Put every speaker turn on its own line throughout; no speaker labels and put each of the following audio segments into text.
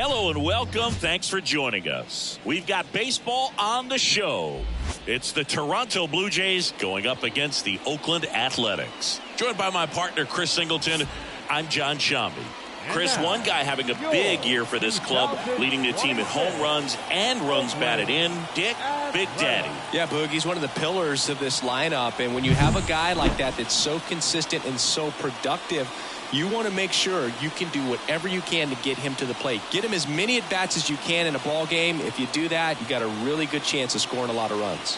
Hello and welcome. Thanks for joining us. We've got baseball on the show. It's the Toronto Blue Jays going up against the Oakland Athletics. Joined by my partner, Chris Singleton. I'm John Shambi. Chris, one guy having a big year for this club, leading the team in home runs and runs batted in. Dick, Big Daddy.
Yeah, Boog, he's one of the pillars of this lineup. And when you have a guy like that that's so consistent and so productive, you want to make sure you can do whatever you can to get him to the plate. Get him as many at-bats as you can in a ball game. If you do that, you got a really good chance of scoring a lot of runs.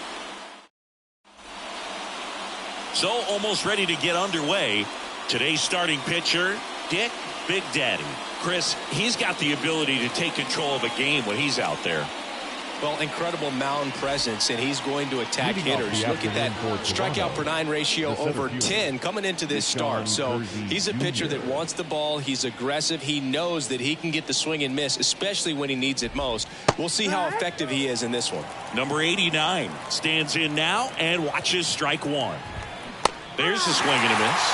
So almost ready to get underway. Today's starting pitcher, Dick, Big Daddy. Chris, he's got the ability to take control of a game when he's out there.
Well, incredible mound presence, and he's going to attack hitters. Look at that strikeout per 9 ratio over 10 coming into this start. So he's a pitcher that wants the ball. He's aggressive. He knows that he can get the swing and miss, especially when he needs it most. We'll see how effective he is in this one.
Number 89 stands in now and watches strike one. There's a swing and a miss.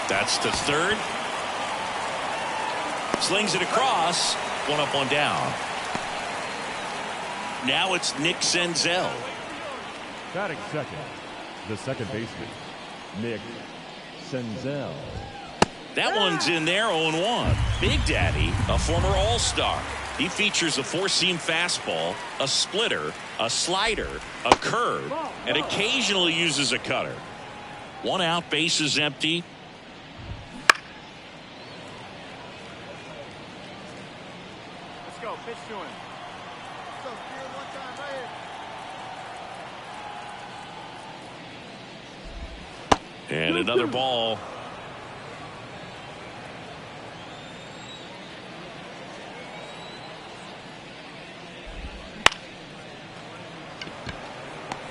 That's to third. Slings it across. One up, one down. Now it's Nick Senzel.
Batting second, the second baseman, Nick Senzel.
That one's in there, 0-1. Big Daddy, a former All-Star. He features a four-seam fastball, a splitter, a slider, a curve, and occasionally uses a cutter. One out, base is empty.
Pitch to him. So one time right here.
And another ball.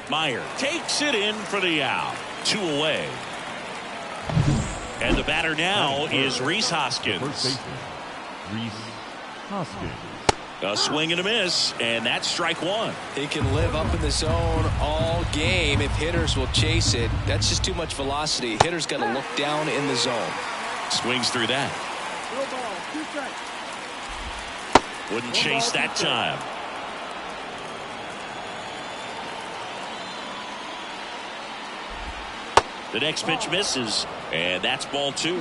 Meyer takes it in for the out. 2 away. And the batter now is Rhys Hoskins.
First baseman, Rhys Hoskins.
A swing and a miss, and that's strike one.
He can live up in the zone all game if hitters will chase it. That's just too much velocity. Hitters got to look down in the zone.
Swings through that. Wouldn't chase that time. The next pitch misses, and that's ball two.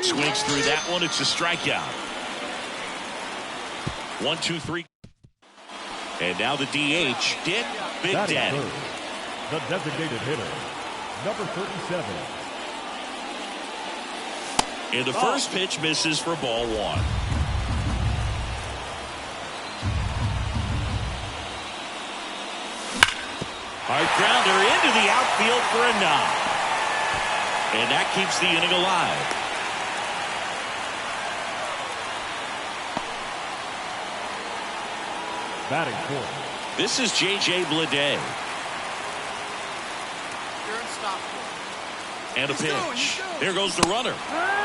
Swings through that one. It's a strikeout. 1, 2, 3. And now the DH, Dick Big Daddy.
The designated hitter, number 37.
And the first pitch misses for ball one. Hard grounder into the outfield for a knock. And that keeps the inning alive.
Batting fourth.
This is J.J. Bleday. And a pitch. There goes the runner.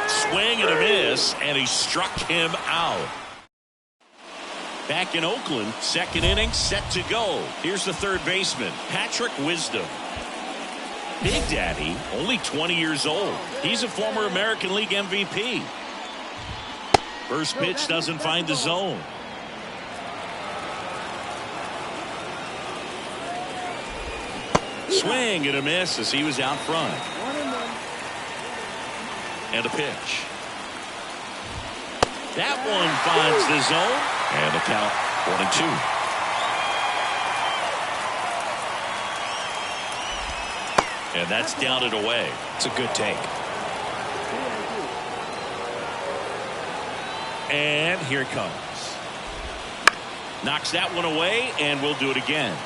Swing and a miss, and he struck him out. Back in Oakland, second inning, set to go. Here's the third baseman, Patrick Wisdom. Big Daddy, only 20 years old. He's a former American League MVP. First pitch doesn't find the zone. Swing and a miss as he was out front. And a pitch. That one finds the zone. And the count 1-2. And that's down and away.
It's a good take.
And here it comes. Knocks that one away, and we'll do it again.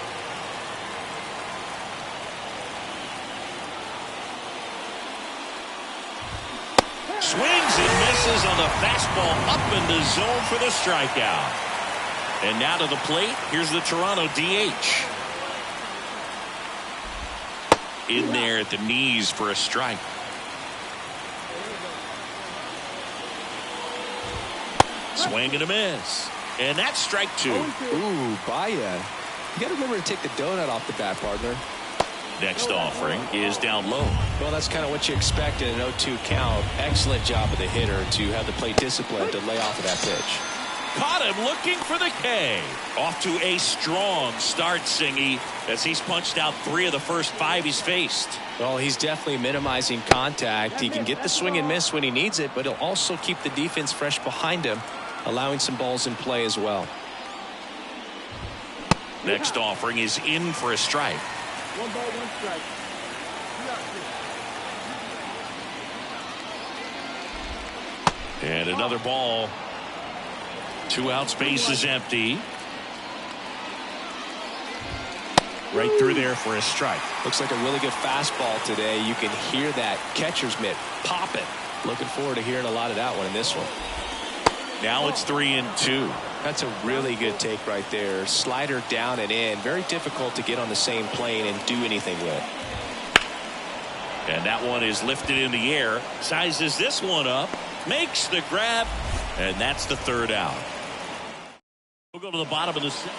Swings and misses on the fastball up in the zone for the strikeout. And now to the plate, here's the Toronto DH. In there at the knees for a strike. Swing and a miss. And that's strike two.
Ooh, Baez. You got to remember to take the donut off the bat, partner.
Next offering is down low.
Well, that's kind of what you expect in an 0-2 count. Excellent job of the hitter to have the plate discipline to lay off of that pitch.
Caught him looking for the K. Off to a strong start, Singy, as he's punched out 3 of the first 5 he's faced.
Well, he's definitely minimizing contact. He can get the swing and miss when he needs it, but he'll also keep the defense fresh behind him, allowing some balls in play as well.
Next offering is in for a strike.
1 ball, 1 strike.
And another ball. 2 outs, base is empty. Right through there for a strike.
Looks like a really good fastball today. You can hear that catcher's mitt popping. Looking forward to hearing a lot of that one in this one.
Now it's 3-2.
That's a really good take right there. Slider down and in. Very difficult to get on the same plane and do anything with.
And that one is lifted in the air. Sizes this one up. Makes the grab. And that's the 3rd out. We'll go to the bottom of the 6th.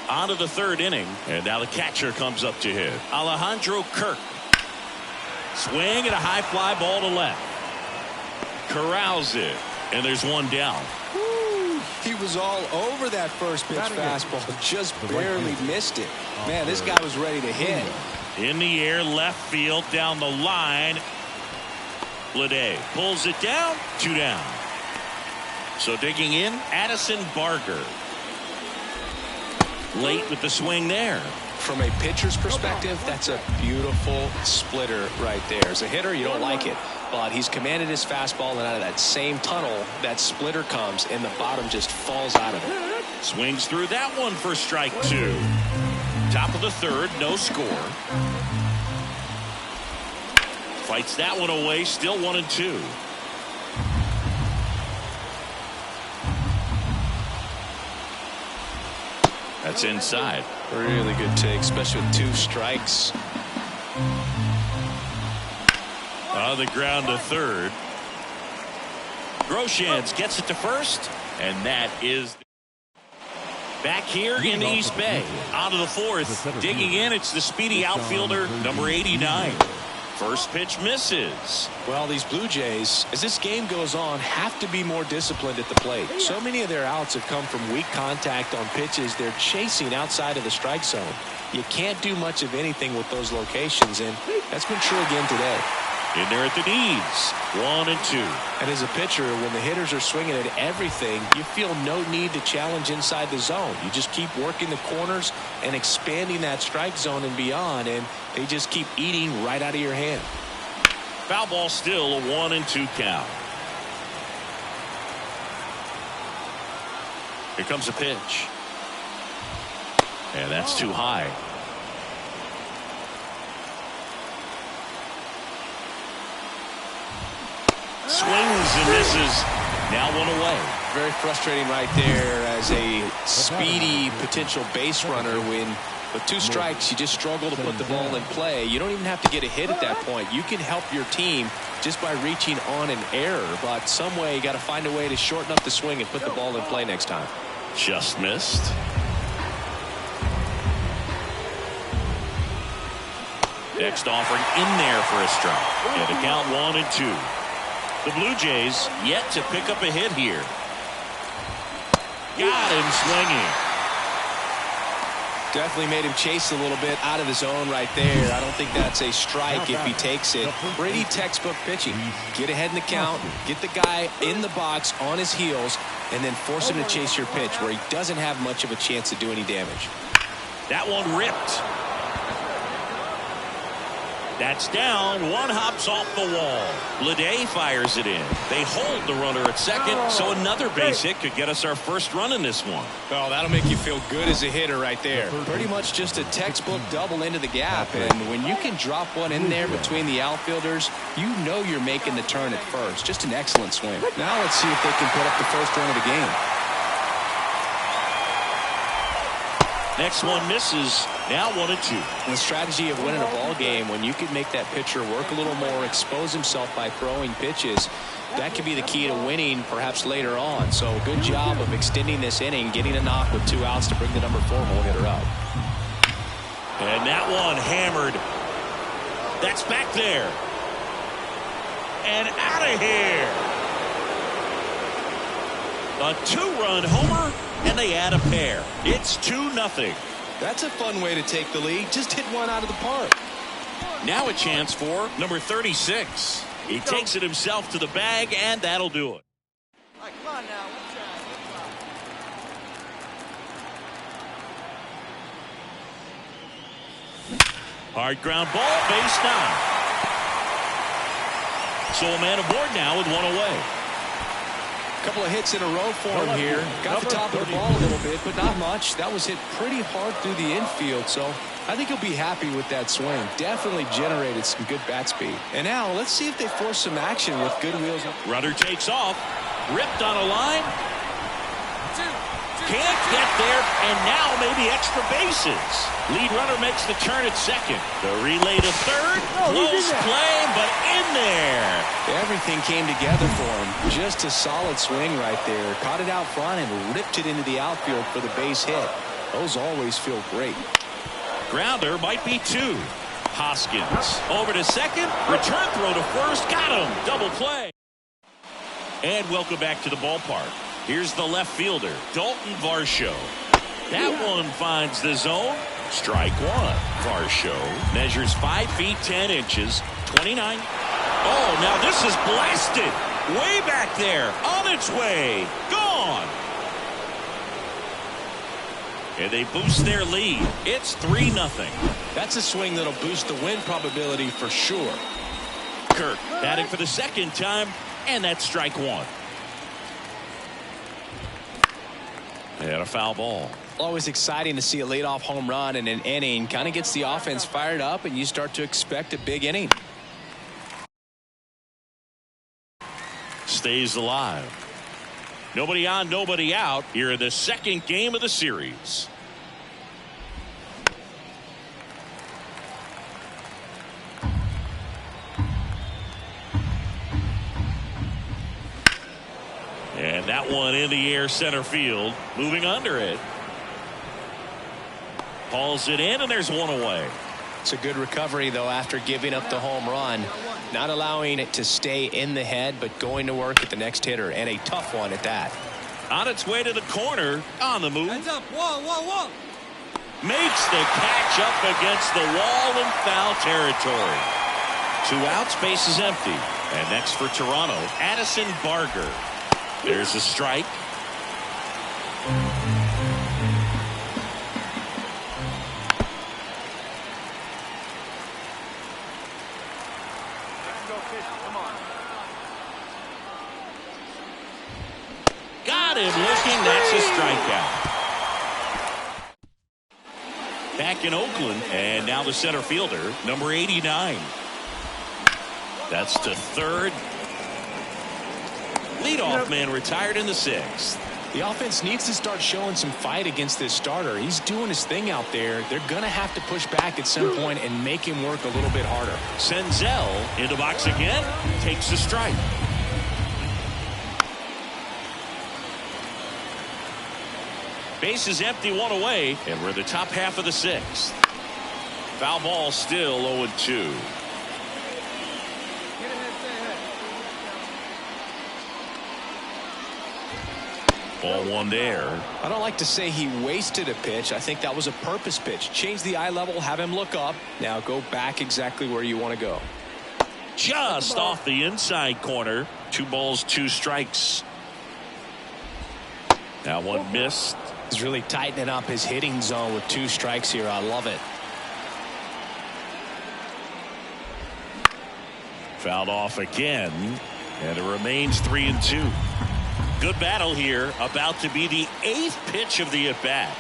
On to the 3rd inning. And now the catcher comes up to hit. Alejandro Kirk. Swing and a high fly ball to left. Corrals it. And there's 1 down.
He was all over that first pitch fastball. Just barely missed it. Man, this guy was ready to hit.
In the air, left field, down the line. Bleday pulls it down. 2 down. So digging in, Addison Barger. Late with the swing there.
From a pitcher's perspective, that's a beautiful splitter right there. As a hitter, you don't like it. But he's commanded his fastball, and out of that same tunnel, that splitter comes, and the bottom just falls out of it.
Swings through that one for strike 2. Top of the 3rd, no score. Fights that one away, still 1-2. That's inside.
Really good take, especially with 2 strikes.
On the ground to 3rd. Groshans gets it to 1st, and that is back here in the East Bay. On to the 4th. Digging in, it's the speedy outfielder, number 89. First pitch misses.
Well, these Blue Jays, as this game goes on, have to be more disciplined at the plate. So many of their outs have come from weak contact on pitches they're chasing outside of the strike zone. You can't do much of anything with those locations, and that's been true again today.
In there at the knees. 1-2.
And as a pitcher, when the hitters are swinging at everything, you feel no need to challenge inside the zone. You just keep working the corners and expanding that strike zone and beyond, and they just keep eating right out of your hand.
Foul ball, still a 1-2 count. Here comes a pitch. And that's too high. Swings and misses. Now 1 away.
Very frustrating right there as a speedy potential base runner. When with 2 strikes, you just struggle to put the ball in play. You don't even have to get a hit at that point. You can help your team just by reaching on an error. But some way, you got to find a way to shorten up the swing and put the ball in play next time.
Just missed. Next offering in there for a strike. And a count 1-2. The Blue Jays yet to pick up a hit here. Got him swinging.
Definitely made him chase a little bit out of the zone right there. I don't think that's a strike if he takes it. Pretty textbook pitching. Get ahead in the count, get the guy in the box on his heels, and then force him to chase your pitch where he doesn't have much of a chance to do any damage.
That one ripped. That's down. One hops off the wall. Bleday fires it in. They hold the runner at second, so another base hit could get us our first run in this one.
Well, that'll make you feel good as a hitter right there. Pretty much just a textbook double into the gap, and when you can drop one in there between the outfielders, you know you're making the turn at first. Just an excellent swing. Now let's see if they can put up the first run of the game.
Next one misses. Now 1-2.
The strategy of winning a ball game, when you can make that pitcher work a little more, expose himself by throwing pitches, that could be the key to winning perhaps later on. So good job of extending this inning, getting a knock with 2 outs to bring the number 4 hole hitter up.
And that one hammered. That's back there. And out of here. A 2-run homer, and they add a pair. It's 2-0.
That's a fun way to take the lead. Just hit one out of the park.
Now a chance for number 36. He takes it himself to the bag, and that'll do it.
All right, come on now.
Hard ground ball, base 9. So a man aboard now with 1 away.
A couple of hits in a row for him here. Got the top of the ball a little bit, but not much. That was hit pretty hard through the infield, so I think he'll be happy with that swing. Definitely generated some good bat speed. And now let's see if they force some action with good wheels.
Runner takes off. Ripped on a line. Can't get there, and now maybe extra bases. Lead runner makes the turn at second. The relay to third. Close play, but in there.
Everything came together for him. Just a solid swing right there. Caught it out front and ripped it into the outfield for the base hit. Those always feel great.
Grounder might be 2. Hoskins over to second. Return throw to first. Got him. Double play. And welcome back to the ballpark. Here's the left fielder, Dalton Varsho. That one finds the zone. Strike 1. Varsho measures 5 feet 10 inches, 29. Oh, now this is blasted. Way back there. On its way. Gone. And they boost their lead. It's 3-0.
That's a swing that'll boost the win probability for sure.
Kirk batting for the second time, and that's strike 1. And a foul ball.
Always exciting to see a leadoff home run in an inning. Kind of gets the offense fired up, and you start to expect a big inning.
Stays alive. Nobody on, nobody out here in the second game of the series. And that one in the air center field. Moving under it. Hauls it in, and there's 1 away.
It's a good recovery, though, after giving up the home run. Not allowing it to stay in the head, but going to work at the next hitter, and a tough one at that.
On its way to the corner. On the move.
Hands up. Whoa.
Makes the catch up against the wall in foul territory. 2 outs, base is empty. And next for Toronto, Addison Barger. There's a strike. Got him looking. That's a strikeout. Back in Oakland, and now the center fielder, number 89. That's to third. Leadoff man retired in the 6th.
The offense needs to start showing some fight against this starter. He's doing his thing out there. They're going to have to push back at some point and make him work a little bit harder.
Senzel in the box again. Takes a strike. Base is empty, 1 away, and we're in the top half of the 6th. Foul ball still 0-2. Ball 1 there.
I don't like to say he wasted a pitch. I think that was a purpose pitch. Change the eye level, have him look up. Now go back exactly where you want to go.
Just off the inside corner. 2 balls, 2 strikes. Now one missed.
He's really tightening up his hitting zone with 2 strikes here. I love it.
Fouled off again, and it remains 3-2. Good battle here. About to be the 8th pitch of the at-bat.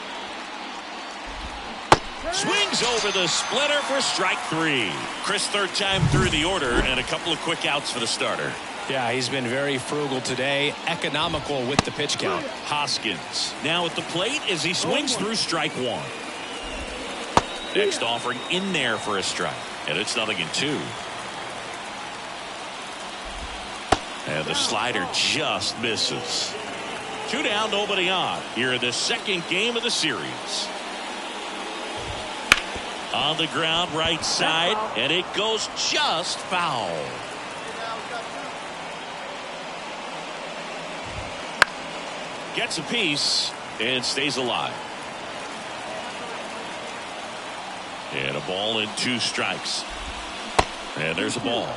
Swings over the splitter for strike 3. Chris, third time through the order, and a couple of quick outs for the starter.
Yeah, he's been very frugal today, economical with the pitch count.
Hoskins now at the plate as he swings through strike one. Next offering in there for a strike, and it's 0-2. And the slider just misses. 2 down, nobody on. Here in the second game of the series. On the ground, right side, and it goes just foul. Gets a piece and stays alive. And a ball and 2 strikes. And there's a ball.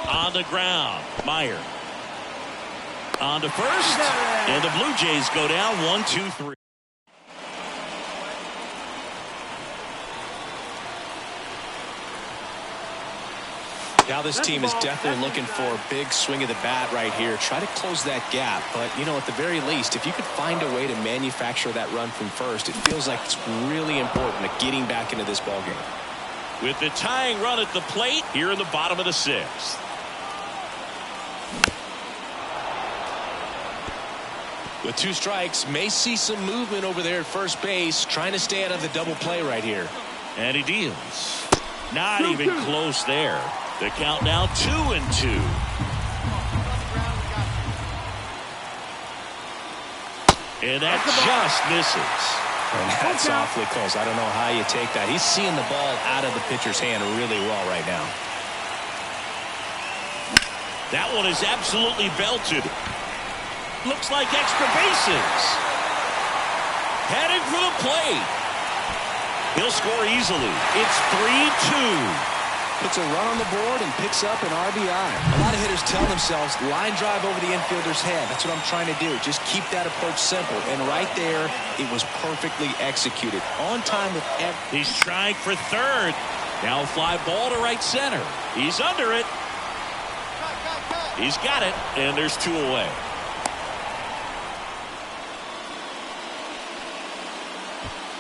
On the ground, Meyer. On to first, and the Blue Jays go down 1-2-3.
Now this team is definitely looking for a big swing of the bat right here. Try to close that gap. But, you know, at the very least, if you could find a way to manufacture that run from first, it feels like it's really important at getting back into this ballgame.
With the tying run at the plate here in the bottom of the 6th.
With 2 strikes, may see some movement over there at first base, trying to stay out of the double play right here.
And he deals. Not even close there. The count now 2-2. And that just misses.
And that's awfully close. I don't know how you take that. He's seeing the ball out of the pitcher's hand really well right now.
That one is absolutely belted. Looks like extra bases. Heading for the plate. He'll score easily. It's 3-2.
Puts a run on the board and picks up an RBI. A lot of hitters tell themselves, line drive over the infielder's head. That's what I'm trying to do. Just keep that approach simple. And right there, it was perfectly executed. On time with every...
He's trying for third. Now fly ball to right center. He's under it. He's got it, and there's 2 away.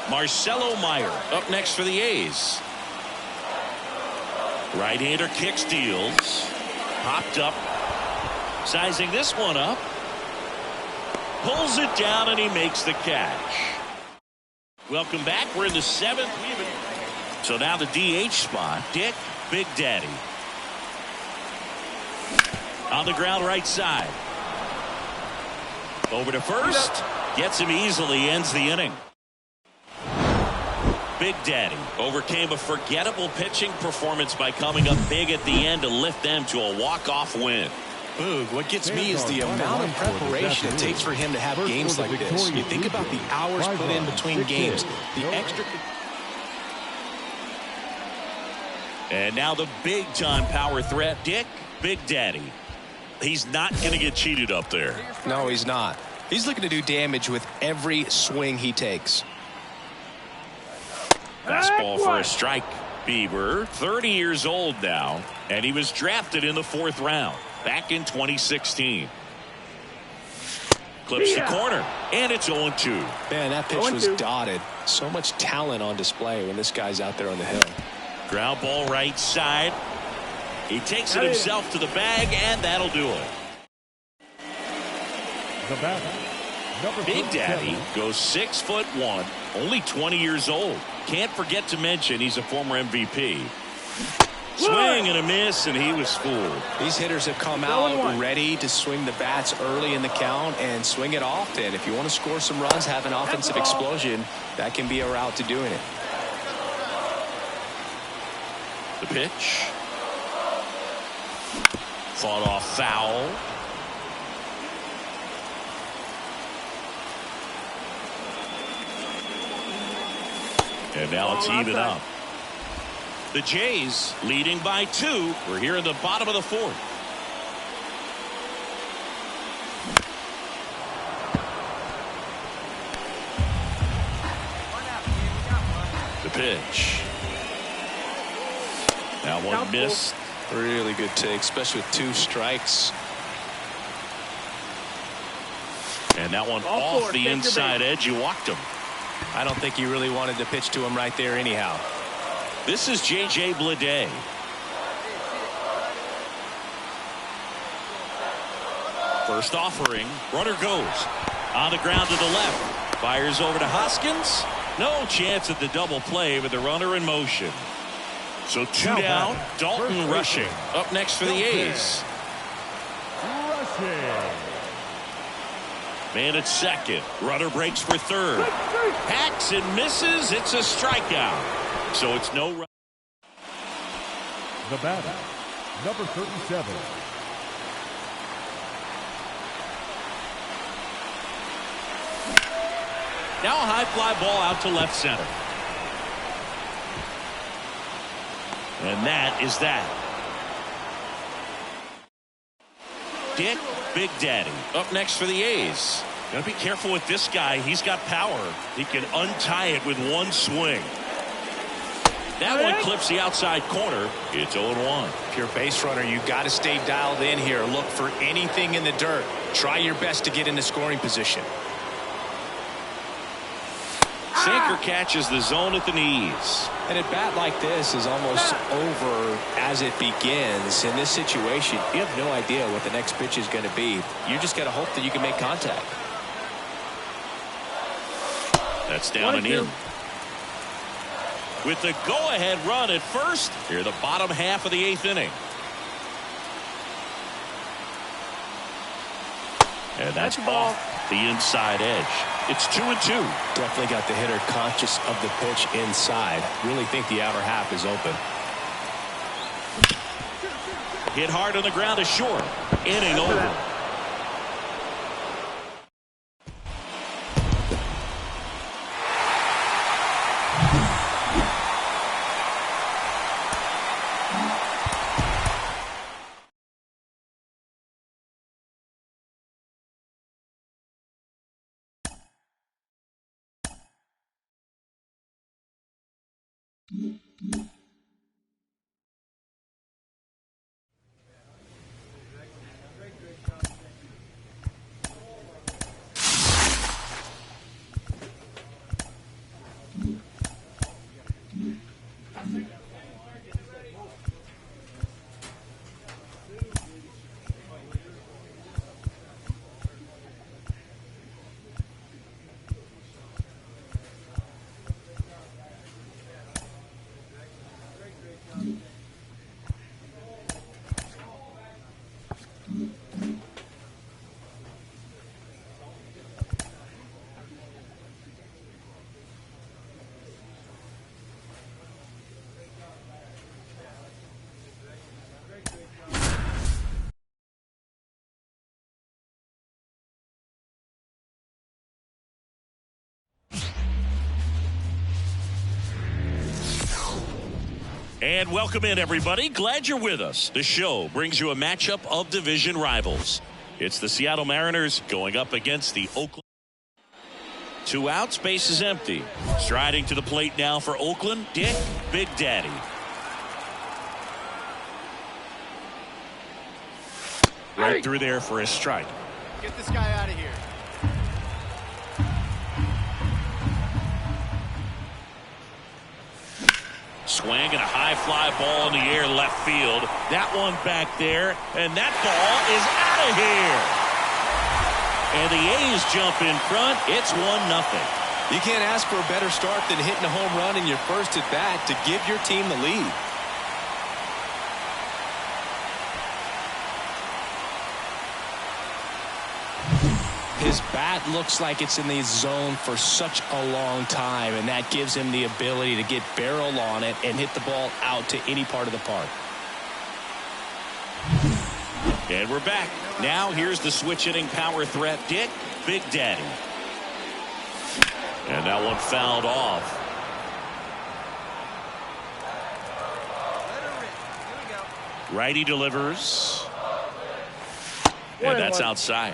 Marcelo Meyer up next for the A's. Right-hander kicks, deals. Popped up. Sizing this one up. Pulls it down, and he makes the catch. Welcome back. We're in the 7th. So now the DH spot. Dick Big Daddy. On the ground right side. Over to first. Gets him easily. Ends the inning. Big Daddy overcame a forgettable pitching performance by coming up big at the end to lift them to a walk-off win.
Boog, what gets me is the amount of preparation it takes for him to have games like this. You think about the hours put in between games, the extra...
And now the big-time power threat, Dick Big Daddy. He's not going to get cheated up there.
No, he's not. He's looking to do damage with every swing he takes.
Fastball for a strike. Bieber, 30 years old now, and he was drafted in the 4th round back in 2016. Clips the corner, and it's 0-2.
Man, that pitch was dotted. So much talent on display when this guy's out there on the hill.
Ground ball right side. He takes it himself to the bag, and that'll do it.
The batter,
Big Daddy goes 6'1", only 20 years old. Can't forget to mention he's a former MVP. Swing and a miss, and he was fooled.
These hitters have come out ready to swing the bats early in the count and swing it often. If you want to score some runs, have an offensive explosion, that can be a route to doing it.
The pitch. Fought off foul. And now it's even up. The Jays leading by 2. We're here in the bottom of the 4th. The pitch. Now one missed.
Really good take, especially with 2 strikes.
And that one off the inside edge. You walked him.
I don't think he really wanted to pitch to him right there anyhow.
This is J.J. Bleday. First offering. Runner goes. On the ground to the left. Fires over to Hoskins. No chance at the double play with the runner in motion. So two down. Dalton Rushing up next for the A's. Man at second. Runner breaks for third. Hacks and misses. It's a strikeout. So it's no run.
The batter, number 37.
Now a high fly ball out to left center. And that is that. Dick Big Daddy up next for the A's. Gotta be careful with this guy. He's got power. He can untie it with one swing. That one clips the outside corner. It's 0-1.
If you're a base runner, you got to stay dialed in here. Look for anything in the dirt. Try your best to get into scoring position.
Sinker catches the zone at the knees.
And a bat like this is almost over as it begins. In this situation, you have no idea what the next pitch is going to be. You just got to hope that you can make contact.
That's down and in. With the go-ahead run at first, here the bottom half of the 8th inning. And that's off the inside edge. It's 2-2.
Definitely got the hitter conscious of the pitch inside. Really think the outer half is open.
Hit hard on the ground to short. Inning over. And welcome in, everybody. Glad you're with us. The show brings you a matchup of division rivals. It's the Seattle Mariners going up against the Oakland. 2 outs, base is empty. Striding to the plate now for Oakland, Dick Big Daddy. Right through there for a strike.
Get this guy out of here.
Swing and a high fly ball in the air left field. That one back there, and that ball is out of here. And the A's jump in front. It's 1-0.
You can't ask for a better start than hitting a home run in your first at bat to give your team the lead. His bat looks like it's in the zone for such a long time, and that gives him the ability to get barrel on it and hit the ball out to any part of the park.
And we're back. Now here's the switch hitting power threat, Dick Big Daddy. And that one fouled off. Righty delivers. And that's outside.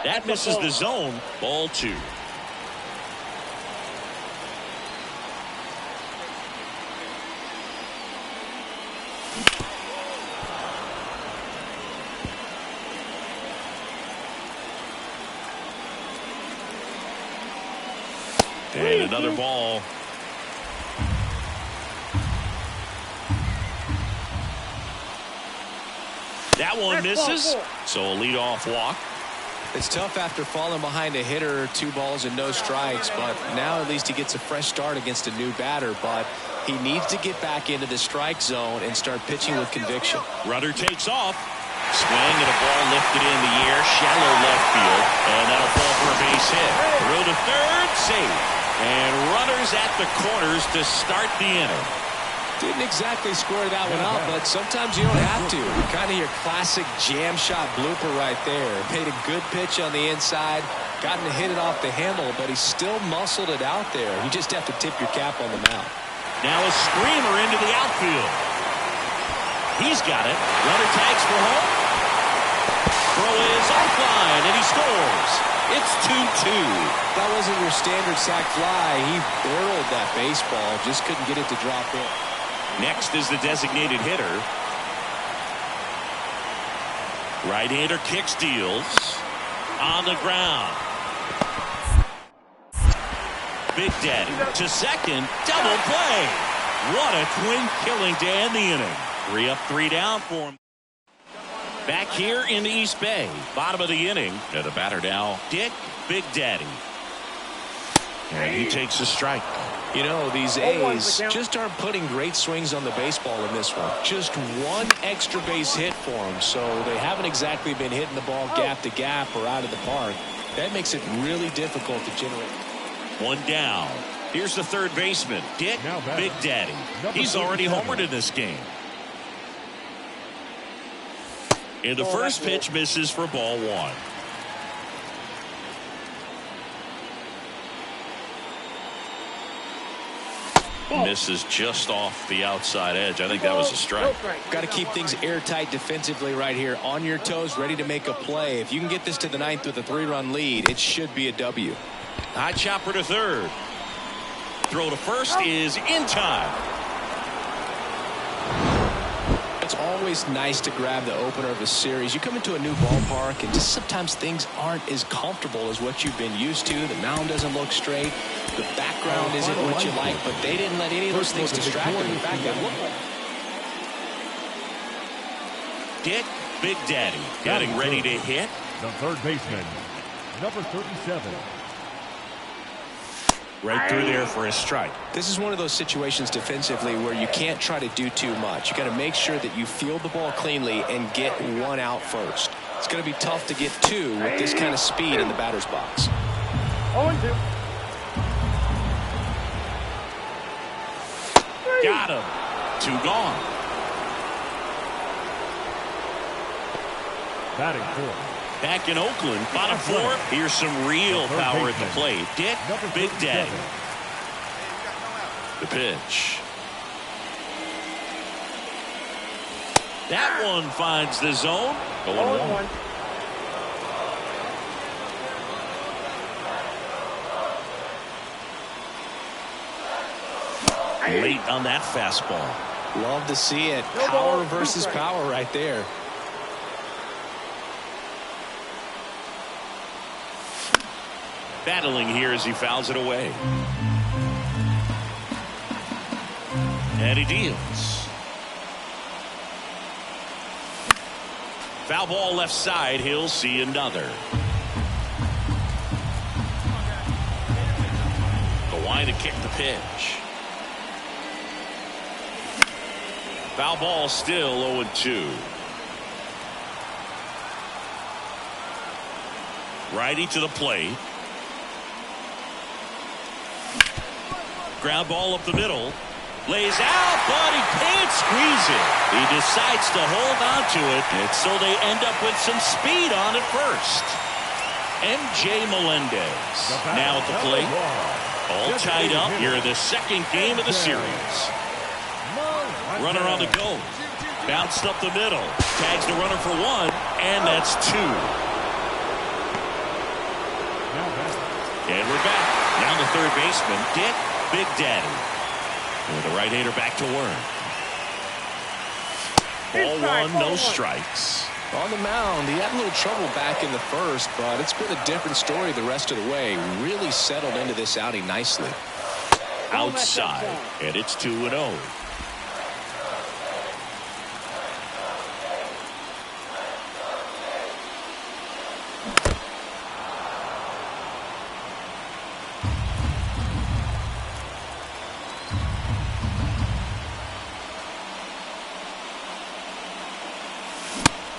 That misses the zone. Ball 2. And another ball. That one misses. So a leadoff walk.
It's tough after falling behind a hitter, 2 balls and no strikes, but now at least he gets a fresh start against a new batter. But he needs to get back into the strike zone and start pitching with conviction.
Runner takes off. Swing and a ball lifted in the air, shallow left field, and that'll fall for a base hit. Throw to third, safe. And runners at the corners to start the inning.
Didn't exactly square that one out, but sometimes you don't have to. Kind of your classic jam shot blooper right there. Paid a good pitch on the inside, gotten to hit it off the handle, but he still muscled it out there. You just have to tip your cap on the mound.
Now a screamer into the outfield. He's got it. Runner tags for home. Throw is offline, and he scores. It's 2-2.
That wasn't your standard sac fly. He barreled that baseball, just couldn't get it to drop in.
Next is the designated hitter. Right-hander kicks, deals. On the ground. Big Daddy to second. Double play. What a twin killing to end the inning. 3 up, 3 down for him. Back here in the East Bay. Bottom of the inning. And the batter now, Dick Big Daddy. And he takes a strike.
You know, these A's just aren't putting great swings on the baseball in this one. Just one extra base hit for them, so they haven't exactly been hitting the ball gap to gap or out of the park. That makes it really difficult to generate.
1 down. Here's the third baseman, Dick Big Daddy. He's already homered in this game. And the first pitch misses for ball 1. Misses just off the outside edge. I think that was a strike.
Got to keep things airtight defensively right here. On your toes, ready to make a play. If you can get this to the 9th with a 3-run lead, it should be a W.
High chopper to third. Throw to first is in time.
It's always nice to grab the opener of a series. You come into a new ballpark and just sometimes things aren't as comfortable as what you've been used to. The mound doesn't look straight. The background isn't what you like, but they didn't let any of those things distract them. In fact, they look like
Dick Big Daddy getting ready to hit.
The third baseman, number 37.
Right through there for a strike.
This is one of those situations defensively where you can't try to do too much. You got to make sure that you field the ball cleanly and get 1 out first. It's going to be tough to get 2 with this kind of speed in the batter's box.
0-2.
Got him. 2 gone.
Batting fourth.
Back in Oakland, bottom 4. Here's some real power at the plate. Dick Big Daddy. The pitch. That one finds the zone. 0-1. Late on that fastball.
Love to see it. Power versus power right there.
Battling here as he fouls it away. And he deals. Foul ball left side. He'll see another. The line to kick the pitch. Foul ball still 0-2. Righty to the plate. Ground ball up the middle. Lays out, but he can't squeeze it. He decides to hold on to it, and so they end up with some speed on at first. MJ Melendez now at the plate. All tied up here in the second game of the series. Runner on the go. Bounced up the middle. Tags the runner for 1, and that's 2. And we're back. Now the third baseman, Dick Big Daddy. And the right-hander back to work. Ball 1, no strikes.
On the mound, he had a little trouble back in the first, but it's been a different story the rest of the way. Really settled into this outing nicely.
Outside, and it's 2-0.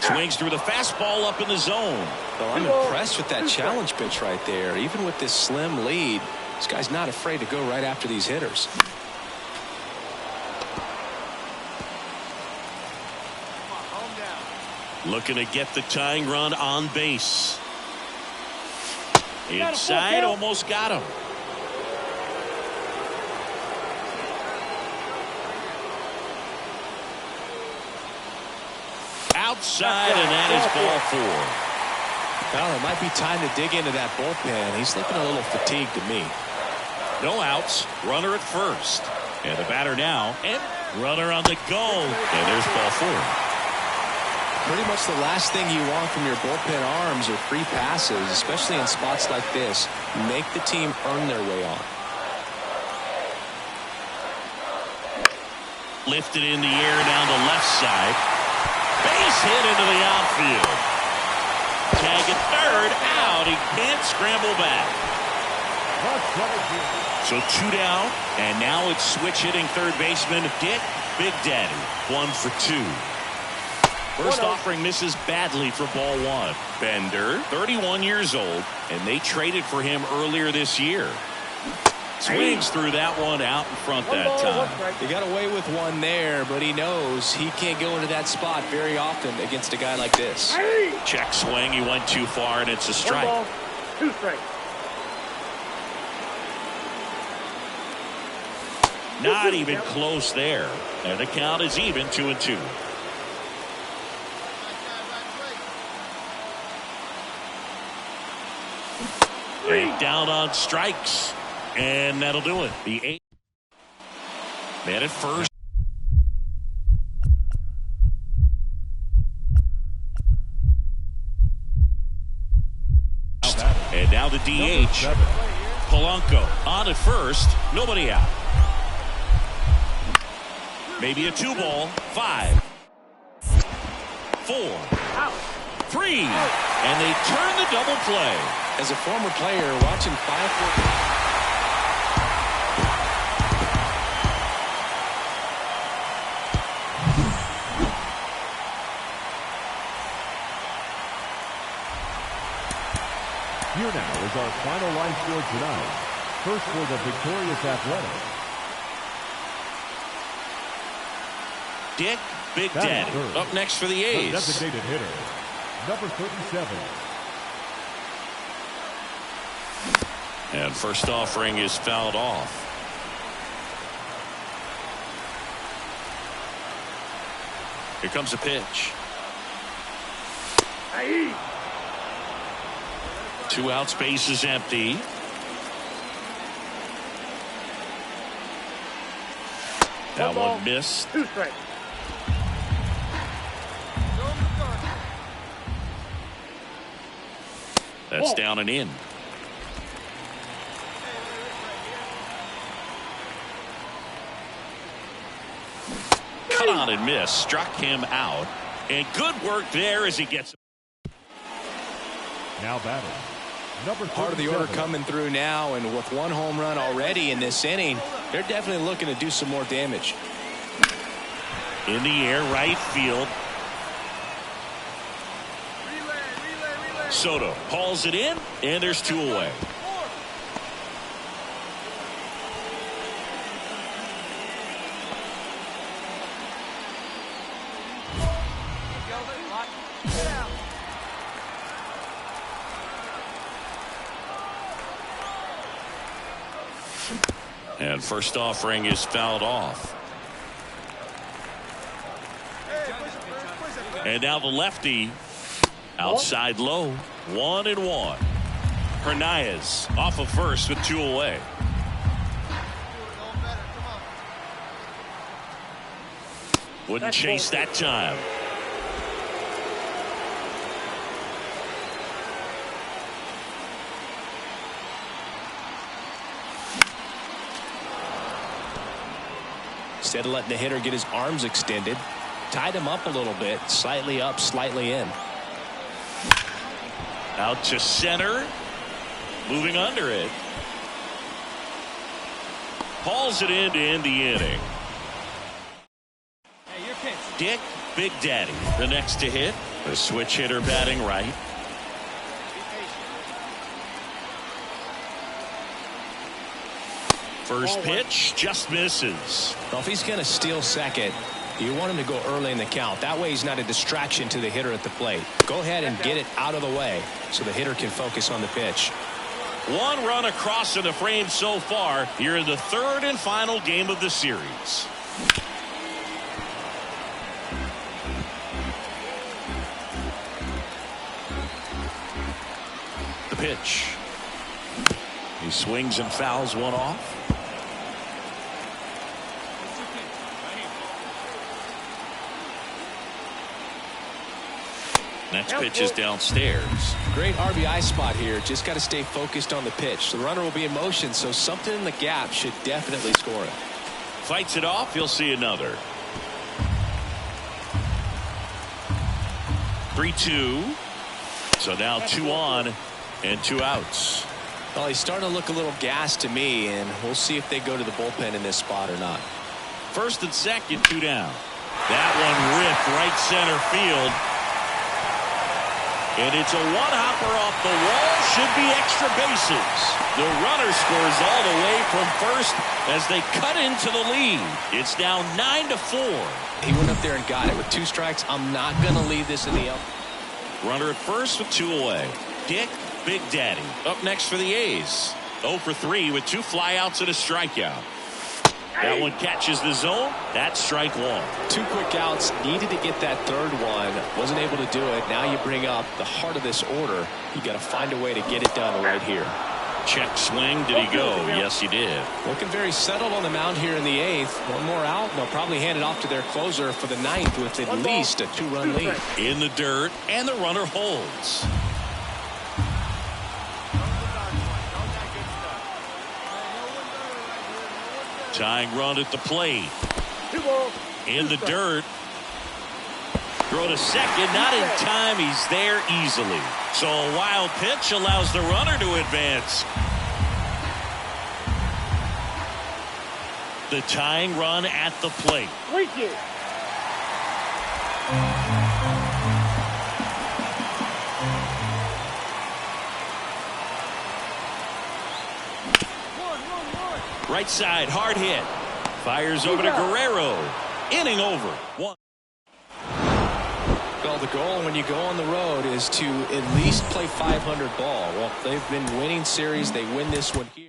Swings through the fastball up in the zone.
Well, I'm impressed with that challenge pitch right there. Even with this slim lead, this guy's not afraid to go right after these hitters.
Looking to get the tying run on base. Inside, almost got him. Outside, and that is ball 4.
Well, it might be time to dig into that bullpen. He's looking a little fatigued to me.
No outs, runner at first. And the batter now, and runner on the go. And there's ball 4.
Pretty much the last thing you want from your bullpen arms are free passes, especially in spots like this. Make the team earn their way on.
Lifted in the air down the left side. Base hit into the outfield. Tag at third, out. He can't scramble back. So 2 down, and now it's switch hitting third baseman Dick Big Daddy. 1 for 2. First offering misses badly for ball 1. Bender, 31 years old, and they traded for him earlier this year. Swings through that one out in front that time.
He got away with one there, but he knows he can't go into that spot very often against a guy like this.
Check swing. He went too far, and it's a strike.
1 ball, 2 strikes.
Not even close there. And the count is even 2-2. And down on strikes. And that'll do it. The 8. Man at first. And now the DH. Polanco on at first. Nobody out. Maybe a 2 ball. 5. 4. 3. And they turn the double play.
As a former player, watching 5-4.
Here now is our final line score tonight. First for the victorious Athletics.
Dick Big Daddy up next for the A's.
Designated hitter, number 37.
And first offering is fouled off. Here comes a pitch. 2 outs, base is empty. That one missed.
2 strikes.
That's down and in. Cut on and miss. Struck him out. And good work there as he gets.
Now batting. Number
Part of the order coming through now, and with 1 home run already in this inning, they're definitely looking to do some more damage.
In the air, right field. Soto hauls it in, and there's 2 away. And first offering is fouled off. And now the lefty outside low. 1-1. Hernandez off of first with 2 away. Wouldn't chase that time.
Instead of letting the hitter get his arms extended, tied him up a little bit, slightly up, slightly in.
Out to center, moving under it. Hauls it in to end the inning.
Hey, your pitch.
Dick Big Daddy, the next to hit. The switch hitter batting right. First pitch just misses.
Well, if he's going to steal second, you want him to go early in the count. That way he's not a distraction to the hitter at the plate. Go ahead and get it out of the way so the hitter can focus on the pitch.
One run across in the frame so far here in the third and final game of the series. The pitch. He swings and fouls one off. Next pitch is downstairs.
Great RBI spot here. Just got to stay focused on the pitch. The runner will be in motion, so something in the gap should definitely score it.
Fights it off. You'll see another. 3-2. So now 2 on and 2 outs.
Well, he's starting to look a little gassed to me, and we'll see if they go to the bullpen in this spot or not.
First and second, 2 down. That one ripped right center field. And it's a one-hopper off the wall. Should be extra bases. The runner scores all the way from first as they cut into the lead. It's now 9-4.
He went up there and got it with 2 strikes. I'm not going to leave this in the up.
Runner at first with 2 away. Dick Big Daddy up next for the A's. 0 for 3 with 2 flyouts and a strikeout. That one catches the zone. That's strike 1.
2 quick outs. Needed to get that third one. Wasn't able to do it. Now you bring up the heart of this order. You got to find a way to get it done right here.
Check swing. Did he go? Yes, he did.
Looking very settled on the mound here in the 8th. One more out. They'll probably hand it off to their closer for the 9th with at least a 2-run lead.
In the dirt, and the runner holds. Tying run at the plate. In the dirt. Throw to second, not in time. He's there easily. So a wild pitch allows the runner to advance. The tying run at the plate. Right side, hard hit. Fires over to Guerrero. Inning over. 1.
Well, the goal when you go on the road is to at least play 500 ball. Well, they've been winning series. They win this one here.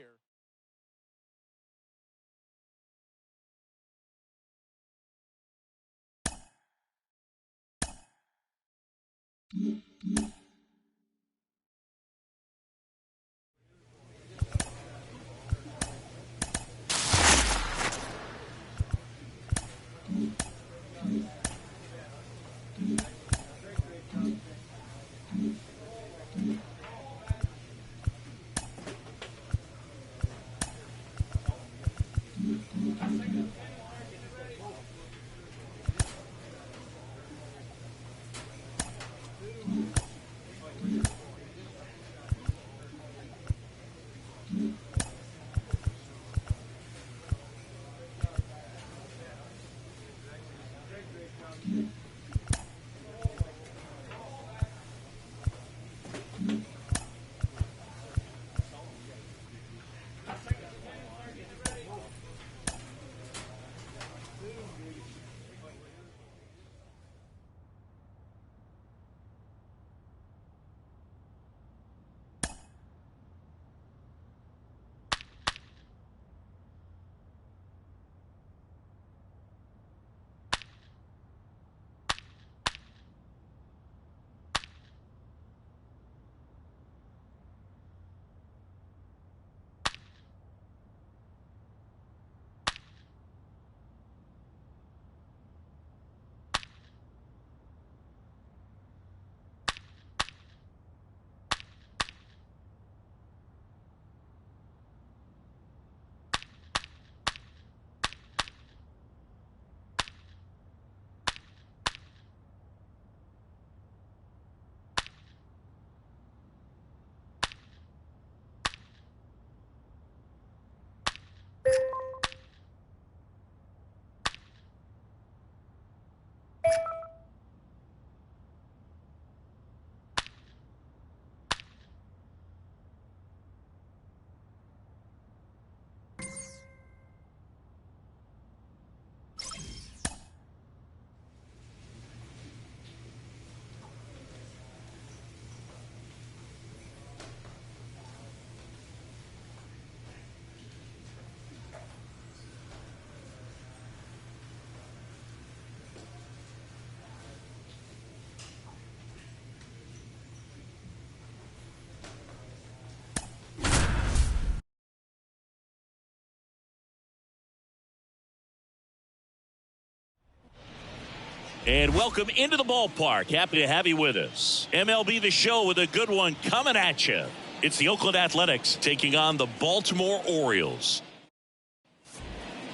And welcome into the ballpark. Happy to have you with us. MLB The Show with a good one coming at you. It's the Oakland Athletics taking on the Baltimore Orioles.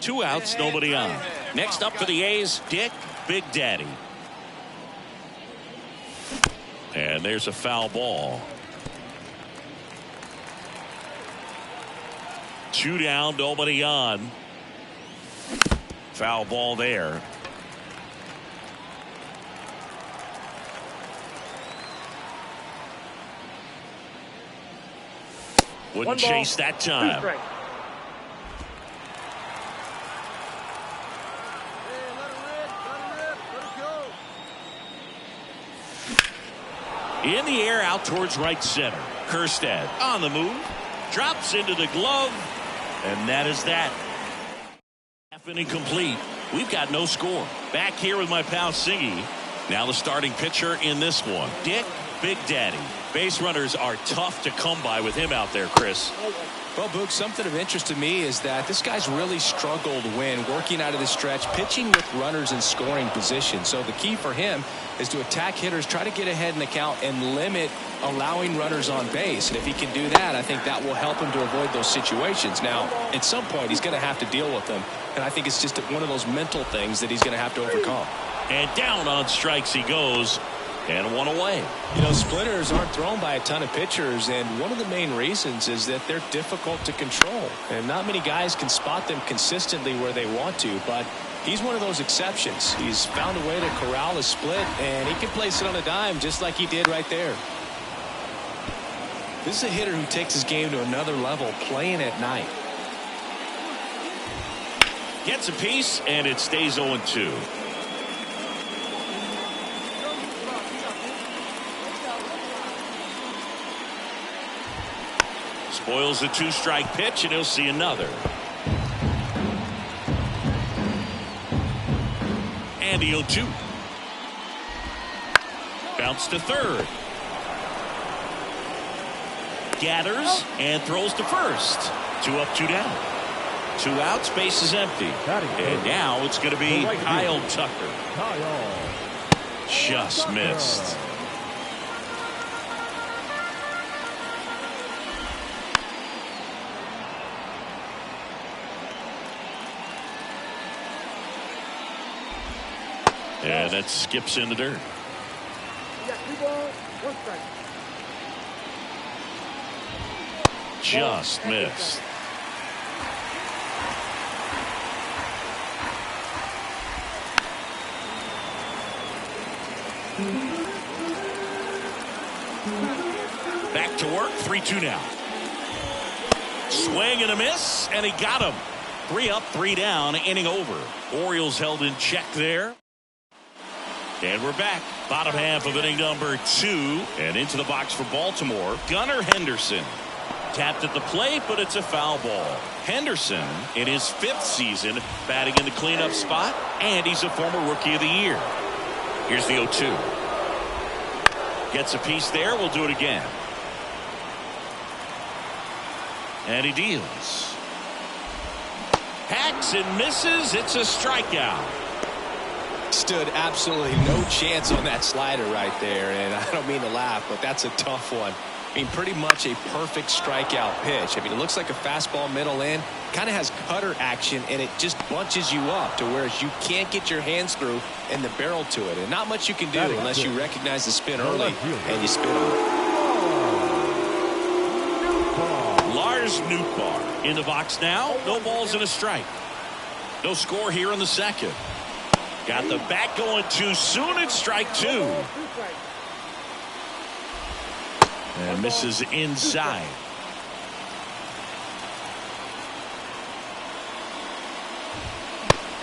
2 outs, nobody on. Next up for the A's, Dick Big Daddy. And there's a foul ball. 2 down, nobody on. Foul ball there. Wouldn't chase that time. In the air out towards right center. Kjerstad on the move. Drops into the glove. And that is that. Half inning complete. We've got no score. Back here with my pal Singy. Now the starting pitcher in this one. Dick Big Daddy. Base runners are tough to come by with him out there, Chris.
Well, Boog, something of interest to me is that this guy's really struggled when working out of the stretch, pitching with runners in scoring position. So the key for him is to attack hitters, try to get ahead in the count, and limit allowing runners on base. And if he can do that, I think that will help him to avoid those situations. Now, at some point, he's going to have to deal with them. And I think it's just one of those mental things that he's going to have to overcome.
And down on strikes he goes. And 1 away.
You know, splitters aren't thrown by a ton of pitchers, and one of the main reasons is that they're difficult to control. And not many guys can spot them consistently where they want to, but he's one of those exceptions. He's found a way to corral a split, and he can place it on a dime just like he did right there. This is a hitter who takes his game to another level, playing at night.
Gets a piece, and it stays 0-2. Spoils the 2-strike pitch, and he'll see another. And the 0-2. Bounce to third. Gathers and throws to first. 2 up, 2 down. 2 outs, base is empty. And now it's going to be Kyle Tucker. Just missed. Yeah, that skips in the dirt. Just missed. Back to work, 3-2 now. Swing and a miss, and he got him. 3 up, 3 down, inning over. Orioles held in check there. And we're back. Bottom half of inning number 2. And into the box for Baltimore, Gunnar Henderson. Tapped at the plate, but it's a foul ball. Henderson, in his 5th season, batting in the cleanup spot, and he's a former Rookie of the Year. Here's the 0-2. Gets a piece there. We'll do it again. And he deals. Hacks and misses. It's a strikeout.
Stood absolutely no chance on that slider right there, and I don't mean to laugh, but that's a tough one. I mean, pretty much a perfect strikeout pitch. I mean, it looks like a fastball middle in, kind of has cutter action, and it just bunches you up to where you can't get your hands through and the barrel to it, and not much you can do unless you recognize the spin early and you spin on it.
Lars Nootbaar in the box now. No balls and a strike. No score here in the 2nd. Got the bat going too soon. It's strike 2. And misses inside.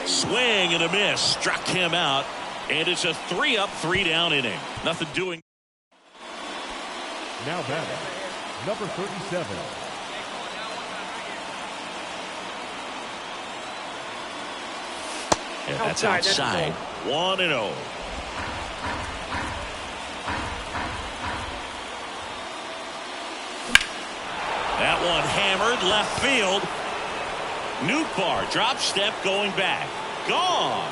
Swing and a miss. Struck him out. And it's a 3 up, 3 down inning. Nothing doing.
Now batting, number 37.
And that's outside. 1-0. That one hammered left field. Nootbaar drop step going back. Gone.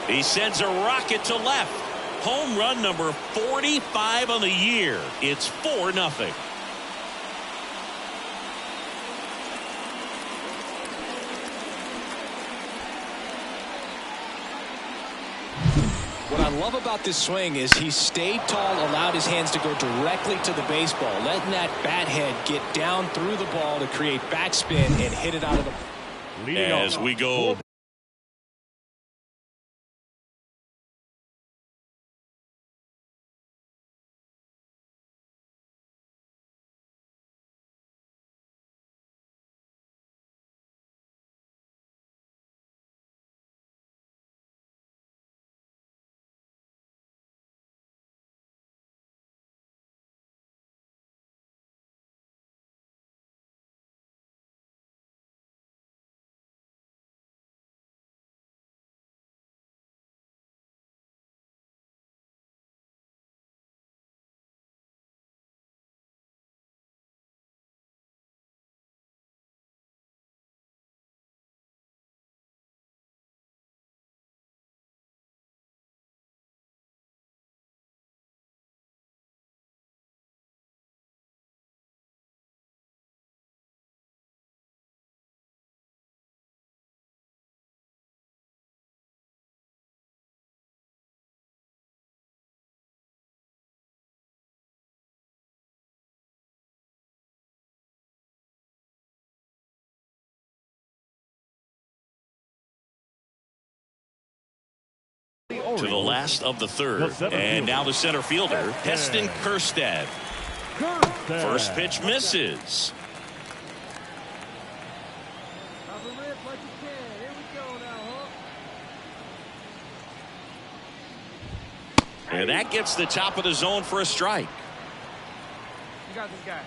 He sends a rocket to left. Home run number 45 on the year. It's 4-0.
What I love about this swing is he stayed tall, allowed his hands to go directly to the baseball, letting that bat head get down through the ball to create backspin and hit it out of the...
As we go... To the last of the third. And now the center fielder, Heston Kjerstad. First pitch misses. And that gets the top of the zone for a strike.
You got this guy.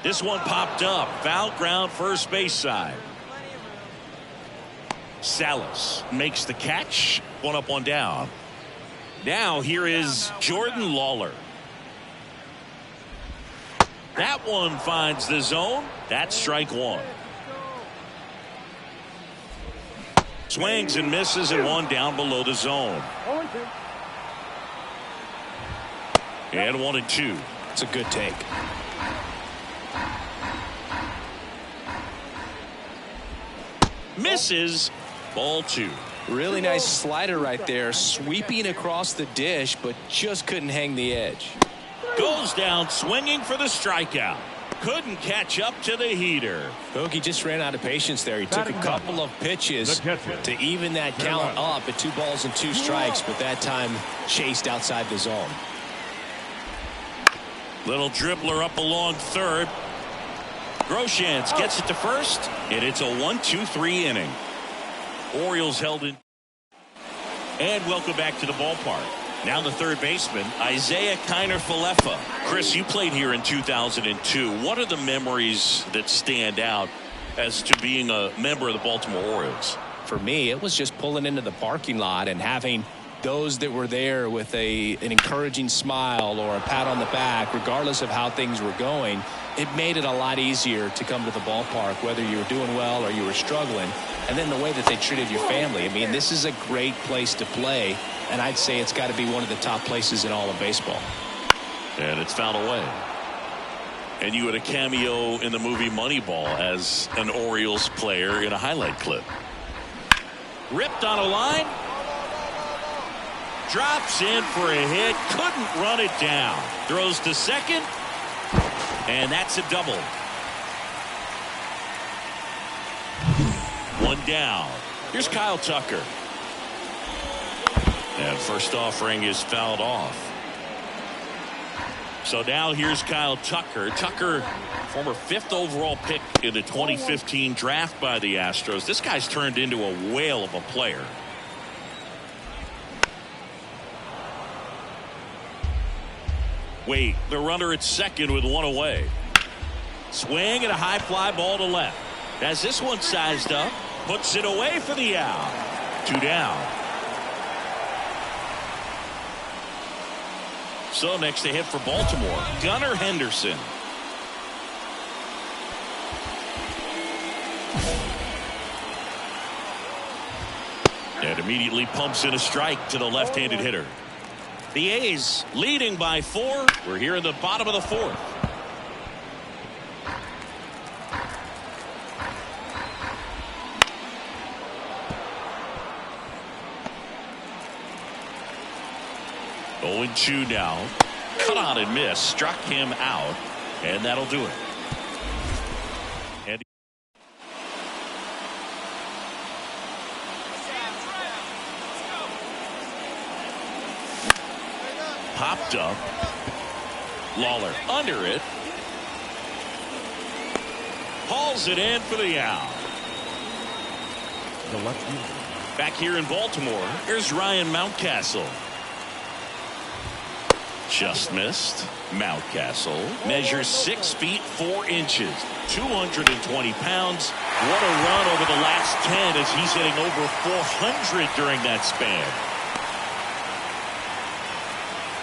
This one popped up. Foul ground first base side. Salas makes the catch. One up, one down. Now here is Jordan Lawler. That one finds the zone. That's strike one. Swings and misses, and one down below the zone. And 1-2.
It's a good take.
Misses. Ball two.
Really nice slider right there, sweeping across the dish, but just couldn't hang the edge.
Goes down swinging for the strikeout. Couldn't catch up to the heater.
Hoagie just ran out of patience there. He took a couple of pitches to even that count up at 2 balls and 2 strikes, but that time chased outside the zone.
Little dribbler up along third. Groshans gets it to first, and it's a 1-2-3 inning. Orioles held in. And welcome back to the ballpark. Now the third baseman, Isiah Kiner-Falefa. Chris, you played here in 2002. What are the memories that stand out as to being a member of the Baltimore Orioles?
For me, it was just pulling into the parking lot and having those that were there with an encouraging smile or a pat on the back, regardless of how things were going. It made it a lot easier to come to the ballpark, whether you were doing well or you were struggling. And then the way that they treated your family. I mean, this is a great place to play, and I'd say it's got to be one of the top places in all of baseball.
And it's fouled away. And you had a cameo in the movie Moneyball as an Orioles player in a highlight clip. Ripped on a line. Drops in for a hit. Couldn't run it down. Throws to second. And that's a double. One down. Here's Kyle Tucker. And first offering is fouled off. So now here's Kyle Tucker. Tucker, former 5th overall pick in the 2015 draft by the Astros. This guy's turned into a whale of a player. Wait, the runner at second with one away. Swing and a high fly ball to left. As this one sized up, puts it away for the out. 2 down. So next to hit for Baltimore, Gunnar Henderson. Immediately pumps in a strike to the left-handed hitter. The A's leading by 4. We're here in the bottom of the 4th. Going 2 now. Cut on and miss. Struck him out. And that'll do it. And popped up. Lawler under it. Hauls it in for the out.
The left fielder.
Back here in Baltimore, here's Ryan Mountcastle. Just missed. Mountcastle measures 6 feet 4 inches, 220 pounds. What a run over the last 10 as he's hitting over 400 during that span.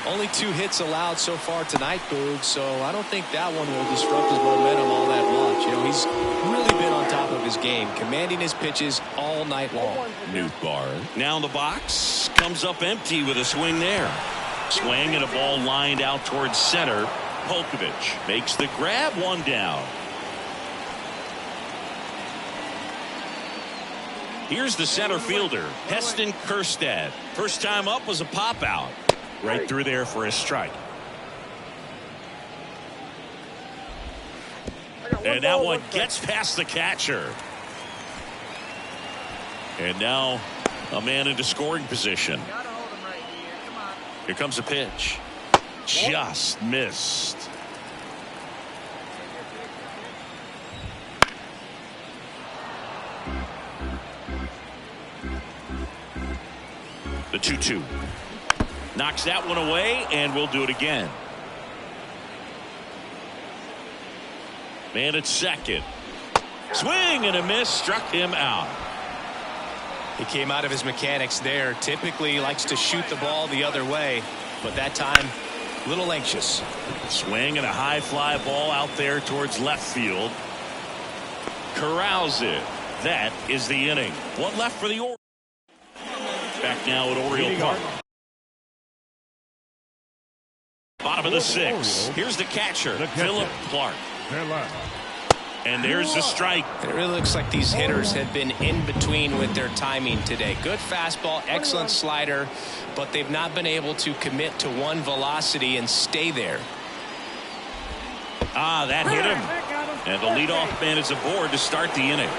Only 2 hits allowed so far tonight, Boog, so I don't think that one will disrupt his momentum all that much. You know, he's really been on top of his game, commanding his pitches all night long.
Nootbaar now in the box, comes up empty with a swing there. Swing and a ball lined out towards center. Polkovich makes the grab, 1 down. Here's the center fielder, Heston Kjerstad. First time up was a pop out. Right through there for a strike. And that one gets past the catcher. And now a man into scoring position. Here comes a pitch. Just missed. The 2-2. Knocks that one away, and we'll do it again. Man at second. Swing and a miss. Struck him out.
He came out of his mechanics there. Typically he likes to shoot the ball the other way, but that time a little anxious.
Swing and a high fly ball out there towards left field. Corrals it. That is the inning. One left for the Orioles. Back now at Oriole Park. Bottom of the 6th. Here's the catcher, Philip Clark. And there's the strike.
It really looks like these hitters have been in between with their timing today. Good fastball, excellent slider, but they've not been able to commit to one velocity and stay there.
That hit him. And the leadoff man is aboard to start the inning.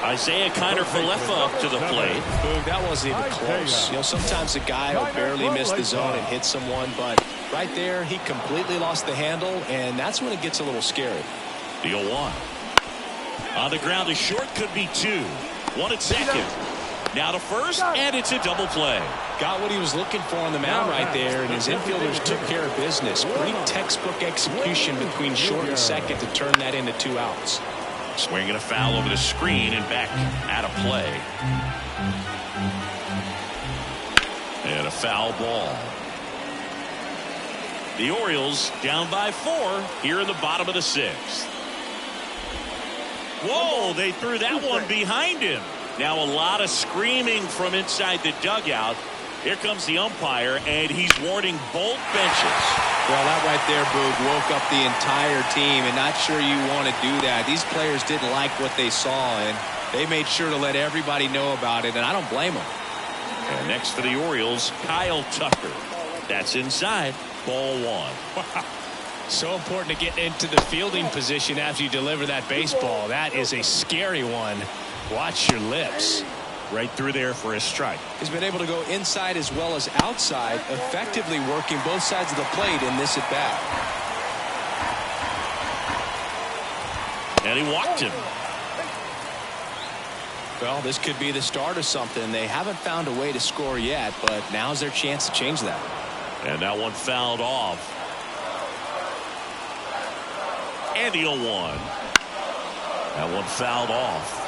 Isaiah Kiner-Falefa up to the plate.
Boog, that wasn't even close. You know, sometimes a guy will barely miss the zone and hit someone, but right there he completely lost the handle, and that's when it gets a little scary.
The 0-1. On the ground, a short could be 2. 1 at second. Now to first, and it's a double play.
Got what he was looking for on the mound right there, and his infielders took care of business. Pretty textbook execution between short and second to turn that into 2 outs.
Swing and a foul over the screen and back out of play. And a foul ball. The Orioles down by 4 here in the bottom of the 6th. Whoa, they threw that one behind him. Now a lot of screaming from inside the dugout. Here comes the umpire, and he's warning both benches.
Well, that right there, Boog, woke up the entire team, and not sure you want to do that. These players didn't like what they saw, and they made sure to let everybody know about it, and I don't blame them.
And next for the Orioles, Kyle Tucker. That's inside. Ball 1.
So important to get into the fielding position after you deliver that baseball. That is a scary one. Watch your lips.
Right through there for a strike.
He's been able to go inside as well as outside, effectively working both sides of the plate in this at bat.
And he walked him.
Well, this could be the start of something. They haven't found a way to score yet, but now's their chance to change that.
And that one fouled off. And the 0-1. That one fouled off.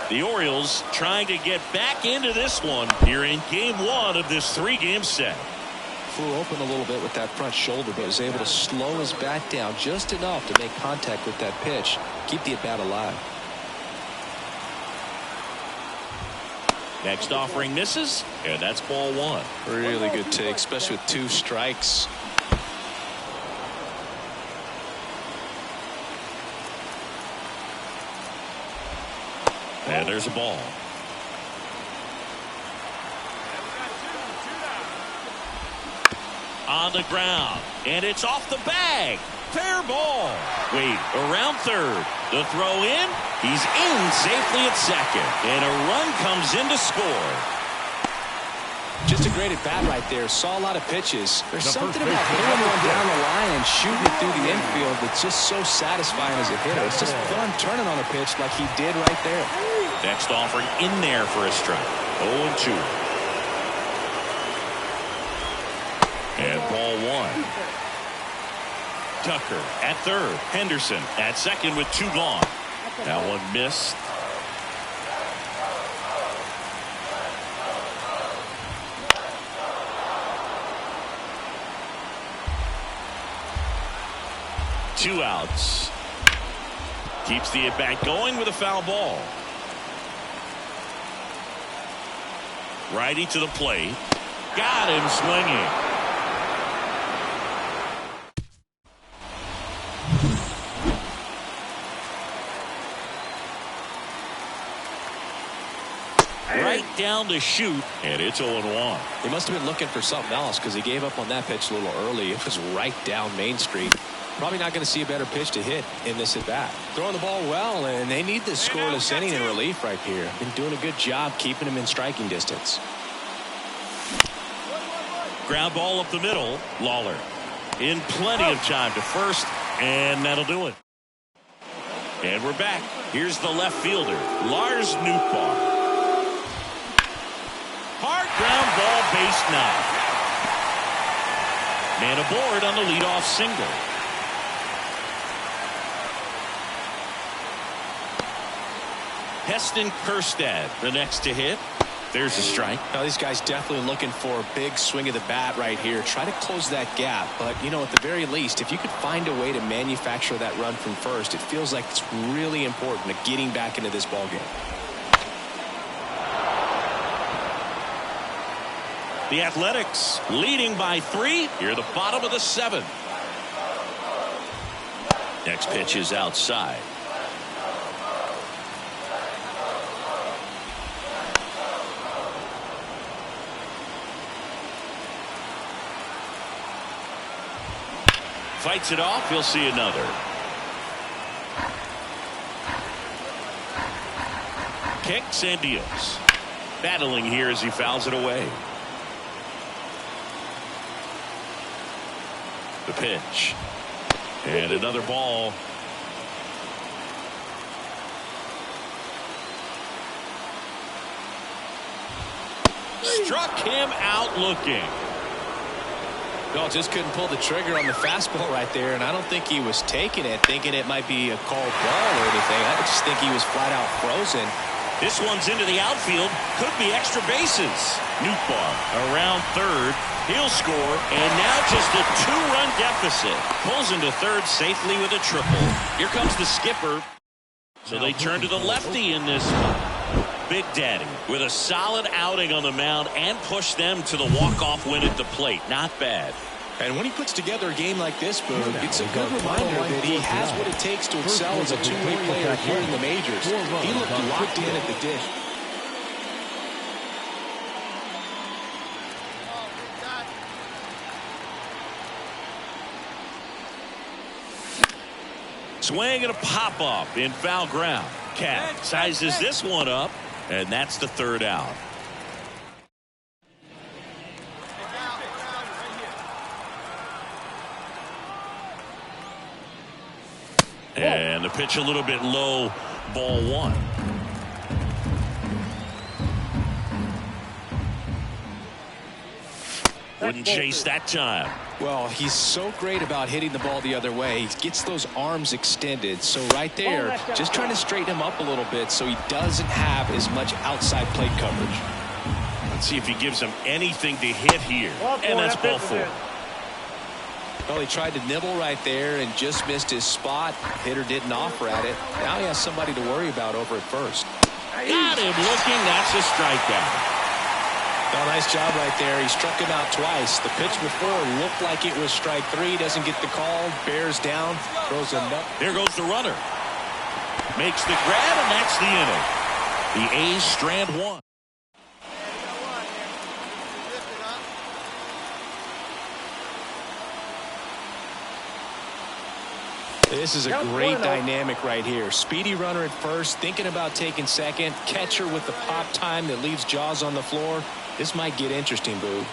The Orioles trying to get back into this one here in game 1 of this 3-game set.
Flew open a little bit with that front shoulder, but was able to slow his bat down just enough to make contact with that pitch. Keep the at-bat alive.
Next offering misses, and that's ball one.
Really good take, especially with 2 strikes.
And there's a ball. On the ground, and it's off the bag. Fair ball. Wade around third. The throw in. He's in safely at second. And a run comes in to score.
Just a great at bat right there. Saw a lot of pitches. There's something about hitting one down the line and shooting it through the infield that's just so satisfying as a hitter. It's just fun turning on a pitch like he did right there.
Next offering in there for a strike. 0-2. And ball one. Tucker at third. Henderson at second with 2 gone. That one missed. Two outs. Keeps the at-bat going with a foul ball. Righty to the plate. Got him swinging. Right down to shoot, and it's 0-1.
He must have been looking for something else because he gave up on that pitch a little early. It was right down Main Street. Probably not going to see a better pitch to hit in this at bat. Throwing the ball well, and they need this scoreless inning in relief right here. Been doing a good job keeping him in striking distance.
Ground ball up the middle. Lawler in plenty of time to first, and that'll do it. And we're back. Here's the left fielder, Lars Nootbaar. Hard ground ball, base knock. Man aboard on the leadoff single. Heston Kjerstad, the next to hit. There's a strike.
Now these guys definitely looking for a big swing of the bat right here. Try to close that gap. But, you know, at the very least, if you could find a way to manufacture that run from first, it feels like it's really important to getting back into this ball game.
The Athletics leading by 3 here at the bottom of the 7th. Next pitch is outside. Fights it off. He'll see another. Kicks and deals. Battling here as he fouls it away. The pitch. And another ball. Struck him out looking.
No, just couldn't pull the trigger on the fastball right there, and I don't think he was taking it, thinking it might be a called ball or anything. I just think he was flat out frozen.
This one's into the outfield. Could be extra bases. Nootbaar around third. He'll score, and now just a 2-run deficit. Pulls into third safely with a triple. Here comes the skipper. So they turn to the lefty in this one. Big Daddy with a solid outing on the mound and push them to the walk-off win at the plate. Not bad.
And when he puts together a game like this, Boog, it's a good reminder that he has what it takes to excel as a two-way player here in the majors. He looked locked in at the dish.
Swing and a pop-up in foul ground. Cat sizes this one up, and that's the 3rd out. And the pitch a little bit low, ball 1. Wouldn't chase that time.
Well, he's so great about hitting the ball the other way. He gets those arms extended. So right there, just trying to straighten him up a little bit so he doesn't have as much outside plate coverage.
Let's see if he gives him anything to hit here. And that's ball 4.
Well, he tried to nibble right there and just missed his spot. Hitter didn't offer at it. Now he has somebody to worry about over at first.
Got him looking. That's a strikeout.
Well, nice job right there. He struck him out twice. The pitch before looked like it was strike three. Doesn't get the call. Bears down. Throws a nut.
There goes the runner. Makes the grab, and that's the inning. The A's strand one.
This is a great dynamic right here. Speedy runner at first, thinking about taking second. Catcher with the pop time that leaves Jaws on the floor. This might get interesting, Boo.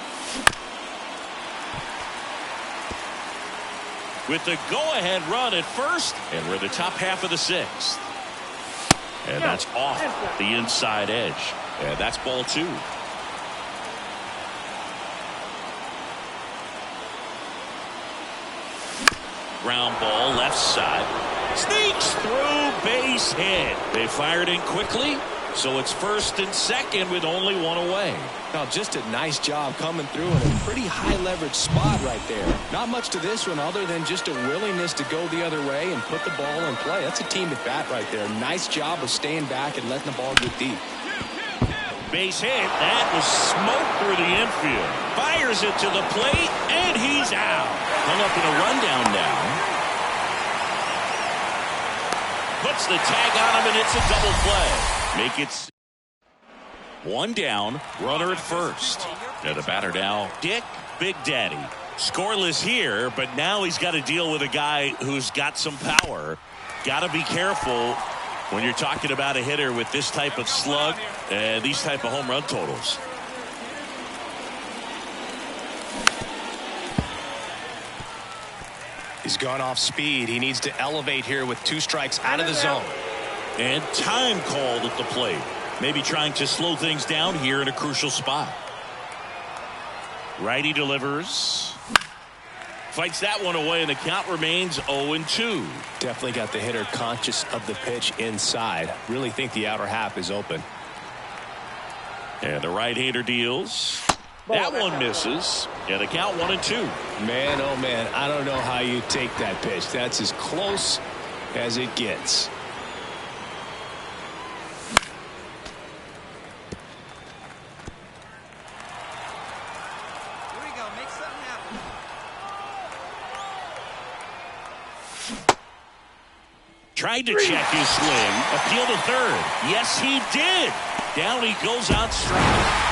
With the go-ahead run at first, and we're the top half of the sixth. And that's off the inside edge. And that's ball two. Ground ball left side. Sneaks through, base hit. They fired in quickly, so it's first and second with only one away.
Now, just a nice job coming through in a pretty high leverage spot right there. Not much to this one other than just a willingness to go the other way and put the ball in play. That's a team at bat right there. Nice job of staying back and letting the ball get deep.
Base hit. That was smoke through the infield. Fires it to the plate, and he's out. Hung up in a rundown now. Puts the tag on him, and it's a double play. Make it one down, runner at first. And the batter now, Dick Big Daddy. Scoreless here, but now he's got to deal with a guy who's got some power. Got to be careful when you're talking about a hitter with this type of slug and these type of home run totals.
He's gone off speed. He needs to elevate here with 2 strikes out of the zone.
And time called at the plate. Maybe trying to slow things down here in a crucial spot. Righty delivers. Fights that one away, and the count remains 0-2.
Definitely got the hitter conscious of the pitch inside. Really think the outer half is open.
And the right-hander deals. That one misses. And the count 1-2.
Man, oh man, I don't know how you take that pitch. That's as close as it gets.
Here we go. Make something happen.
Tried to check his swing. Appeal to third. Yes, he did. Down he goes on strike.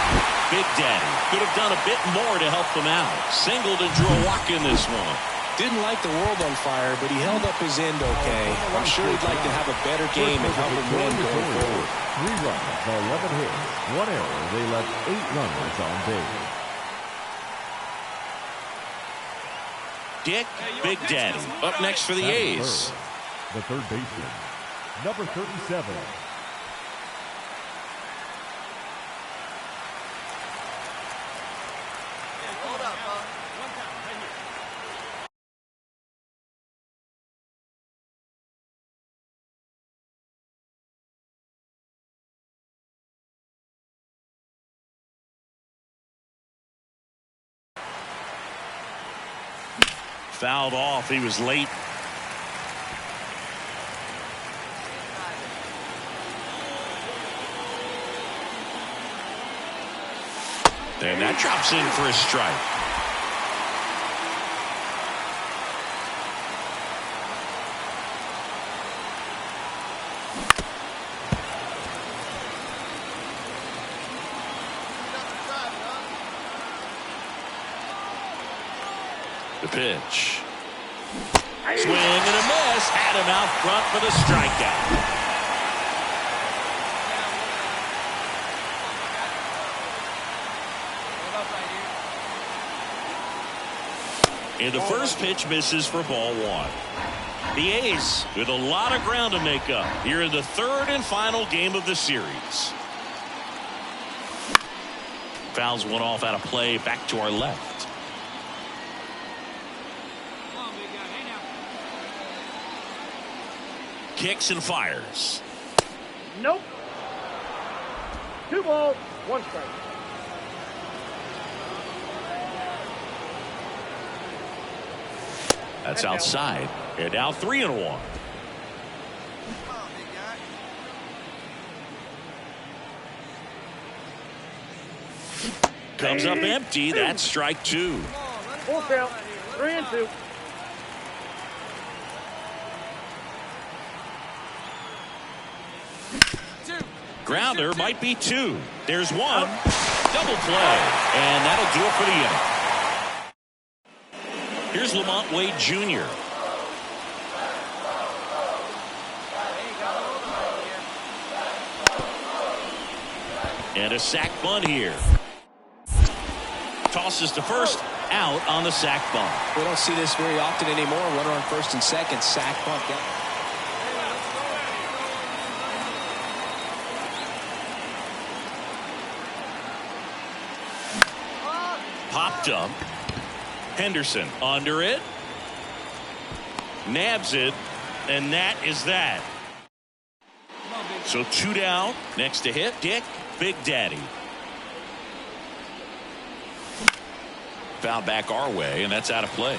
Big Daddy could have done a bit more to help them out. Singled and drew a walk in this one.
Didn't like the world on fire, but he held up his end okay. I'm sure he'd like to have a better game and help him win going forward.
3 runs, 11 hits, 1 error. They left 8 runners on base.
Dick Big Daddy up next for the A's.
The third baseman, number 37.
Hold up, huh?
Fouled off. He was late. And that drops in for a strike. The pitch. Swing and a miss. Had him out front for the strikeout. And the first pitch misses for ball one. The A's with a lot of ground to make up here in the third and final game of the series. Fouls one off out of play back to our left. Kicks and fires.
Nope. 2 balls, 1 strike.
That's outside. And now 3-1.
Come on, big guy.
comes up empty. That's strike 2.
Full count. 3-2.
Grounder might be 2. There's 1. Double play. And that'll do it for the inning. Here's Lamont Wade Jr. And a sac bunt here. Tosses to first, out on the sac bunt.
We don't see this very often anymore. Runner on first and second, sac bunt.
Popped up. Henderson under it. Nabs it. And that is that. So 2 down. Next to hit, Dick Big Daddy. Foul back our way, and that's out of play.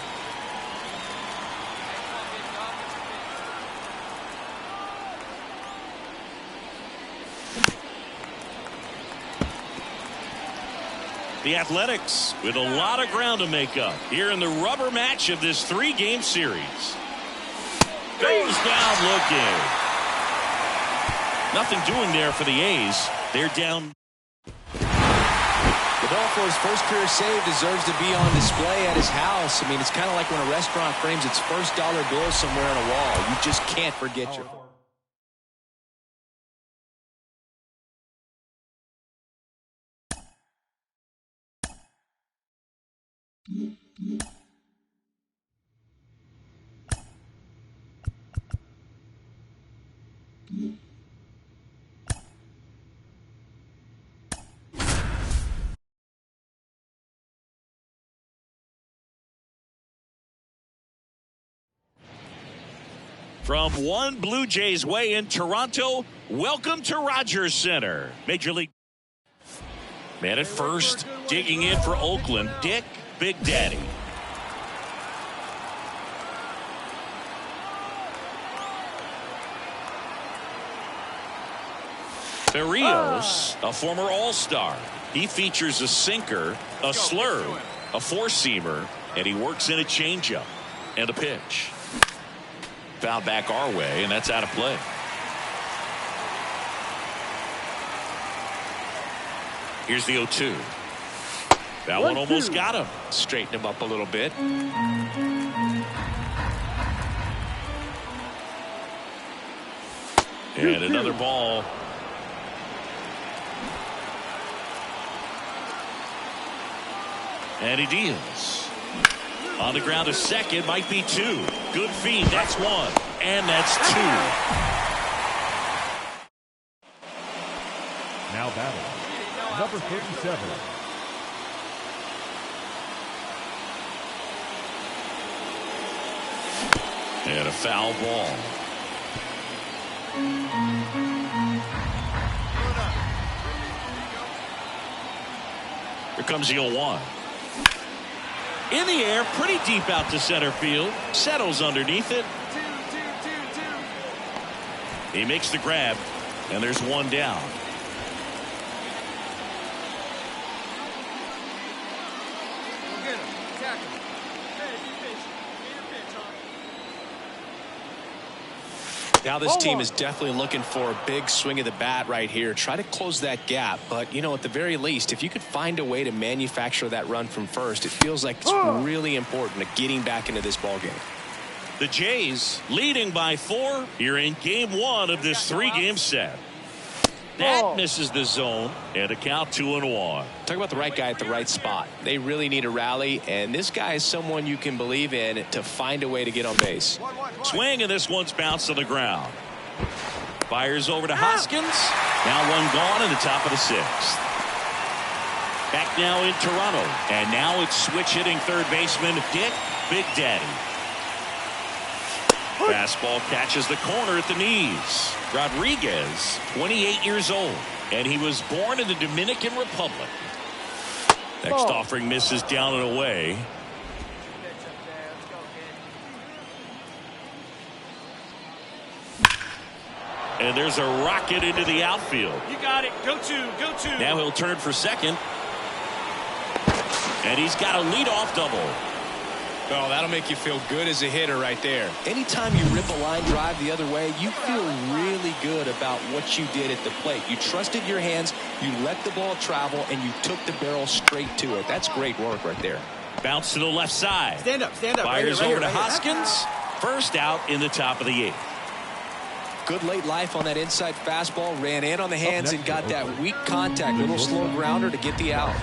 The Athletics with a lot of ground to make up here in the rubber match of this 3-game series. Goes down looking. Nothing doing there for the A's. They're down.
The ball for his first career save deserves to be on display at his house. I mean, it's kind of like when a restaurant frames its first dollar bill somewhere on a wall. You just can't forget your.
From one Blue Jays way in Toronto, welcome to Rogers Center. Major League. Man at first, digging in for Oakland, Dick Big Daddy. Berrios, a former All-Star. He features a sinker, a slurve, a four-seamer, and he works in a changeup and a pitch. Foul back our way, and that's out of play. Here's the 0-2. That one almost got him.
Straighten him up a little bit.
And another ball. And he deals. On the ground to second, might be 2. Good feed, that's 1. And that's 2.
Now batting, number 37.
And a foul ball. Here comes the 0-1. In the air, pretty deep out to center field. Settles underneath it. He makes the grab, and there's 1 down.
Now this team is definitely looking for a big swing of the bat right here. Try to close that gap. But, you know, at the very least, if you could find a way to manufacture that run from first, it feels like it's really important to getting back into this ballgame.
The Jays leading by 4 here in game 1 of this 3-game set. That misses the zone, and a count 2-1.
Talk about the right guy at the right spot. They really need a rally, and this guy is someone you can believe in to find a way to get on base.
Swing, and this one's bounced to the ground. Fires over to Hoskins. Now 1 gone in the top of the 6th. Back now in Toronto, and now it's switch hitting third baseman Dick Big Daddy. Fastball catches the corner at the knees. Rodriguez, 28 years old, and he was born in the Dominican Republic. Next offering misses down and away. And there's a rocket into the outfield.
You got it. Go 2. Go 2.
Now he'll turn for second. And he's got a leadoff double.
Oh, that'll make you feel good as a hitter right there. Anytime you rip a line drive the other way, you feel really good about what you did at the plate. You trusted your hands, you let the ball travel, and you took the barrel straight to it. That's great work right there.
Bounce to the left side.
Stand up, stand up.
Fires
right here,
over
right
to
here.
Hoskins. First out in the top of the 8th.
Good late life on that inside fastball. Ran in on the hands and got that weak contact. Little slow grounder to get the out.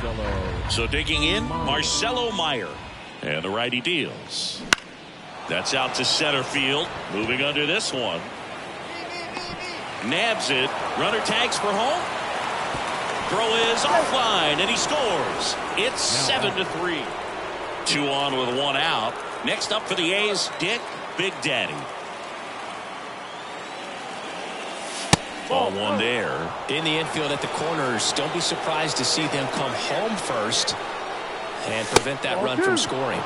So digging in, Marcelo Meyer. And the righty deals. That's out to center field. Moving under this one. Nabs it. Runner tags for home. Throw is offline, and he scores. It's 7-3. 2 on with 1 out. Next up for the A's, Dick Big Daddy. Ball 1 there.
In the infield at the corners, don't be surprised to see them come home first and prevent that run from scoring.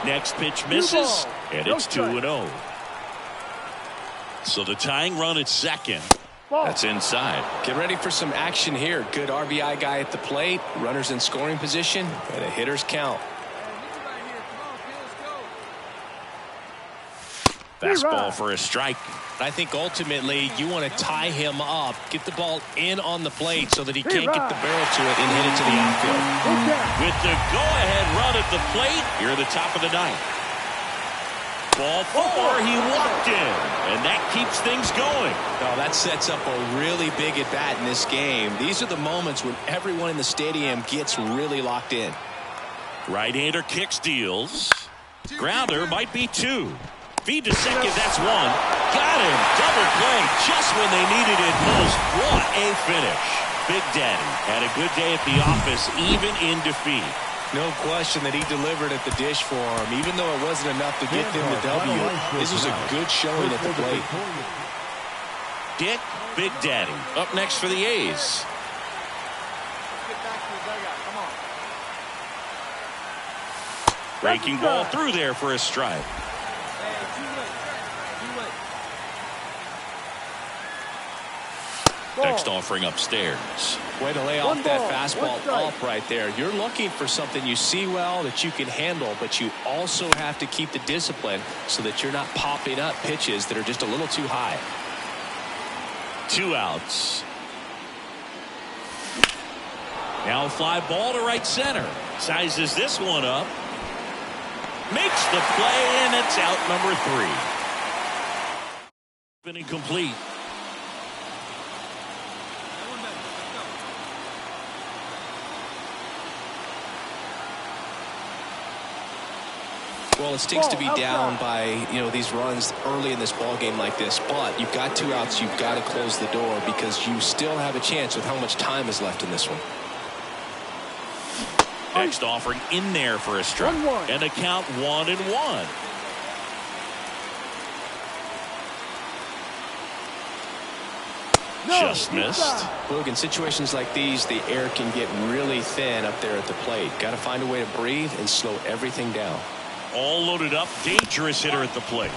Next pitch misses, and it's 2-0. So the tying run at second. That's inside.
Get ready for some action here. Good RBI guy at the plate. Runners in scoring position, and a hitter's count.
Fastball for a strike.
I think ultimately you want to tie him up, get the ball in on the plate so that he can't get the barrel to it and hit it to the outfield.
With the go-ahead run at the plate, here at the top of the 9th. Ball 4, he walked in, and that keeps things going.
Oh, that sets up a really big at-bat in this game. These are the moments when everyone in the stadium gets really locked in.
Right-hander kicks, deals. Grounder might be 2. Feed to second, that's 1. Got him. Double play just when they needed it most. What a finish. Big Daddy had a good day at the office, even in defeat.
No question that he delivered at the dish for him, even though it wasn't enough to get them the W. This was a good showing at the plate.
Dick Big Daddy up next for the A's. Breaking ball through there for a strike. Next offering upstairs.
Way to lay off that fastball up right there. You're looking for something you see well that you can handle, but you also have to keep the discipline so that you're not popping up pitches that are just a little too high.
2 outs. Now a fly ball to right center. Sizes this one up. Makes the play, and it's out number 3. Been incomplete.
Well, it stinks to be down by, these runs early in this ball game like this, but you've got 2 outs. You've got to close the door because you still have a chance with how much time is left in this one.
Next offering in there for a strike. And the count 1-1. Just missed.
Look, in situations like these, the air can get really thin up there at the plate. Got to find a way to breathe and slow everything down.
All loaded up. Dangerous hitter at the plate.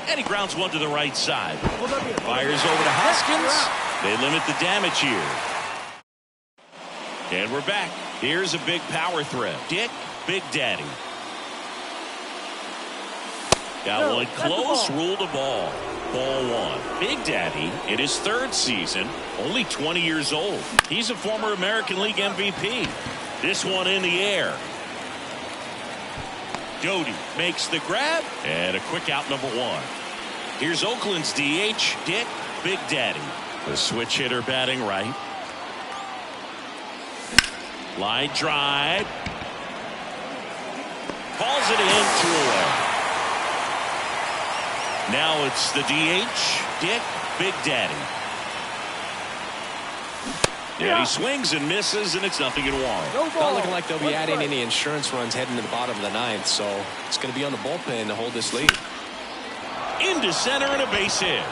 And he grounds one to the right side. Fires over to Hoskins. They limit the damage here. And we're back. Here's a big power threat. Dick Big Daddy. Got one close. Ruled a ball. Ball 1. Big Daddy in his 3rd season. Only 20 years old. He's a former American League MVP. This one in the air. Doty makes the grab, and a quick out number 1. Here's Oakland's DH, Dick Big Daddy. The switch hitter batting right. Line drive. Calls it in, 2 away. Now it's the DH, Dick Big Daddy. Yeah, he swings and misses, and it's 0-1.
Not looking like they'll be adding any insurance runs heading to the bottom of the 9th, so it's going to be on the bullpen to hold this lead.
Into center and a base hit.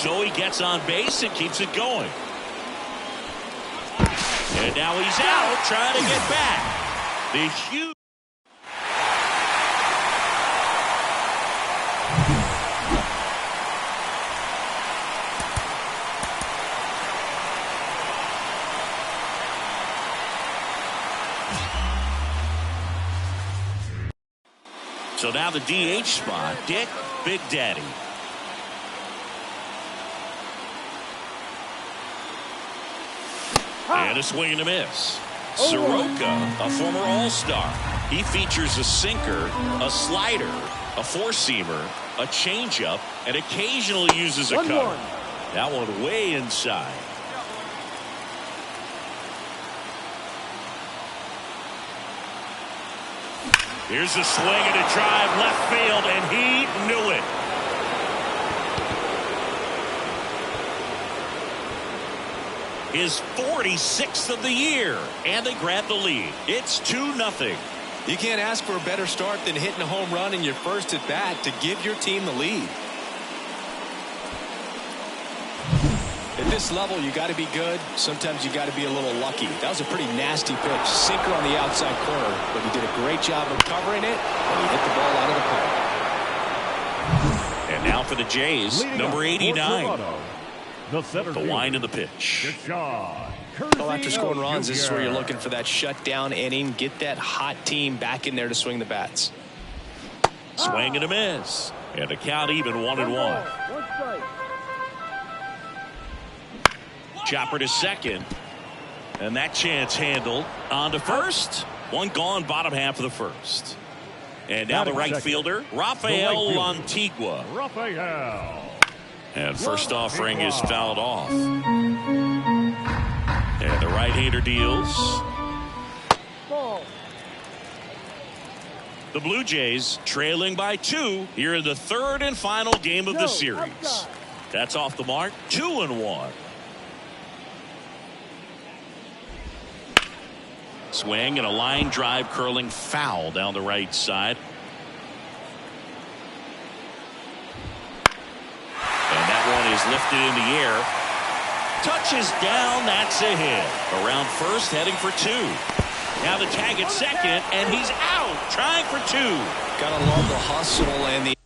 Joey gets on base and keeps it going. And now he's out trying to get back. The huge. So now the DH spot, Dick Big Daddy. And a swing and a miss. Soroka, a former All-Star. He features a sinker, a slider, a four-seamer, a changeup, and occasionally uses a cutter. That one way inside. Here's a swing and a drive left field, and he knew it. His 46th of the year, and they grab the lead. It's 2-0.
You can't ask for a better start than hitting a home run in your first at bat to give your team the lead. At this level, you got to be good. Sometimes you got to be a little lucky. That was a pretty nasty pitch. Sinker on the outside corner, but he did a great job of covering it, and he hit the ball out of the park.
And now for the Jays, number 89.
The
line of the pitch.
Well, after scoring runs, this is where you're looking for that shutdown inning. Get that hot team back in there to swing the bats.
Swing and a miss. And a count even 1-1. Chopper to second. And that chance handled. On to first. One gone, bottom half of the first. And now the right fielder, Rafael Antigua. And first offering is fouled off. And the right-hander deals. The Blue Jays trailing by 2 here in the third and final game of the series. That's off the mark. 2-1. Swing and a line drive curling foul down the right side. And that one is lifted in the air. Touches down. That's a hit. Around first, heading for 2. Now the tag at second, and he's out. Trying for 2.
Gotta love the hustle and the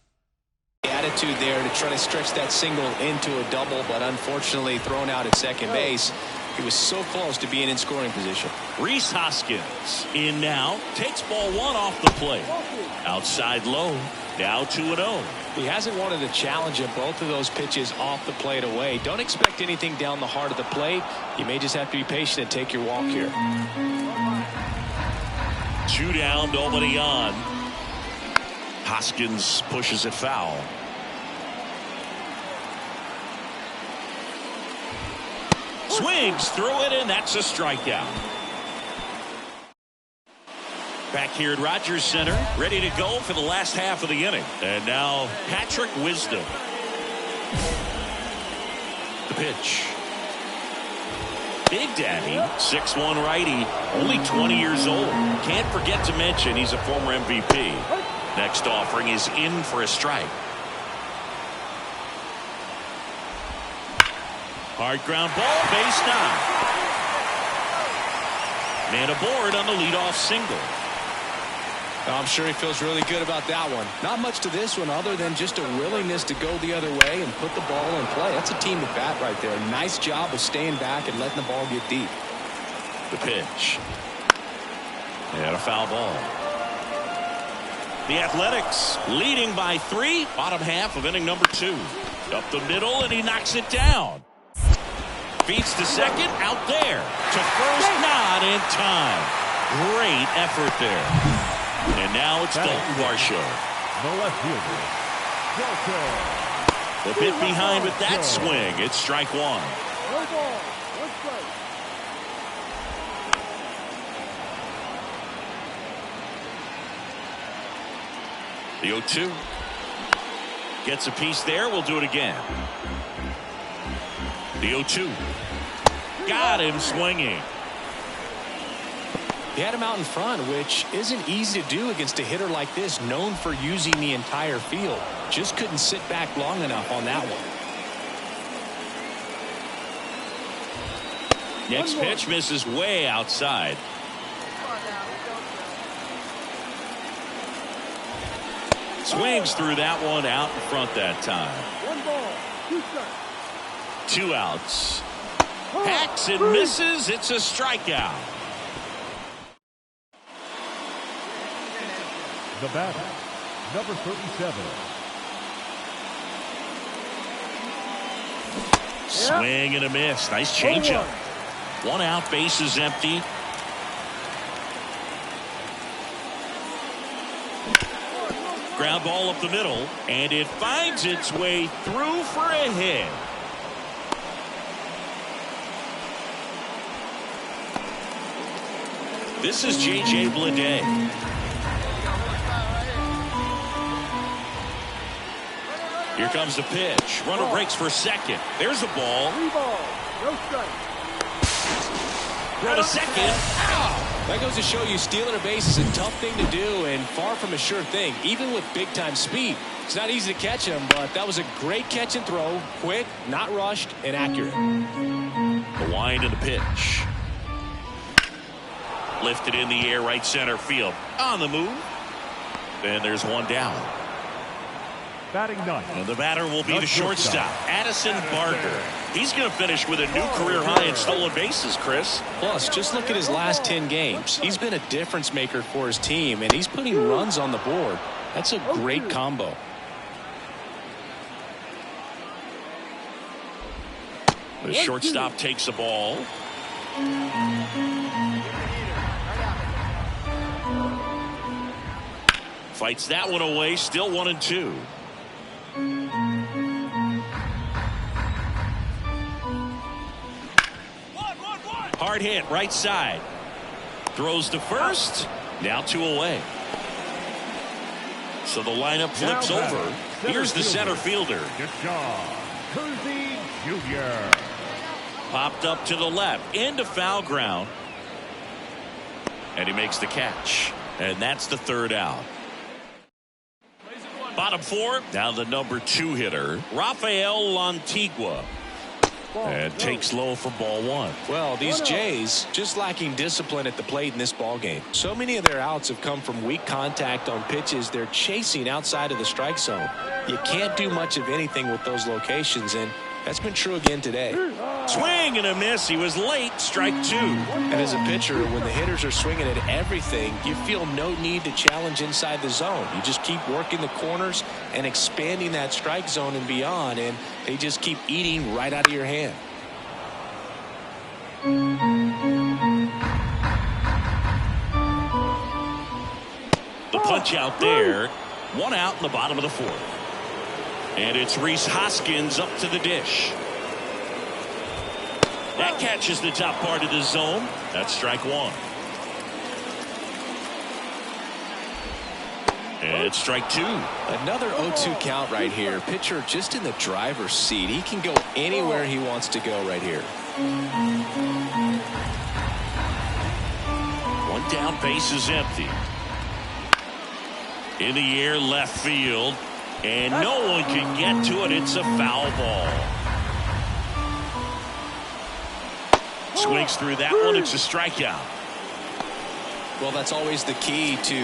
attitude there to try to stretch that single into a double, but unfortunately thrown out at second base. He was so close to being in scoring position.
Rhys Hoskins in now. Takes ball 1 off the plate. Outside low. Now 2-0.
He hasn't wanted a challenge at both of those pitches off the plate away. Don't expect anything down the heart of the plate. You may just have to be patient and take your walk here.
2 down, nobody on. Hoskins pushes it foul. Swings through it, and that's a strikeout. Back here at Rogers Center, ready to go for the last half of the inning. And now Patrick Wisdom. The pitch. Big Daddy, 6'1" righty, only 20 years old. Can't forget to mention he's a former MVP. Next offering is in for a strike. Hard ground ball, base knock. Man aboard on the leadoff single.
I'm sure he feels really good about that one. Not much to this one other than just a willingness to go the other way and put the ball in play. That's a team at bat right there. Nice job of staying back and letting the ball get deep.
The pitch. And a foul ball. The Athletics leading by 3. Bottom half of inning number 2. Up the middle, and he knocks it down. Feeds to second, out there. To first, not in time. Great effort there. And now it's Dalton Varsho.
The left fielder, Dalton.
A bit behind with that swing. It's strike 1. The 0-2. Gets a piece there. We'll do it again. The 0-2. Got him swinging.
He had him out in front, which isn't easy to do against a hitter like this, known for using the entire field. Just couldn't sit back long enough on that one.
Next pitch misses way outside. Swings through that one out in front that time. 2 outs. Hacks and misses. It's a strikeout.
The batter, number 37.
Swing and a miss. Nice changeup. 1 out, bases empty. Ground ball up the middle, and it finds its way through for a hit. This is J.J. Bleday. Here comes the pitch. Runner breaks for second. There's the ball.
3 balls, no strike.
Throw to second. Ow!
That goes to show you stealing a base is a tough thing to do and far from a sure thing, even with big-time speed. It's not easy to catch him, but that was a great catch and throw. Quick, not rushed, and accurate.
The wind and the pitch. Lifted in the air, right center field. On the move. And there's one down.
Batting ninth.
And the batter will be the shortstop, Addison Barker. He's going to finish with a new career high in stolen bases, Chris.
Plus, just look at his last 10 games. He's been a difference maker for his team, and he's putting runs on the board. That's a great combo.
The shortstop takes the ball. Fights that one away, still 1-2. Hard hit, right side. Throws to first. Now 2 away. So the lineup flips over. Here's the center fielder.
Kersey Jr.
Popped up to the left, into foul ground. And he makes the catch. And that's the 3rd out. Bottom 4, now the number 2 hitter, Rafael Lantigua. And takes low for ball 1.
Well, these Jays just lacking discipline at the plate in this ball game. So many of their outs have come from weak contact on pitches they're chasing outside of the strike zone. You can't do much of anything with those locations, and that's been true again today.
Swing and a miss. He was late. Strike 2.
And as a pitcher, when the hitters are swinging at everything, you feel no need to challenge inside the zone. You just keep working the corners and expanding that strike zone and beyond, and they just keep eating right out of your hand.
The punch out there. 1 out in the bottom of the 4th. And it's Rhys Hoskins up to the dish. That catches the top part of the zone. That's strike 1. And it's strike 2.
Another 0-2 count right here. Pitcher just in the driver's seat. He can go anywhere he wants to go right here.
1 down, base is empty. In the air, left field. And no one can get to it. It's a foul ball. Swings through that one. It's a strikeout.
Well, that's always the key to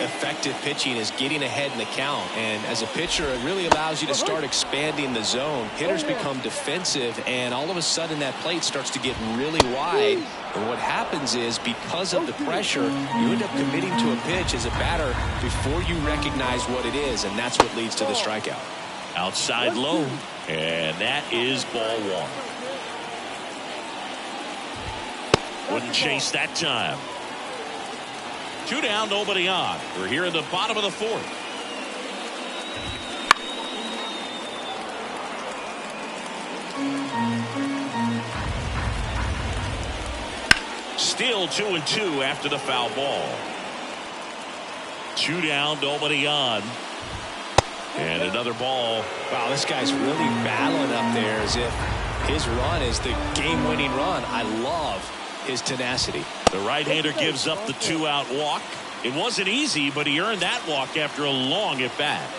effective pitching, is getting ahead in the count. And as a pitcher, it really allows you to start expanding the zone. Hitters become defensive, and all of a sudden that plate starts to get really wide. And what happens is, because of the pressure, you end up committing to a pitch as a batter before you recognize what it is, and that's what leads to the strikeout.
Outside low, and that is ball 1. Wouldn't chase that time. 2 down, nobody on. We're here in the bottom of the 4th. Still 2-2 after the foul ball. 2 down, nobody on. And another ball.
Wow, this guy's really battling up there as if his run is the game-winning run. I love his tenacity.
The right-hander gives up the 2-out walk. It wasn't easy, but he earned that walk after a long at-bat.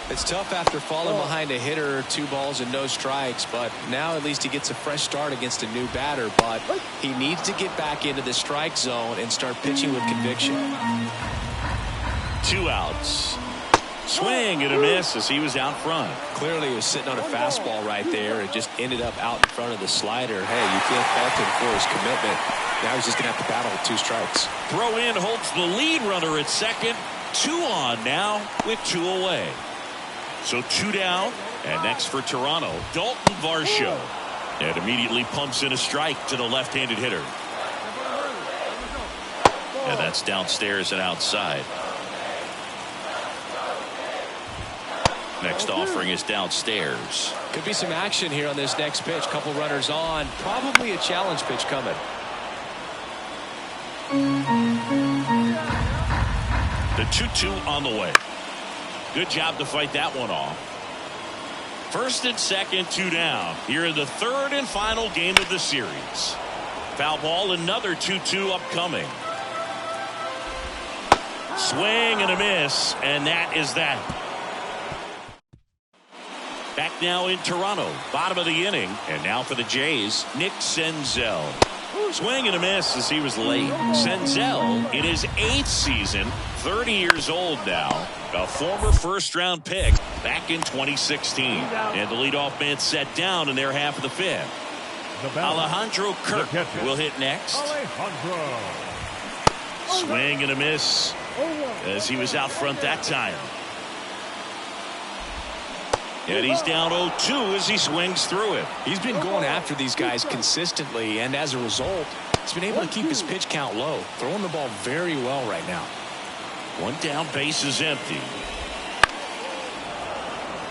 It's tough after falling behind a hitter, 2 balls and no strikes, but now at least he gets a fresh start against a new batter. But he needs to get back into the strike zone and start pitching with conviction.
2 outs. Swing and a miss as he was out front.
Clearly he was sitting on a fastball right there and just ended up out in front of the slider. Hey, you can't fault him for his commitment. Now he's just going to have to battle with 2 strikes.
Throw in holds the lead runner at second. 2 on now with 2 away. So 2 down, and next for Toronto, Dalton Varsho. And immediately pumps in a strike to the left-handed hitter. And that's downstairs and outside. Next offering is downstairs.
Could be some action here on this next pitch. Couple runners on. Probably a challenge pitch coming.
The 2-2 on the way. Good job to fight that one off. First and second, 2 down. Here in the third and final game of the series. Foul ball, another 2-2 upcoming. Swing and a miss, and that is that. Back now in Toronto, bottom of the inning, and now for the Jays, Nick Senzel. Swing and a miss as he was late. Senzel in his 8th season, 30 years old now, a former first-round pick back in 2016. And the leadoff man set down in their half of the 5th. Alejandro Kirk will hit next. Swing and a miss as he was out front that time. And he's down 0-2 as he swings through it.
He's been going after these guys consistently, and as a result, he's been able to keep his pitch count low, throwing the ball very well right now.
1 down, base is empty.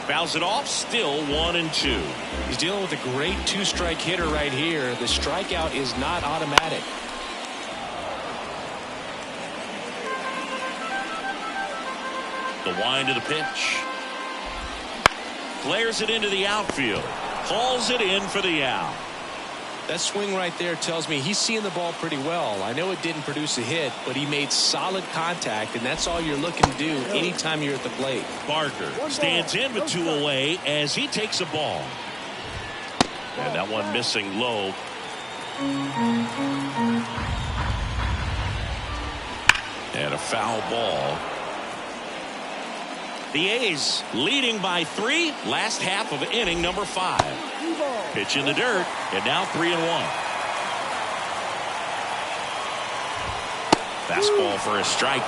Fouls it off, still 1-2.
He's dealing with a great 2-strike hitter right here. The strikeout is not automatic.
The wind of the pitch. Flares it into the outfield. Hauls it in for the out.
That swing right there tells me he's seeing the ball pretty well. I know it didn't produce a hit, but he made solid contact, and that's all you're looking to do anytime you're at the plate.
Barker stands in with 2 away as he takes a ball. And that one missing low. And a foul ball. The A's leading by 3, last half of inning number 5. Pitch in the dirt, and now 3-1. Fastball for a strike.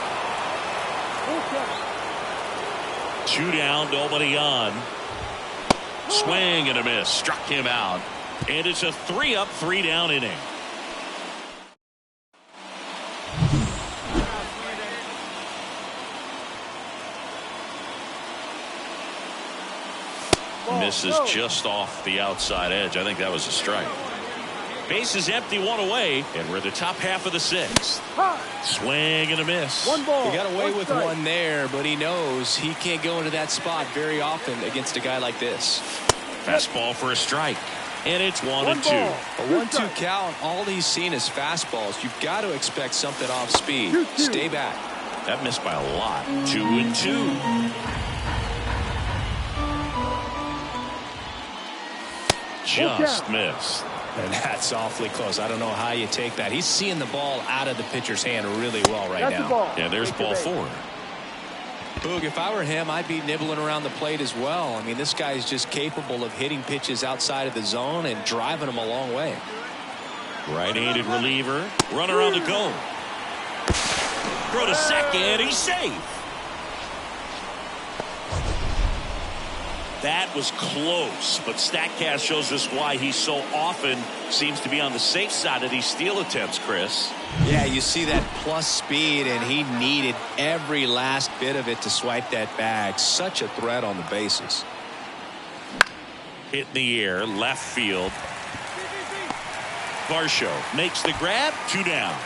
2 down, nobody on. Swing and a miss, struck him out. And it's a 3-up, 3-down inning. Misses just off the outside edge. I think that was a strike. Base is empty, 1 away, and we're at the top half of the 6th. Swing and a miss.
1 ball.
He got away with 1 there, but he knows he can't go into that spot very often against a guy like this.
Fastball for a strike, and it's 1-2.
A 1-2 count. All he's seen is fastballs. You've got to expect something off speed. Stay back.
That missed by a lot. 2-2. Just missed.
And that's awfully close. I don't know how you take that. He's seeing the ball out of the pitcher's hand really well right now.
Yeah, there's ball 4.
Boog, if I were him, I'd be nibbling around the plate as well. I mean, this guy is just capable of hitting pitches outside of the zone and driving them a long way.
Right-handed reliever. Runner on the go. Throw to second. He's safe. That was close, but StatCast shows us why he so often seems to be on the safe side of these steal attempts, Chris.
Yeah, you see that plus speed, and he needed every last bit of it to swipe that bag. Such a threat on the bases.
Hit in the air, left field. Varsho makes the grab, 2 down.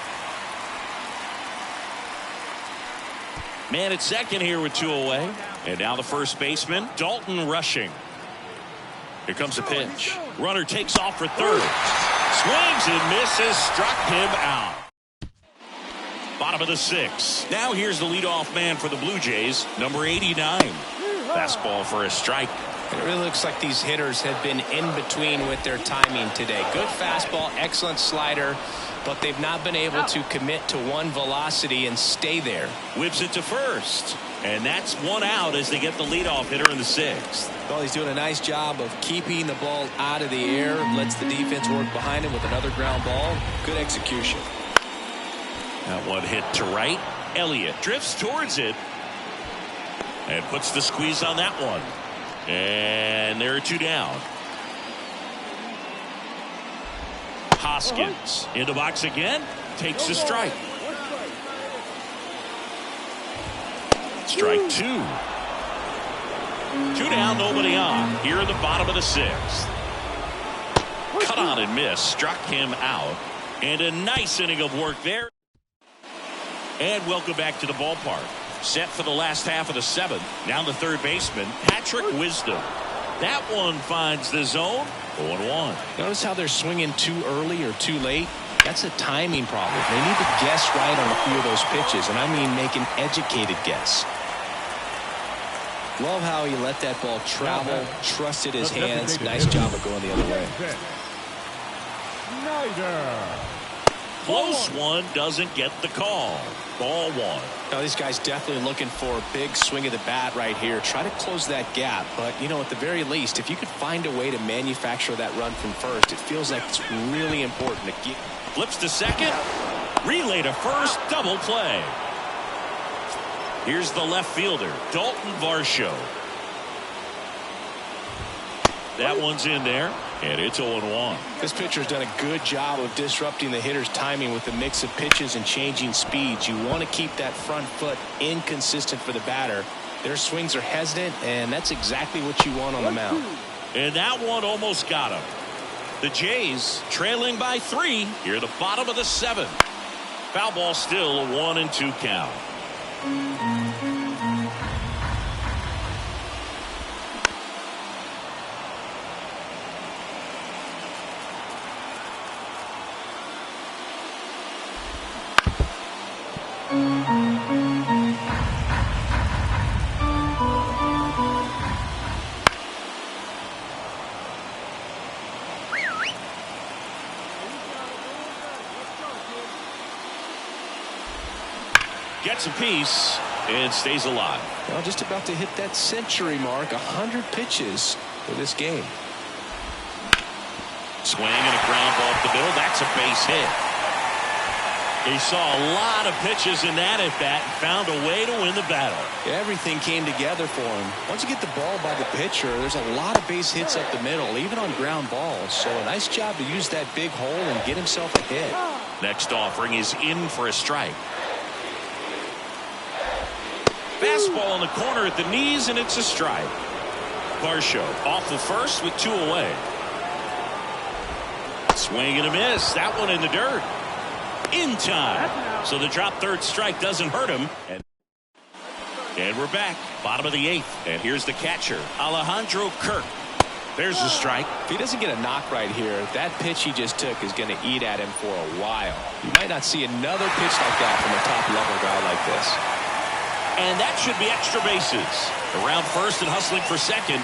Man at second here with 2 away. And now the first baseman, Dalton Rushing. Here comes the pitch. Runner takes off for third. Swings and misses, struck him out. Bottom of the 6th. Now here's the leadoff man for the Blue Jays, number 89. Fastball for a strike.
It really looks like these hitters have been in between with their timing today. Good fastball, excellent slider, but they've not been able to commit to one velocity and stay there.
Whips it to first. And that's 1 out as they get the leadoff hitter in the 6th.
Well, he's doing a nice job of keeping the ball out of the air. Lets the defense work behind him with another ground ball. Good execution.
That one hit to right. Elliott drifts towards it. And puts the squeeze on that one. And there are 2 down. Hoskins in the box again. Takes a strike. Strike 2. 2 down, nobody on. Here in the bottom of the 6th. Cut on and miss. Struck him out. And a nice inning of work there. And welcome back to the ballpark. Set for the last half of the 7th. Now the third baseman, Patrick Wisdom. That one finds the zone. 0-1.
Notice how they're swinging too early or too late? That's a timing problem. They need to guess right on a few of those pitches, and I mean make an educated guess. Love how he let that ball travel, trusted his hands. Nice job of going the other way.
Close one, doesn't get the call. Ball 1.
Now these guys definitely looking for a big swing of the bat right here. Try to close that gap, but you know, at the very least, if you could find a way to manufacture that run from first, it feels like it's really important to get.
Flips to second. Relay to first. Double play. Here's the left fielder, Dalton Varsho. That one's in there, and it's 0-1.
This pitcher's done a good job of disrupting the hitter's timing with a mix of pitches and changing speeds. You want to keep that front foot inconsistent for the batter. Their swings are hesitant, and that's exactly what you want on the mound.
And that one almost got him. The Jays trailing by 3 here at the bottom of the 7th. Foul ball still, a 1-2 count. Gets a piece and stays alive.
Well, just about to hit that century mark. 100 pitches for this game.
Swing and a ground ball up the middle. That's a base hit. He saw a lot of pitches in that at bat and found a way to win the battle.
Everything came together for him. Once you get the ball by the pitcher, there's a lot of base hits up the middle, even on ground balls. So a nice job to use that big hole and get himself a hit.
Next offering is in for a strike. Fastball in the corner at the knees, and it's a strike. Varsho off the first with 2 away. Swing and a miss. That one in the dirt. In time. So the drop third strike doesn't hurt him. And we're back. Bottom of the 8th. And here's the catcher, Alejandro Kirk. There's the strike.
If he doesn't get a knock right here, that pitch he just took is going to eat at him for a while. You might not see another pitch like that from a top-level guy like this.
And that should be extra bases. Around first and hustling for second.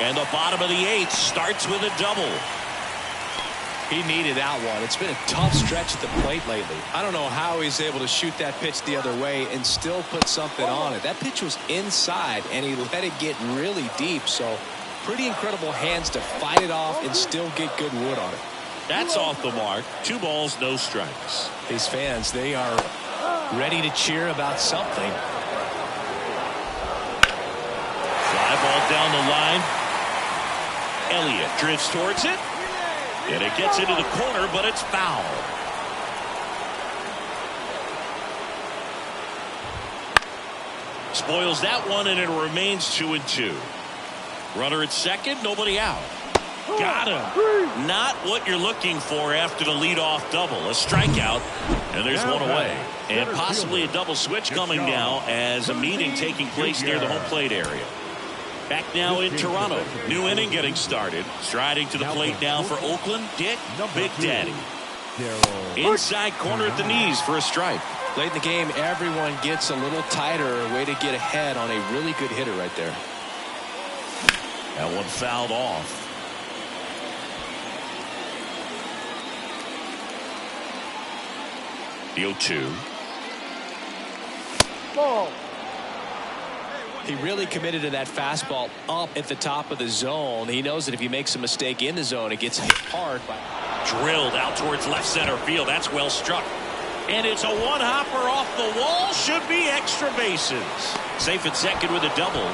And the bottom of the 8th starts with a double.
He needed that one. It's been a tough stretch at the plate lately. I don't know how he's able to shoot that pitch the other way and still put something on it. That pitch was inside, and he let it get really deep. So pretty incredible hands to fight it off and still get good wood on it.
That's off the mark. 2 balls, no strikes.
These fans, they are ready to cheer about something.
Fly ball down the line. Elliott drifts towards it. And it gets into the corner, but it's foul. Spoils that one, and it remains 2-2. Runner at second, nobody out. Got him. Not what you're looking for after the leadoff double. A strikeout, and there's one away. And possibly a double switch coming now as a meeting taking place near the home plate area. Back now in Toronto. New inning getting started. Striding to the plate now for Oakland, Dick Big Daddy. Inside corner at the knees for a strike.
Late in the game, everyone gets a little tighter. A way to get ahead on a really good hitter right there.
That one fouled off. The 0-2.
Ball.
He really committed to that fastball up at the top of the zone. He knows that if he makes a mistake in the zone, it gets hit hard.
Drilled out towards left center field. That's well struck. And it's a one-hopper off the wall. Should be extra bases. Safe at second with a double.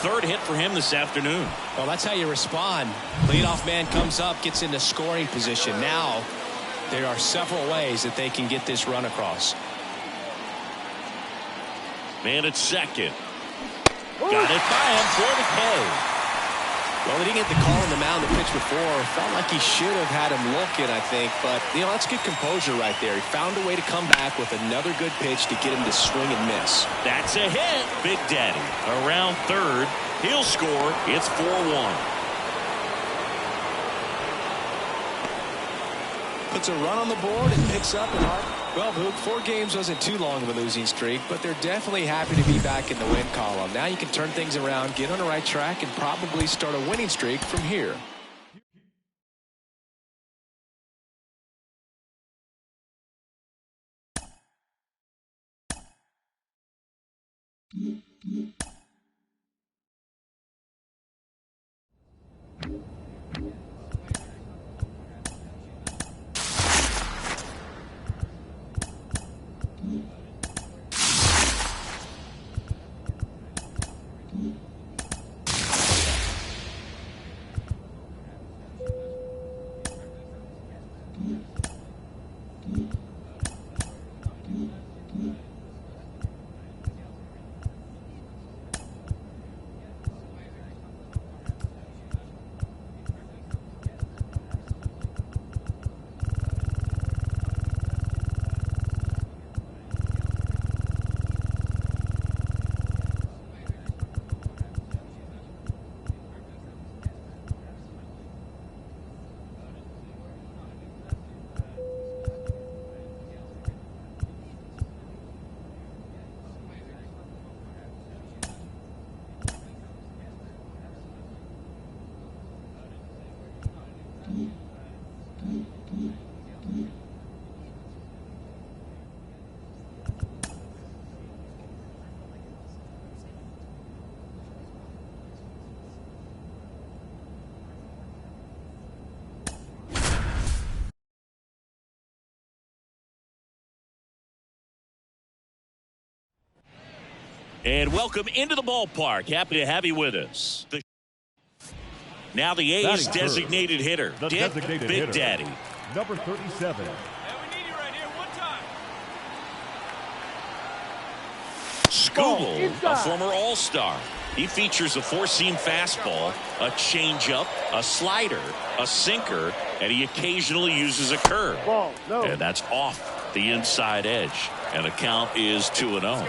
Third hit for him this afternoon.
Well, that's how you respond. Leadoff man comes up, gets into scoring position. Now, there are several ways that they can get this run across.
Man at second. Got it by him for the K.
Well, he didn't get the call on the mound the pitch before. Felt like he should have had him looking, I think. But, that's good composure right there. He found a way to come back with another good pitch to get him to swing and miss.
That's a hit. Big Daddy around third. He'll score. It's 4-1.
Puts a run on the board and picks up an arc. Well, Boog, 4 games wasn't too long of a losing streak, but they're definitely happy to be back in the win column. Now you can turn things around, get on the right track, and probably start a winning streak from here.
And welcome into the ballpark. Happy to have you with us. Now the A's designated hitter, Dick Big Daddy.
Number 37.
Skubal, a former All-Star. He features a four-seam fastball, a changeup, a slider, a sinker, and he occasionally uses a curve. And that's off the inside edge. And the count is 2-0.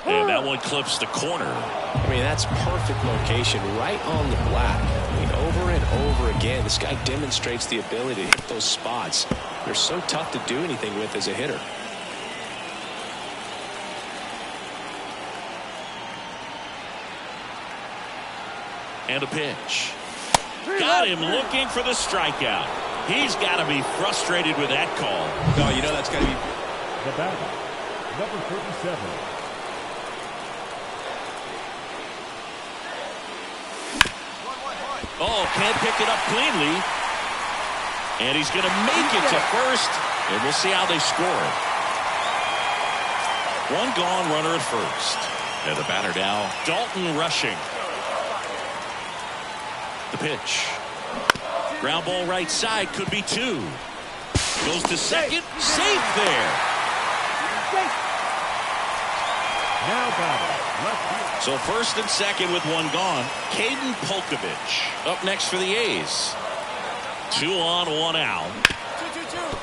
And that one clips the corner.
I mean, that's perfect location, right on the black. I mean, over and over again, this guy demonstrates the ability to hit those spots. They're so tough to do anything with as a hitter.
And a pitch. Got him looking for the strikeout. He's got to be frustrated with that call.
No, that's got to be
the batter, number 37.
Oh, can't pick it up cleanly. And he's going to make it to first. And we'll see how they score. One gone, runner at first. And the batter now, Dalton Rushing. The pitch. Ground ball right side, could be 2. Goes to second, safe there.
Now batting, left field.
So first and second with one gone. Caden Polkovich up next for the A's. 2 on, 1 out.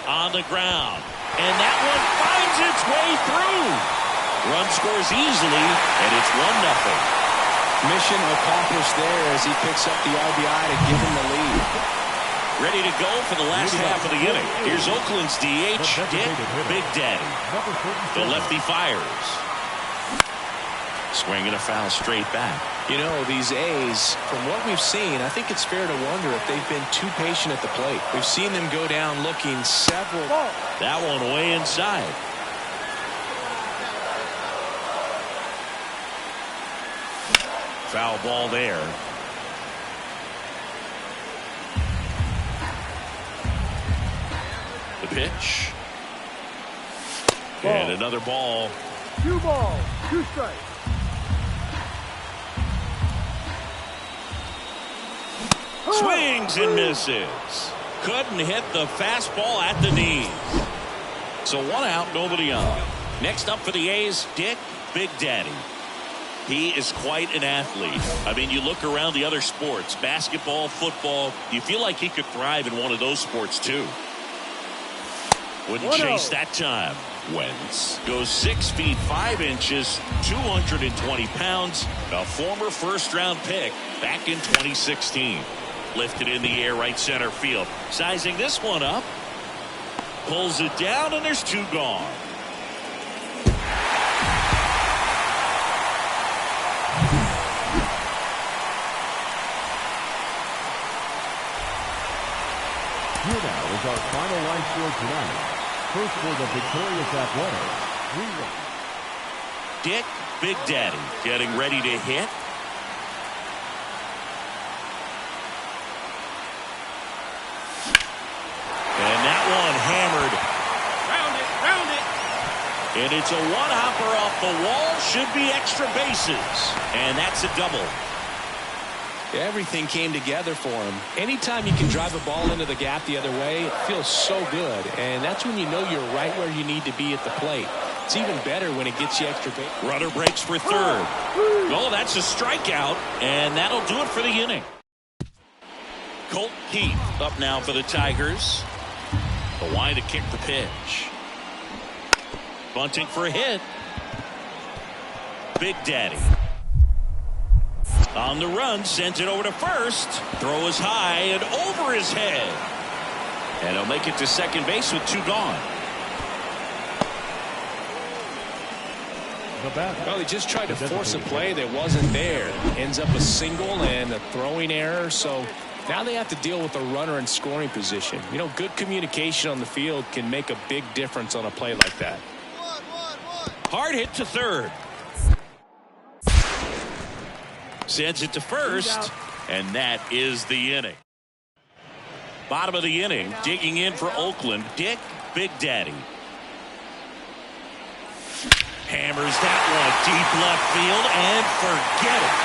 On the ground. And that one finds its way through. Run scores easily, and it's 1-0.
Mission accomplished there as he picks up the RBI to give him the lead.
Ready to go for the last half of the inning. Here's Oakland's DH, Dick Big Daddy. The lefty fires. Swinging a foul straight back.
These A's, from what we've seen, I think it's fair to wonder if they've been too patient at the plate. We've seen them go down looking several.
That one way inside. Foul ball there. pitch. And another ball.
2 balls, 2 strikes.
Swings and misses. Couldn't hit the fastball at the knees. So 1 out, nobody on. Next up for the A's, Dick Big Daddy. He is quite an athlete. I mean, you look around the other sports, basketball, football, you feel like he could thrive in one of those sports too. Wouldn't chase that time. Wentz goes 6 feet 5 inches, 220 pounds, a former first-round pick back in 2016. Lifted in the air right center field. Sizing this one up. Pulls it down, and there's 2 gone.
Here now is our final line score tonight. First for the victorious Athletics, 3-1.
Dick Big Daddy getting ready to hit. And that one hammered.
Round it.
And it's a one-hopper off the wall. Should be extra bases. And that's a double.
Everything came together for him. Anytime you can drive a ball into the gap the other way, it feels so good. And that's when you know you're right where you need to be at the plate. It's even better when it gets you extra base.
Runner breaks for third. Oh, that's a strikeout. And that'll do it for the inning. Colt Heath up now for the Tigers. The line to kick the pitch. Bunting for a hit. Big Daddy. On the run, sends it over to first. Throw is high and over his head. And he'll make it to second base with 2 gone.
Well, they just tried to force a play that wasn't there. Ends up a single and a throwing error. So now they have to deal with a runner in scoring position. You know, good communication on the field can make a big difference on a play like that.
Hard hit to third. Sends it to first, and that is the inning. Bottom of the inning, digging in for Oakland, Dick Big Daddy. Hammers that one deep left field, and forget it.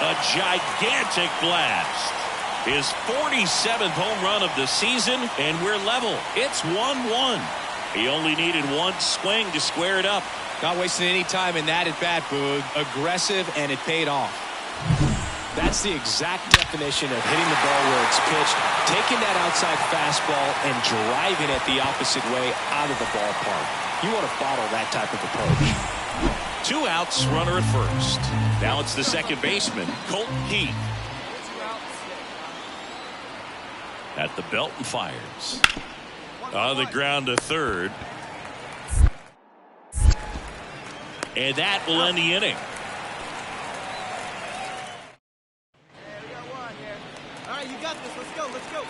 A gigantic blast. His 47th home run of the season, and we're level. It's 1-1. He only needed 1 swing to square it up.
Not wasting any time in that at bat, Boog. Aggressive, and it paid off. That's the exact definition of hitting the ball where it's pitched, taking that outside fastball and driving it the opposite way out of the ballpark. You want to bottle that type of approach.
2 outs, runner at first. Now it's the second baseman, Colt Heath. At the belt and fires. On the ground to third. And that will end the inning.
All right, you got this. Let's go. Let's go.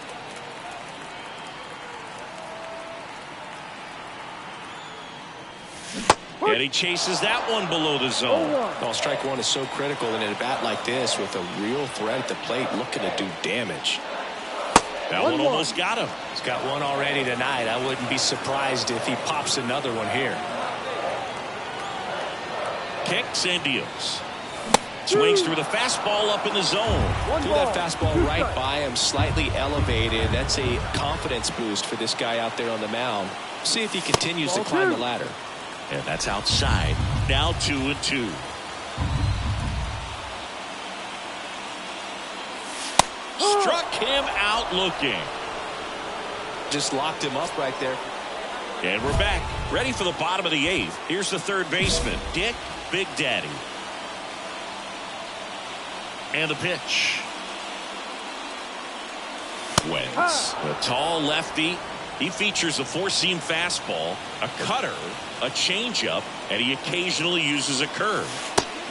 And he chases that one below the zone.
Well, strike 1 is so critical in a bat like this with a real threat at the plate looking to do damage.
That one almost got him.
He's got 1 already tonight. I wouldn't be surprised if he pops another one here.
Kicks and deals. Swings through the fastball up in the zone.
Threw that fastball right by him, slightly elevated. That's a confidence boost for this guy out there on the mound. See if he continues to climb the ladder.
And that's outside. Now 2-2. Struck him out looking.
Just locked him up right there.
And we're back. Ready for the bottom of the 8th. Here's the third baseman, Dick Big Daddy. And the pitch. Wentz, a tall lefty. He features a 4-seam fastball, a cutter, a changeup, and he occasionally uses a curve.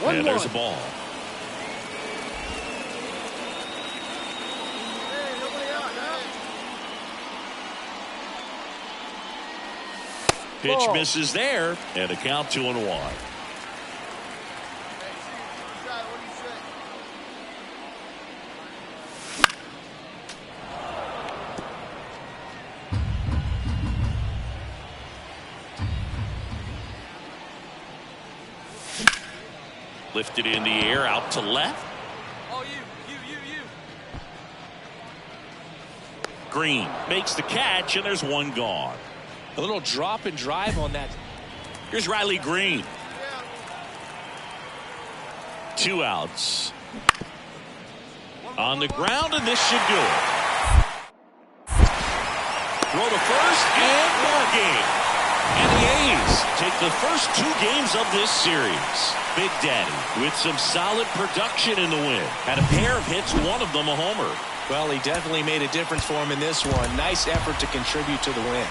And there's a ball. Pitch misses there, and a count 2-1. Lifted in the air out to left.
Oh, you.
Green makes the catch, and there's one gone.
A little drop and drive on that.
Here's Riley Green. 2 outs. On the ground, and this should do it. Throw to first, and ball game. And the A's take the first 2 games of this series. Big Daddy with some solid production in the win. Had a pair of hits, one of them a homer.
Well, he definitely made a difference for him in this one. Nice effort to contribute to the win.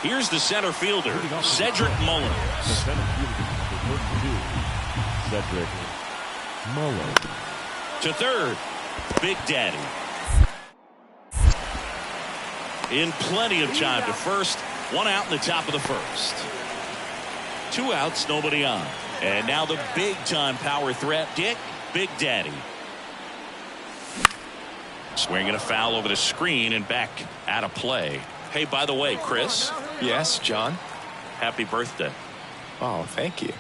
Here's the center fielder, Cedric Mullins.
Cedric Mullins.
To third, Big Daddy. In plenty of time to first. 1 out in the top of the first. 2 outs, nobody on. And now the big-time power threat, Dick Big Daddy. Swinging a foul over the screen and back out of play. Hey, by the way, Chris.
Yes, John.
Happy birthday.
Oh, thank you.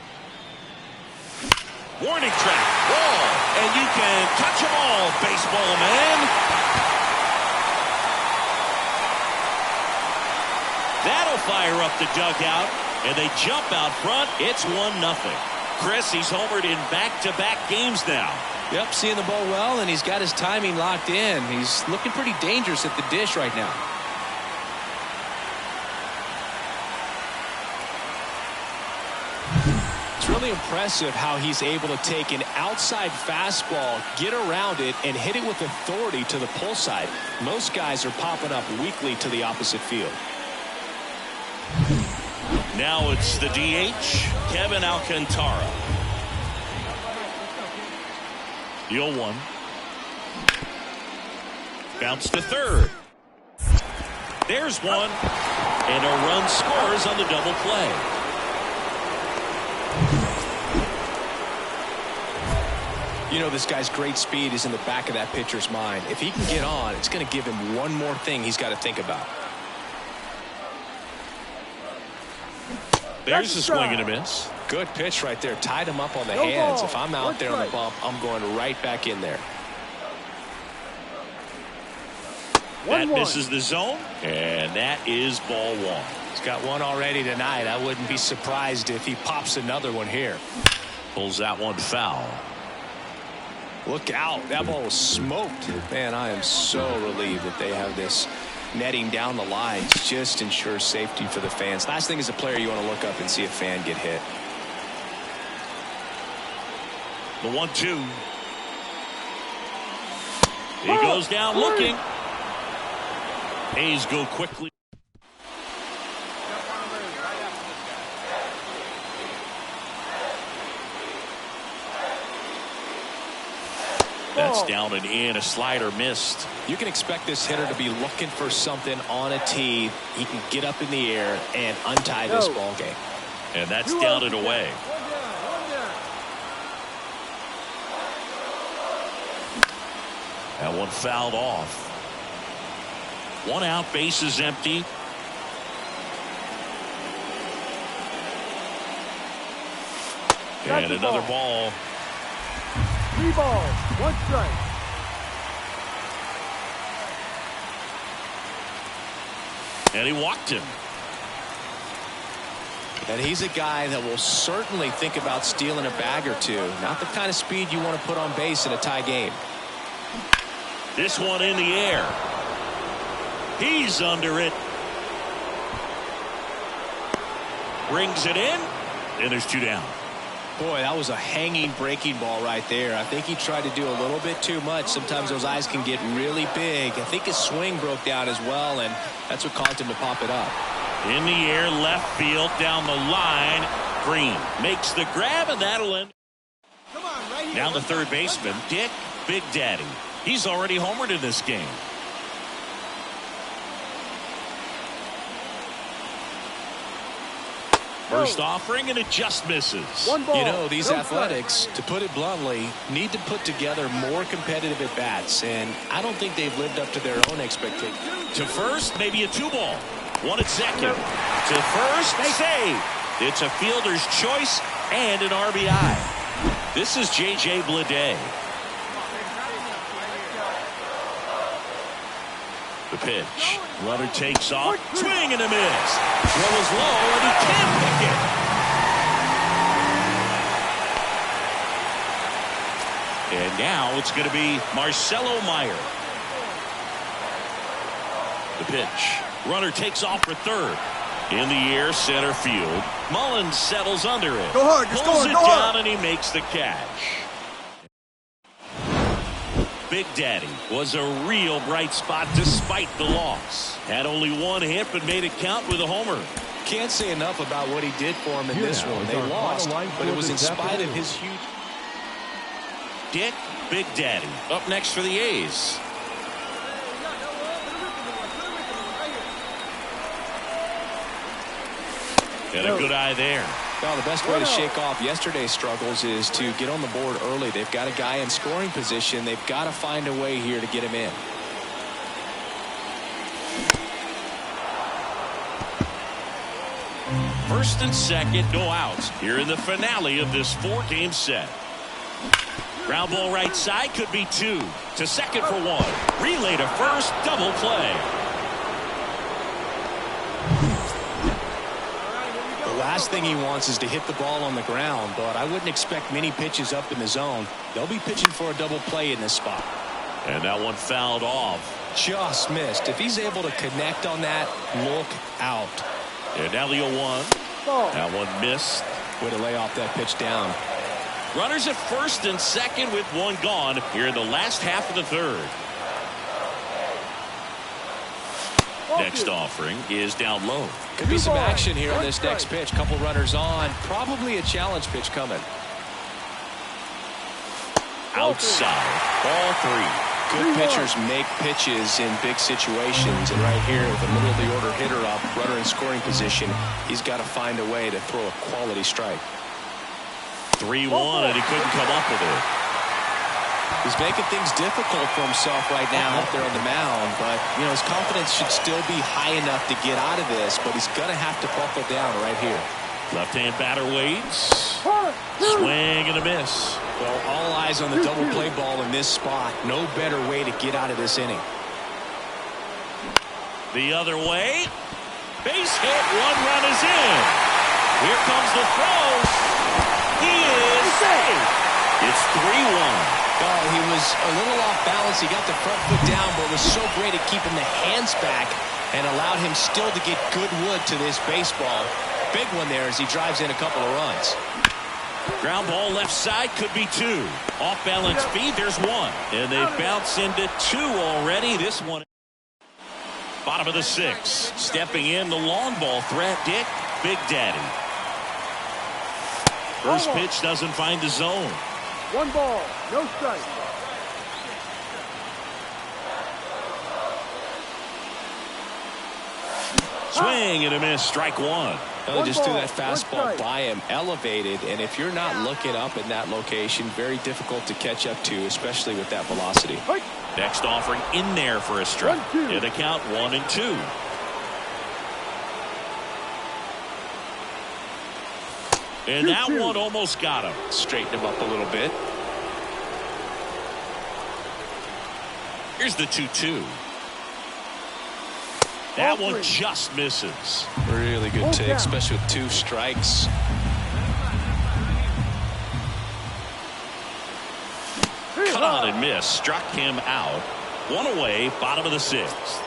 Warning track, ball, and you can touch them all, baseball man. That'll fire up the dugout, and they jump out front. It's 1-0. Chris, he's homered in back-to-back games now.
Yep, seeing the ball well, and he's got his timing locked in. He's looking pretty dangerous at the dish right now. It's really impressive how he's able to take an outside fastball, get around it, and hit it with authority to the pull side. Most guys are popping up weakly to the opposite field.
Now it's the DH, Kevin Alcantara. The 0-1. Bounce to third. There's one. And a run scores on the double play.
You know, this guy's great speed is in the back of that pitcher's mind. If he can get on, it's going to give him one more thing he's got to think about.
There's a swing and a miss.
Good pitch right there. Tied him up on the hands. If I'm out there on the bump, I'm going right back in there.
That misses the zone, and that is ball 1.
He's got one already tonight. I wouldn't be surprised if he pops another one here.
Pulls that one foul.
Look out. That ball was smoked. Man, I am so relieved that they have this netting down the lines. Just ensures safety for the fans. Last thing as a player, you want to look up and see a fan get hit.
The 1-2. He goes down looking. A's go quickly. That's down and in. A slider missed.
You can expect this hitter to be looking for something on a tee. He can get up in the air and untie this ball game.
And that's down and away. That one fouled off. 1 out, bases empty. And another ball.
3 balls, 1 strike.
And he walked him.
And he's a guy that will certainly think about stealing a bag or two. Not the kind of speed you want to put on base in a tie game.
This one in the air. He's under it. Brings it in. And there's 2 down.
Boy, that was a hanging breaking ball right there. I think he tried to do a little bit too much. Sometimes those eyes can get really big. I think his swing broke down as well, and that's what caused him to pop it up.
In the air, left field, down the line. Green makes the grab, and that'll end.
Come on, right here.
Now the third baseman, Dick Big Daddy. He's already homered in this game. First offering, and it just misses.
1 ball.
You know, these
No
Athletics,
strike.
to put it bluntly, need to put together more competitive at-bats, and I don't think they've lived up to their own expectations.
To first, maybe a 2 ball. One at second. To first, save. It's a fielder's choice and an RBI. This is J.J. Bleday. The pitch. Runner takes off. Swing and a miss. Throw is low, and he can't pick it. And now it's going to be Marcelo Meyer. The pitch. Runner takes off for third. In the air, center field. Mullins settles under it.
Go hard, just
pulls
go
it
hard.
down, and he makes the catch. Big Daddy was a real bright spot despite the loss. Had only one hit, but made it count with a homer.
Can't say enough about what he did for him in this one. They lost, but it was in spite of his huge...
Dick Big Daddy up next for the A's. Got a good eye there.
Well, the best way to shake off yesterday's struggles is to get on the board early. They've got a guy in scoring position. They've got to find a way here to get him in.
First and second, no outs here in the finale of this 4-game set. Ground ball right side, could be two. To second for one. Relay to first, double play.
The last thing he wants is to hit the ball on the ground, but I wouldn't expect many pitches up in the zone. They'll be pitching for a double play in this spot.
And that one fouled off.
Just missed. If he's able to connect on that, look out.
And now the 0-1. That one missed.
Way to lay off that pitch down.
Runners at first and second with one gone here in the last half of the third. Next offering is down low.
Could be some action here on this next pitch. Couple runners on. Probably a challenge pitch coming.
Outside. Ball three.
Good pitchers make pitches in big situations. And right here, with the middle of the order hitter up, runner in scoring position, he's got to find a way to throw a quality strike.
3-1, and he couldn't come up with it.
He's making things difficult for himself right now out there on the mound, but you know his confidence should still be high enough to get out of this, but he's gonna have to buckle down right here.
Left-hand batter waits. Swing and a miss.
Well, all eyes on the double play ball in this spot. No better way to get out of this inning.
The other way. Base hit. One run is in. Here comes the throw. He is safe. It's 3-1.
Oh, he was a little off balance. He got the front foot down, but was so great at keeping the hands back and allowed him still to get good wood to this baseball. Big one there as he drives in a couple of runs.
Ground ball left side, could be two. Off balance feed, there's one. And they bounce into two already. This one. Bottom of the sixth. Stepping in the long ball threat, Dick Big Daddy. First pitch doesn't find the zone.
1 ball, no strike.
Swing and a miss, strike one.
They just threw that fastball by him, elevated, and if you're not looking up in that location, very difficult to catch up to, especially with that velocity.
Next offering in there for a strike. In the count 1-2. And that one almost got him.
Straighten him up a little bit.
Here's the 2-2. That one just misses.
Really good take, especially with 2 strikes.
Cut on and miss. Struck him out. One away, bottom of the sixth.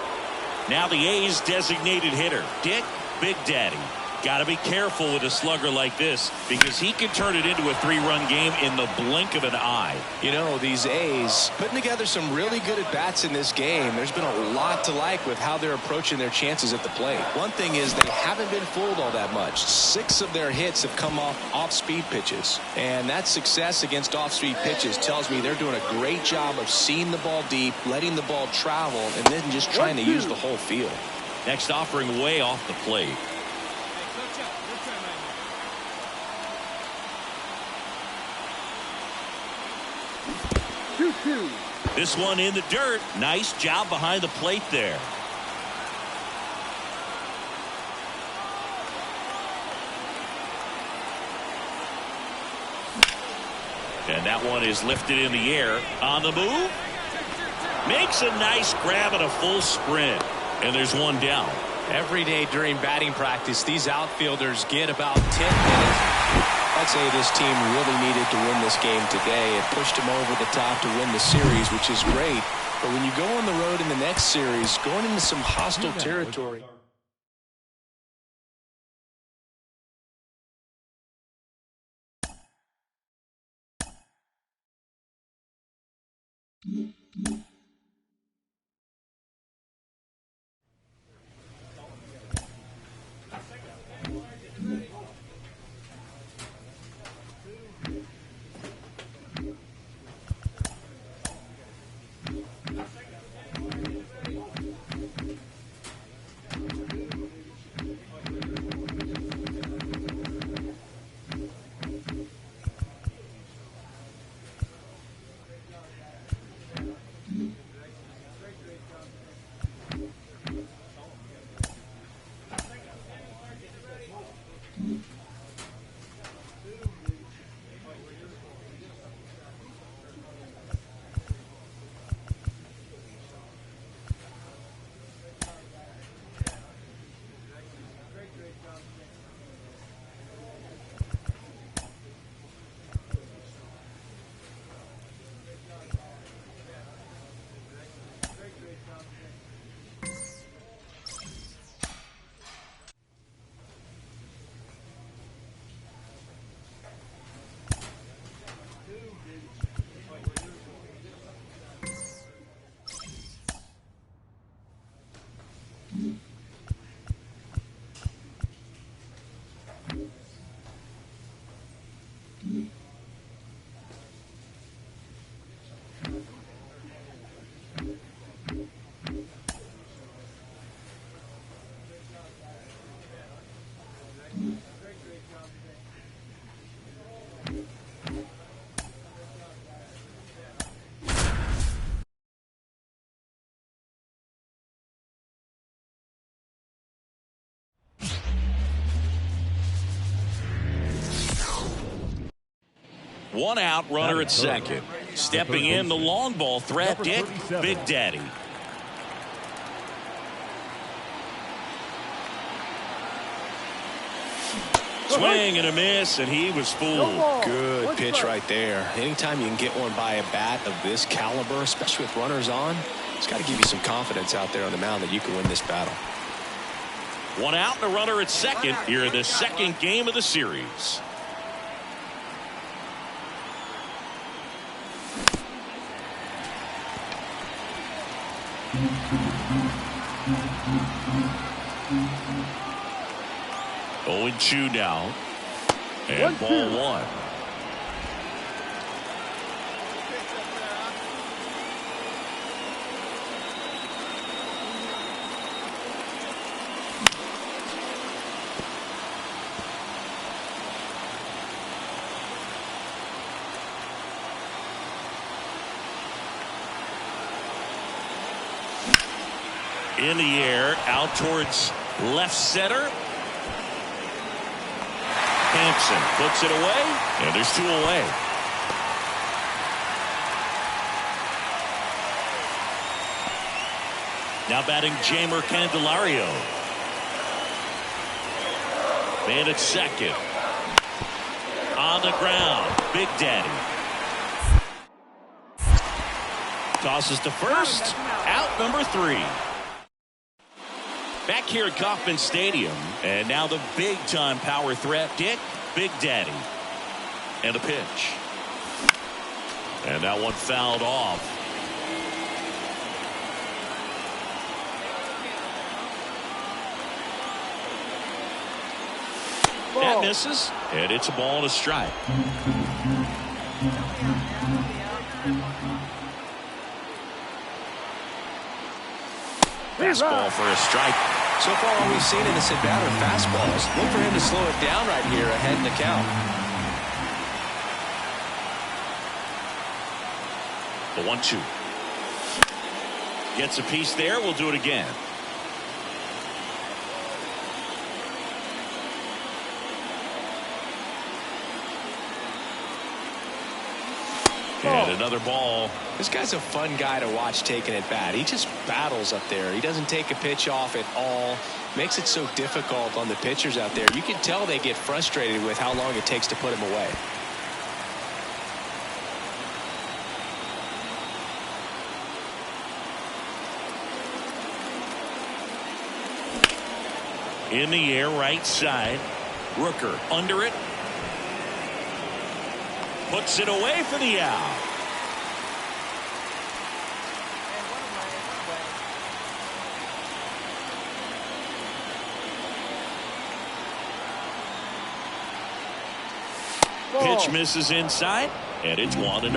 Now the A's designated hitter, Dick Big Daddy. Got to be careful with a slugger like this because he can turn it into a 3-run game in the blink of an eye.
You know, these A's putting together some really good at-bats in this game. There's been a lot to like with how they're approaching their chances at the plate. One thing is they haven't been fooled all that much. 6 of their hits have come off speed pitches. And that success against off-speed pitches tells me they're doing a great job of seeing the ball deep, letting the ball travel, and then just trying to use the whole field.
Next offering way off the plate. This one in the dirt. Nice job behind the plate there. And that one is lifted in the air. On the move. Makes a nice grab and a full sprint. And there's one down.
Every day during batting practice, these outfielders get about 10 minutes. I'd say this team really needed to win this game today. It pushed them over the top to win the series, which is great. But when you go on the road in the next series, going into some hostile territory.
One out, runner at second. Stepping in, the long ball threat, Dick, Big Daddy. Swing and a miss, and he was fooled.
Good pitch right there. Anytime you can get one by a bat of this caliber, especially with runners on, it's got to give you some confidence out there on the mound that you can win this battle.
One out and a runner at second here in the second game of the series. Oh, and 2 now. And ball 1. In the air, out towards left center. Hampson puts it away, and there's 2 away. Now batting Jeimer Candelario. Man at second. On the ground, Big Daddy. Tosses to first, out number 3. Back here at Kauffman Stadium, and now the big-time power threat, Dick, Big Daddy. And a pitch. And that one fouled off. Ball. That misses, and it's a ball and a strike. Fastball for a strike.
So far, all we've seen in this at-bat are fastballs. Look for him to slow it down right here ahead in the count.
The 1-2. Gets a piece there. We'll do it again. And another ball.
This guy's a fun guy to watch taking at bat. He just battles up there. He doesn't take a pitch off at all. Makes it so difficult on the pitchers out there. You can tell they get frustrated with how long it takes to put him away.
In the air, right side. Rooker under it. Puts it away for the out. Pitch misses inside, and it's 1-0.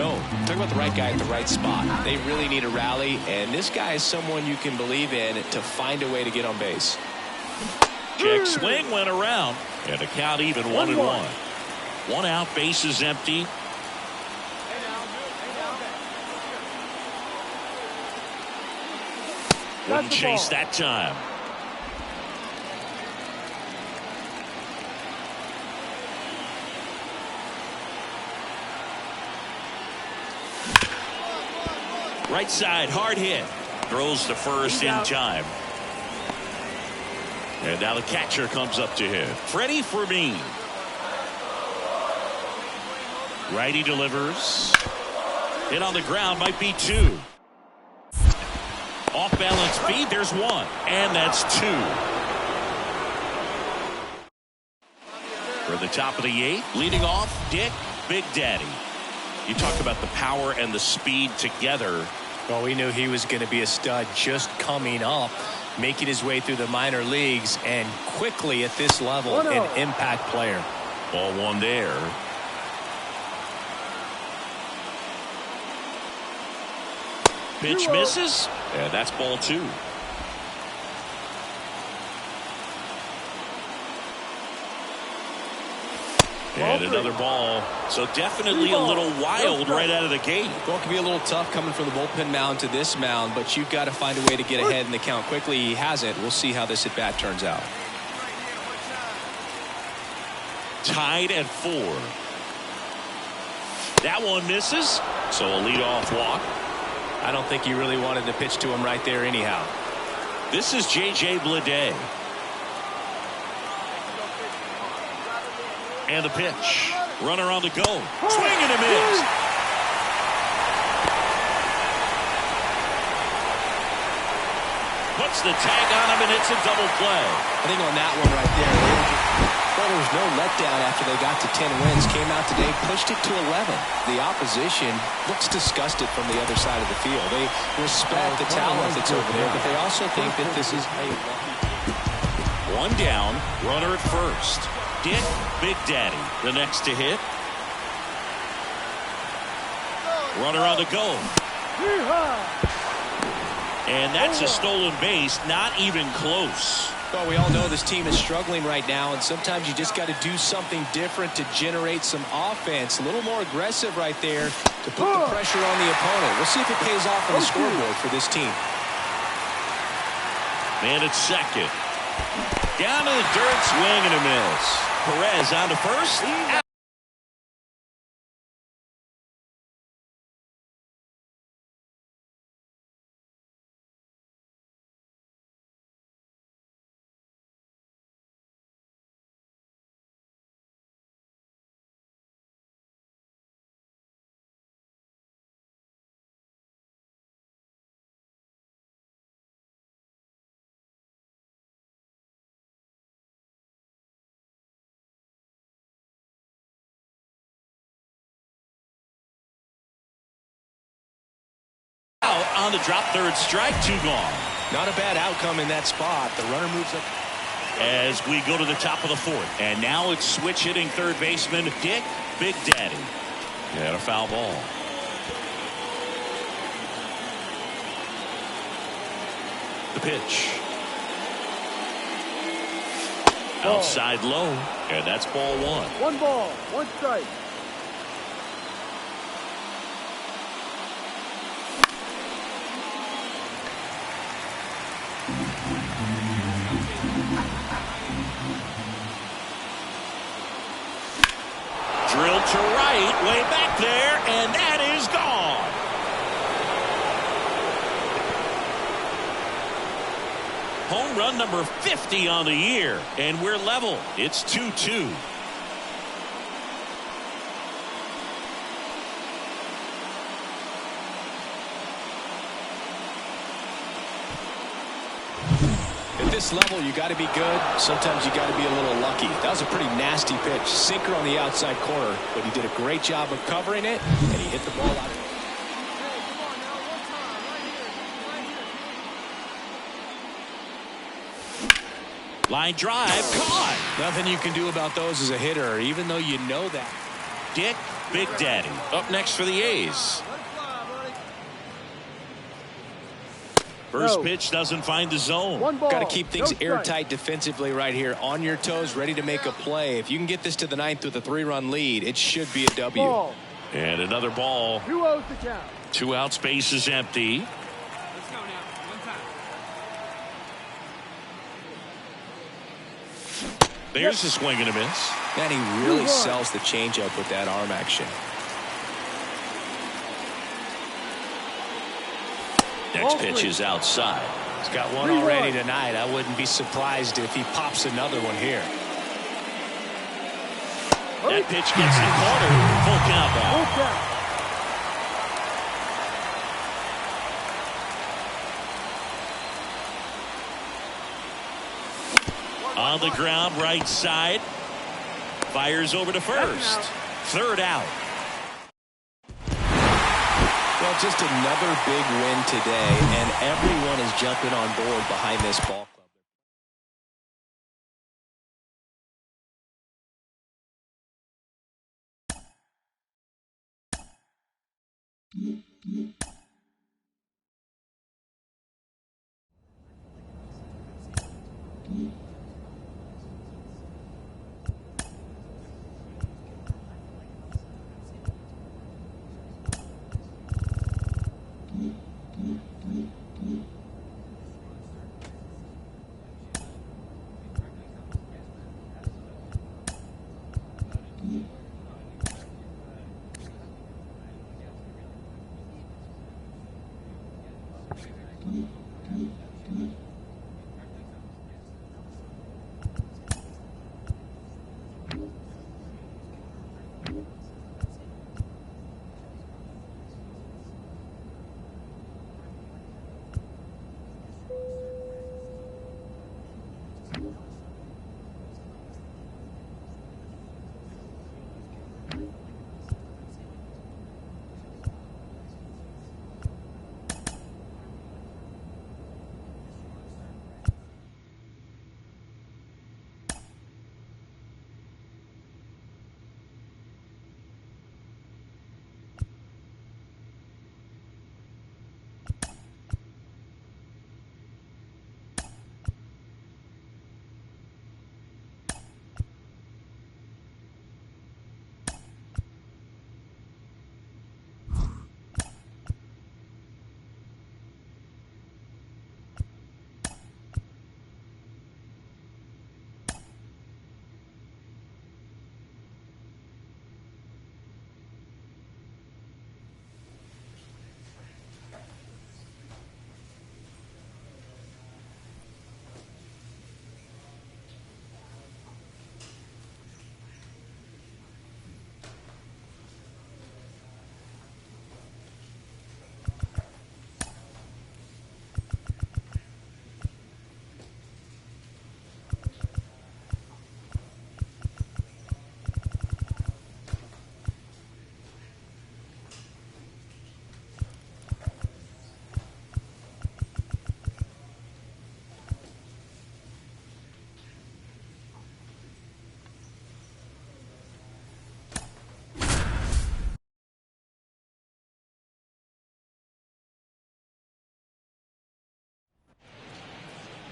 Talk about the right guy at the right spot. They really need a rally, and this guy is someone you can believe in to find a way to get on base.
Check swing went around, and the count even 1-1. 1 out, base is empty. Wouldn't chase that time. Right side, hard hit. Throws to first in time. And now the catcher comes up to hit. Freddie Fermin. Righty delivers. Hit on the ground, might be 2. Off balance feed, there's 1. And that's 2. For the top of the 8th, leading off, Dick Big Daddy. You talk about the power and the speed together.
Well, we knew he was going to be a stud just coming up, making his way through the minor leagues, and quickly at this level, an impact player.
Ball 1 there. Pitch misses, and that's ball 2. And another ball. So definitely a little wild right out of the gate.
Well, it can be a little tough coming from the bullpen mound to this mound, but you've got to find a way to get ahead in the count quickly. He hasn't. We'll see how this at bat turns out.
Tied at 4. That one misses. So a leadoff walk.
I don't think he really wanted to pitch to him right there anyhow.
This is J.J. Bleday. And the pitch. Runner on the go. Swing and a miss. Puts the tag on him, and it's a double play.
I think on that one right there, well, there was no letdown after they got to 10 wins. Came out today, pushed it to 11. The opposition looks disgusted from the other side of the field. They respect the talent that's over there, but they also think that this is a lucky.
1 down, runner at first. Dick Big Daddy, the next to hit. Runner on the go. And that's a stolen base, not even close.
Well, we all know this team is struggling right now, and sometimes you just got to do something different to generate some offense. A little more aggressive right there to put the pressure on the opponent. We'll see if it pays off on the scoreboard for this team.
Man at second. Down to the dirt, swing and a miss. Perez on to first. Out. On the drop, third strike, 2 gone.
Not a bad outcome in that spot. The runner moves up.
As we go to the top of the 4th. And now it's switch hitting third baseman Dick Big Daddy. And a foul ball. The pitch. Outside low. And that's ball 1.
1 ball, 1 strike.
Drilled to right, way back there, and that is gone. Home run number 50 on the year, and we're level. It's 2-2.
At this level, you got to be good. Sometimes you got to be a little lucky. That was a pretty nasty pitch. Sinker on the outside corner, but he did a great job of covering it, and he hit the ball out.
Line drive, caught.
Nothing you can do about those as a hitter, even though you know that.
Dick Big Daddy up next for the A's. First pitch doesn't find the zone.
Got to keep things airtight defensively right here. On your toes, ready to make a play. If you can get this to the ninth with a 3-run lead, it should be a W.
Ball.
And another ball.
2-0 to count.
2 out, space is empty.
Let's go now. One time.
There's a swing and a miss.
Man, he really sells the changeup with that arm action.
Next pitch is outside.
He's got one already tonight. I wouldn't be surprised if he pops another one here.
That pitch gets the corner. Full count now. On the ground, right side. Fires over to first. Third out.
Well, just another big win today, and everyone is jumping on board behind this ball club.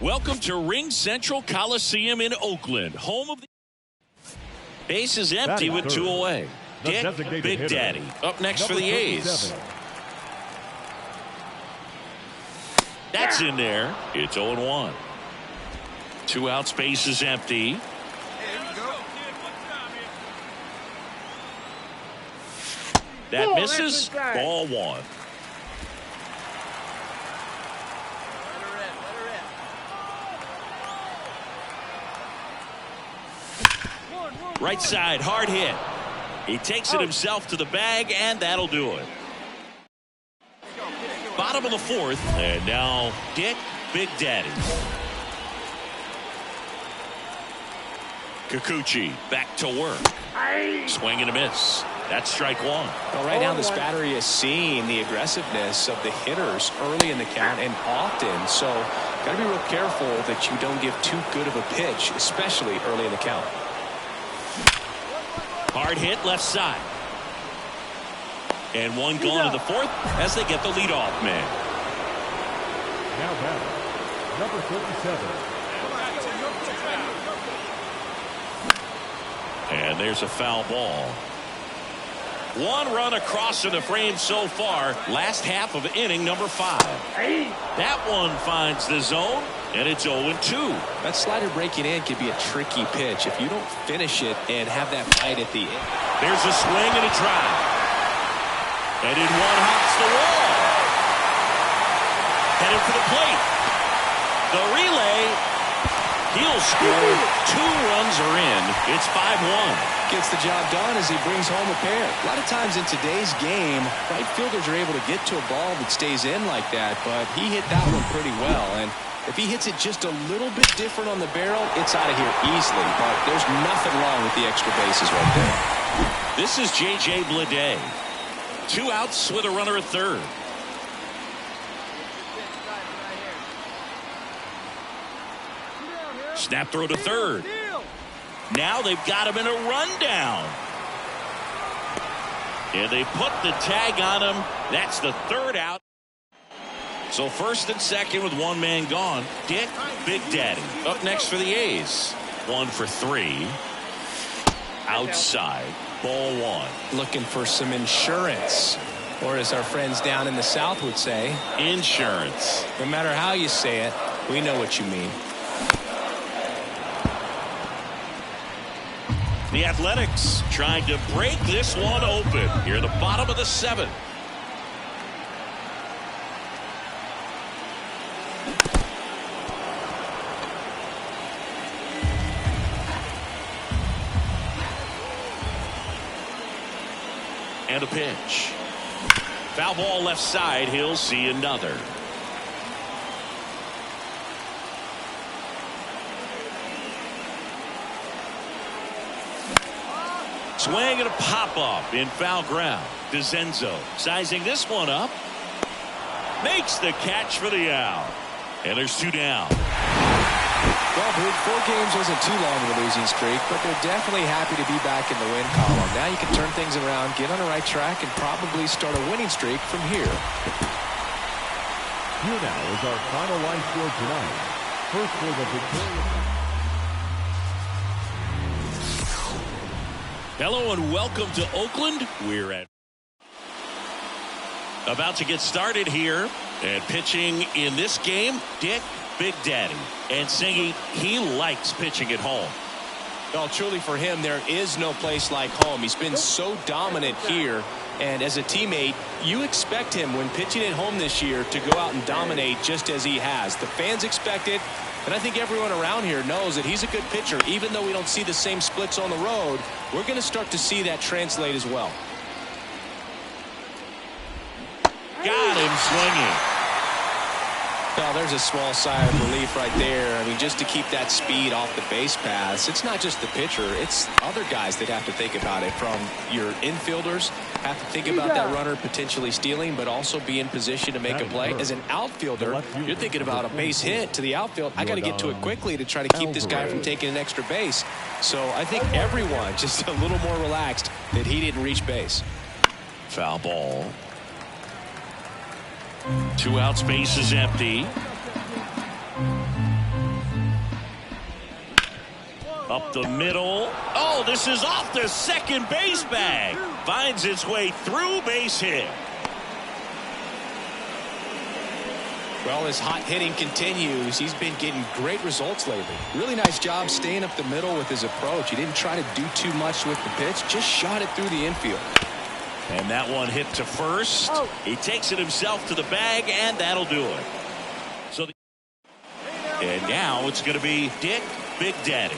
Welcome to Ring Central Coliseum in Oakland, home of the base is empty with 2 away. Dick Big Daddy up next for the A's. That's in there. It's 0-1. 2 out, space is empty. That misses. Ball one. Right side, hard hit. He takes it himself to the bag, and that'll do it. Bottom of the fourth, and now Dick Big Daddy. Kikuchi back to work. Swing and a miss. That's strike one.
Well, right now this battery is seeing the aggressiveness of the hitters early in the count and often. So got to be real careful that you don't give too good of a pitch, especially early in the count.
Hard hit left side. And one gone in the fourth as they get the leadoff man.
Now batting, number 37.
And there's a foul ball. One run across in the frame so far. Last half of inning number 5. That one finds the zone, and it's 0-2.
That slider breaking in could be a tricky pitch if you don't finish it and have that bite at the end.
There's a swing and a drive. And in one hops the wall. Headed for the plate. The relay. He'll score. 2 runs are in. It's 5-1.
Gets the job done as he brings home a pair. A lot of times in today's game, right fielders are able to get to a ball that stays in like that, but he hit that one pretty well. And if he hits it just a little bit different on the barrel, it's out of here easily. But there's nothing wrong with the extra bases right there.
This is J.J. Bleday. 2 outs with a runner at third. Snap throw to third. Now they've got him in a rundown. And they put the tag on him. That's the third out. So first and second with one man gone. Dick Big Daddy up next for the A's. 1 for 3. Outside. Ball 1.
Looking for some insurance. Or as our friends down in the South would say,
insurance.
No matter how you say it, we know what you mean.
The Athletics trying to break this one open here at the bottom of the 7th. And a pitch. Foul ball left side. He'll see another. Swing and a pop-up in foul ground. DeZenzo sizing this one up. Makes the catch for the out. And there's 2 down.
Well, Boog, 4 games wasn't too long of a losing streak, but they're definitely happy to be back in the win column. Now you can turn things around, get on the right track, and probably start a winning streak from here.
Here now is our final line score tonight. First for the Victoria.
Hello and welcome to Oakland. We're about to get started here. And pitching in this game, Dick Big Daddy. And Singy, he likes pitching at home.
Well, truly for him, there is no place like home. He's been so dominant here. And as a teammate, you expect him when pitching at home this year to go out and dominate just as he has. The fans expect it. And I think everyone around here knows that he's a good pitcher. Even though we don't see the same splits on the road, we're going to start to see that translate as well.
Got him swinging.
Well, there's a small sigh of relief right there. I mean, just to keep that speed off the base paths. It's not just the pitcher. It's other guys that have to think about it. From your infielders have to think about that runner potentially stealing, but also be in position to make a play. As an outfielder, you're thinking about a base hit to the outfield. I got to get to it quickly to try to keep this guy from taking an extra base. So I think everyone just a little more relaxed that he didn't reach base.
Foul ball. 2 outs, base is empty. Up the middle. Oh, this is off the second base bag. Finds its way through, base hit.
Well, as hot hitting continues, he's been getting great results lately. Really nice job staying up the middle with his approach. He didn't try to do too much with the pitch, just shot it through the infield.
And that one hit to first. He takes it himself to the bag, and that'll do it. So, and now it's going to be Dick Big Daddy.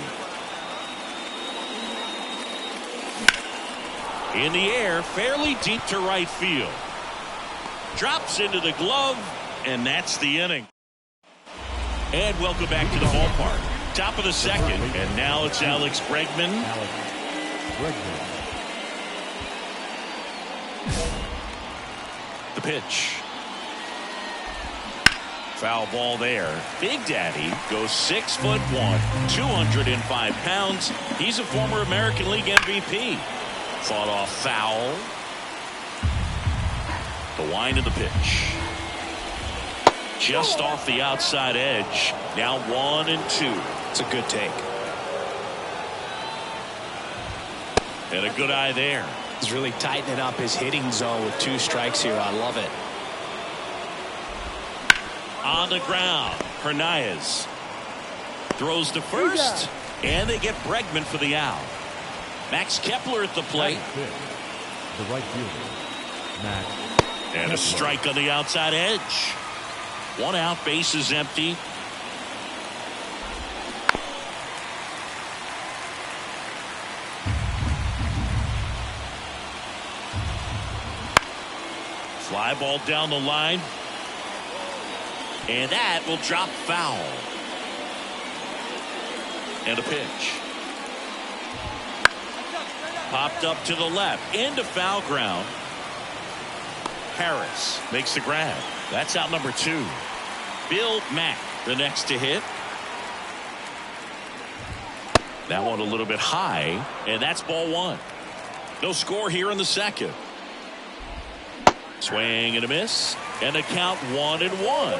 In the air, fairly deep to right field. Drops into the glove, and that's the inning. And welcome back to the ballpark. Top of the second, and now it's Alex Bregman. The pitch. Foul ball there. Big Daddy goes 6'1", 205 pounds. He's a former American League MVP. Fought off foul. The wind of the pitch. Just off the outside edge. Now 1-2.
It's a good take.
And a good eye there.
He's really tightening up his hitting zone with 2 strikes here. I love it.
On the ground, Hernandez throws to first, and they get Bregman for the out. Max Kepler at the plate.
The right fielder, Max.
And a strike on the outside edge. 1 out, base is empty. Fly ball down the line. And that will drop foul. And a pitch. Popped up to the left. Into foul ground. Harris makes the grab. That's out number 2. Bill Mack, the next to hit. That one a little bit high. And that's ball 1. No score here in the second. Swing and a miss. And a count 1-1.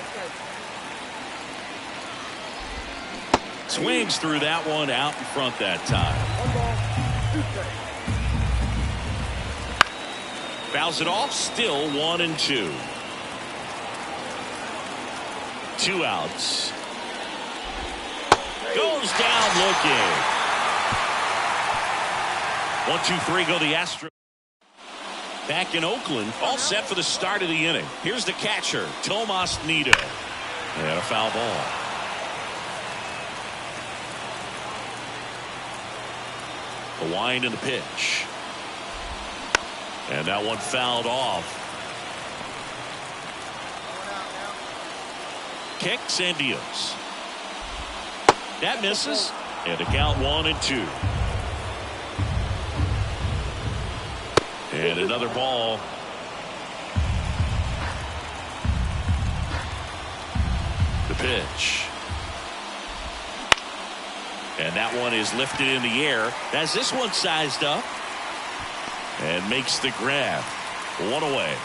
Swings through that one out in front that time. Fouls it off. Still 1-2. 2 outs. Goes down looking. 1, 2, 3 go the Astros. Back in Oakland, all set for the start of the inning. Here's the catcher, Tomas Nido. And a foul ball. The wind and the pitch. And that one fouled off. Kicks and deals. That misses. And a count 1-2. And another ball. The pitch. And that one is lifted in the air. Has this one sized up. And makes the grab. 1 away.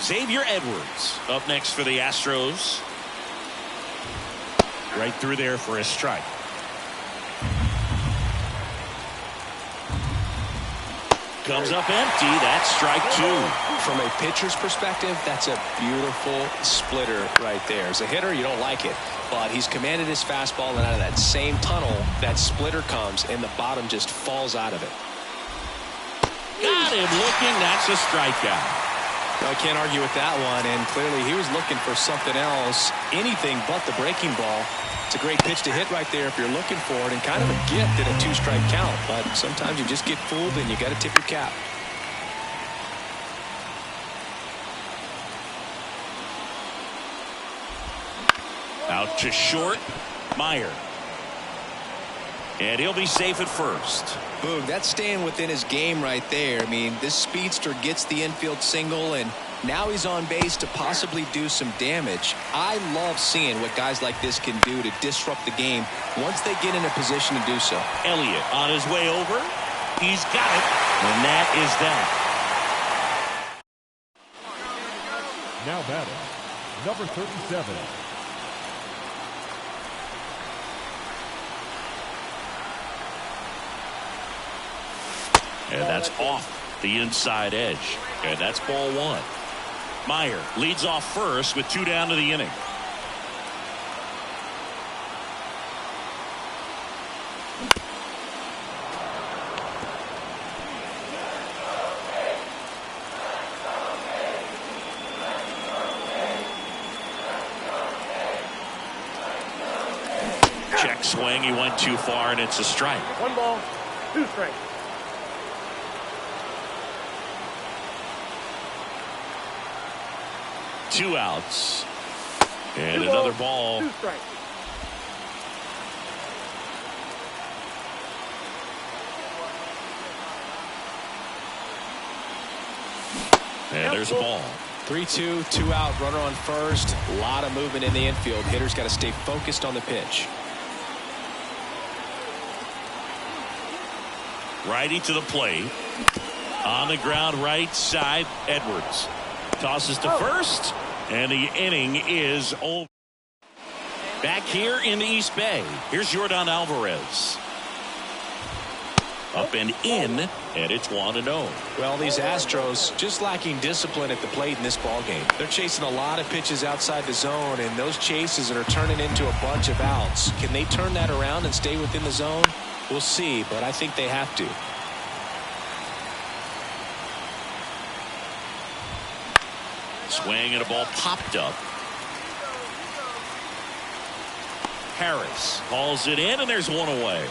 Xavier Edwards up next for the Astros. Right through there for a strike. Comes up empty. That's strike 2.
From a pitcher's perspective, that's a beautiful splitter right there. As a hitter, you don't like it. But he's commanded his fastball, and out of that same tunnel, that splitter comes, and the bottom just falls out of it.
Got him looking. That's a strikeout.
No, I can't argue with that one, and clearly he was looking for something else, anything but the breaking ball. It's a great pitch to hit right there if you're looking for it, and kind of a gift at a 2-strike count. But sometimes you just get fooled, and you got to tip your cap.
Out to short, Meyer. And he'll be safe at first.
Boog, that's staying within his game right there. I mean, this speedster gets the infield single, and now he's on base to possibly do some damage. I love seeing what guys like this can do to disrupt the game once they get in a position to do so.
Elliott on his way over. He's got it. And that is that.
Now batting, number 37.
And that's off the inside edge. And that's ball 1. Meyer leads off first with 2 down to the inning. Check swing. He went too far, and it's a strike.
1 ball, 2 strikes.
Two outs. And
2
another
balls,
ball.
2 strikes.
And there's a ball.
3-2, 2 out, runner on first. A lot of movement in the infield. Hitter's got to stay focused on the pitch.
Righty to the plate. On the ground, right side, Edwards. Tosses to first, and the inning is over. Back here in the East Bay, here's Yordan Alvarez. Up and in, and it's 1-0.
Well, these Astros just lacking discipline at the plate in this ballgame. They're chasing a lot of pitches outside the zone, and those chases are turning into a bunch of outs. Can they turn that around and stay within the zone? We'll see, but I think they have to.
Swing and a ball popped up. Harris calls it in, and there's one away.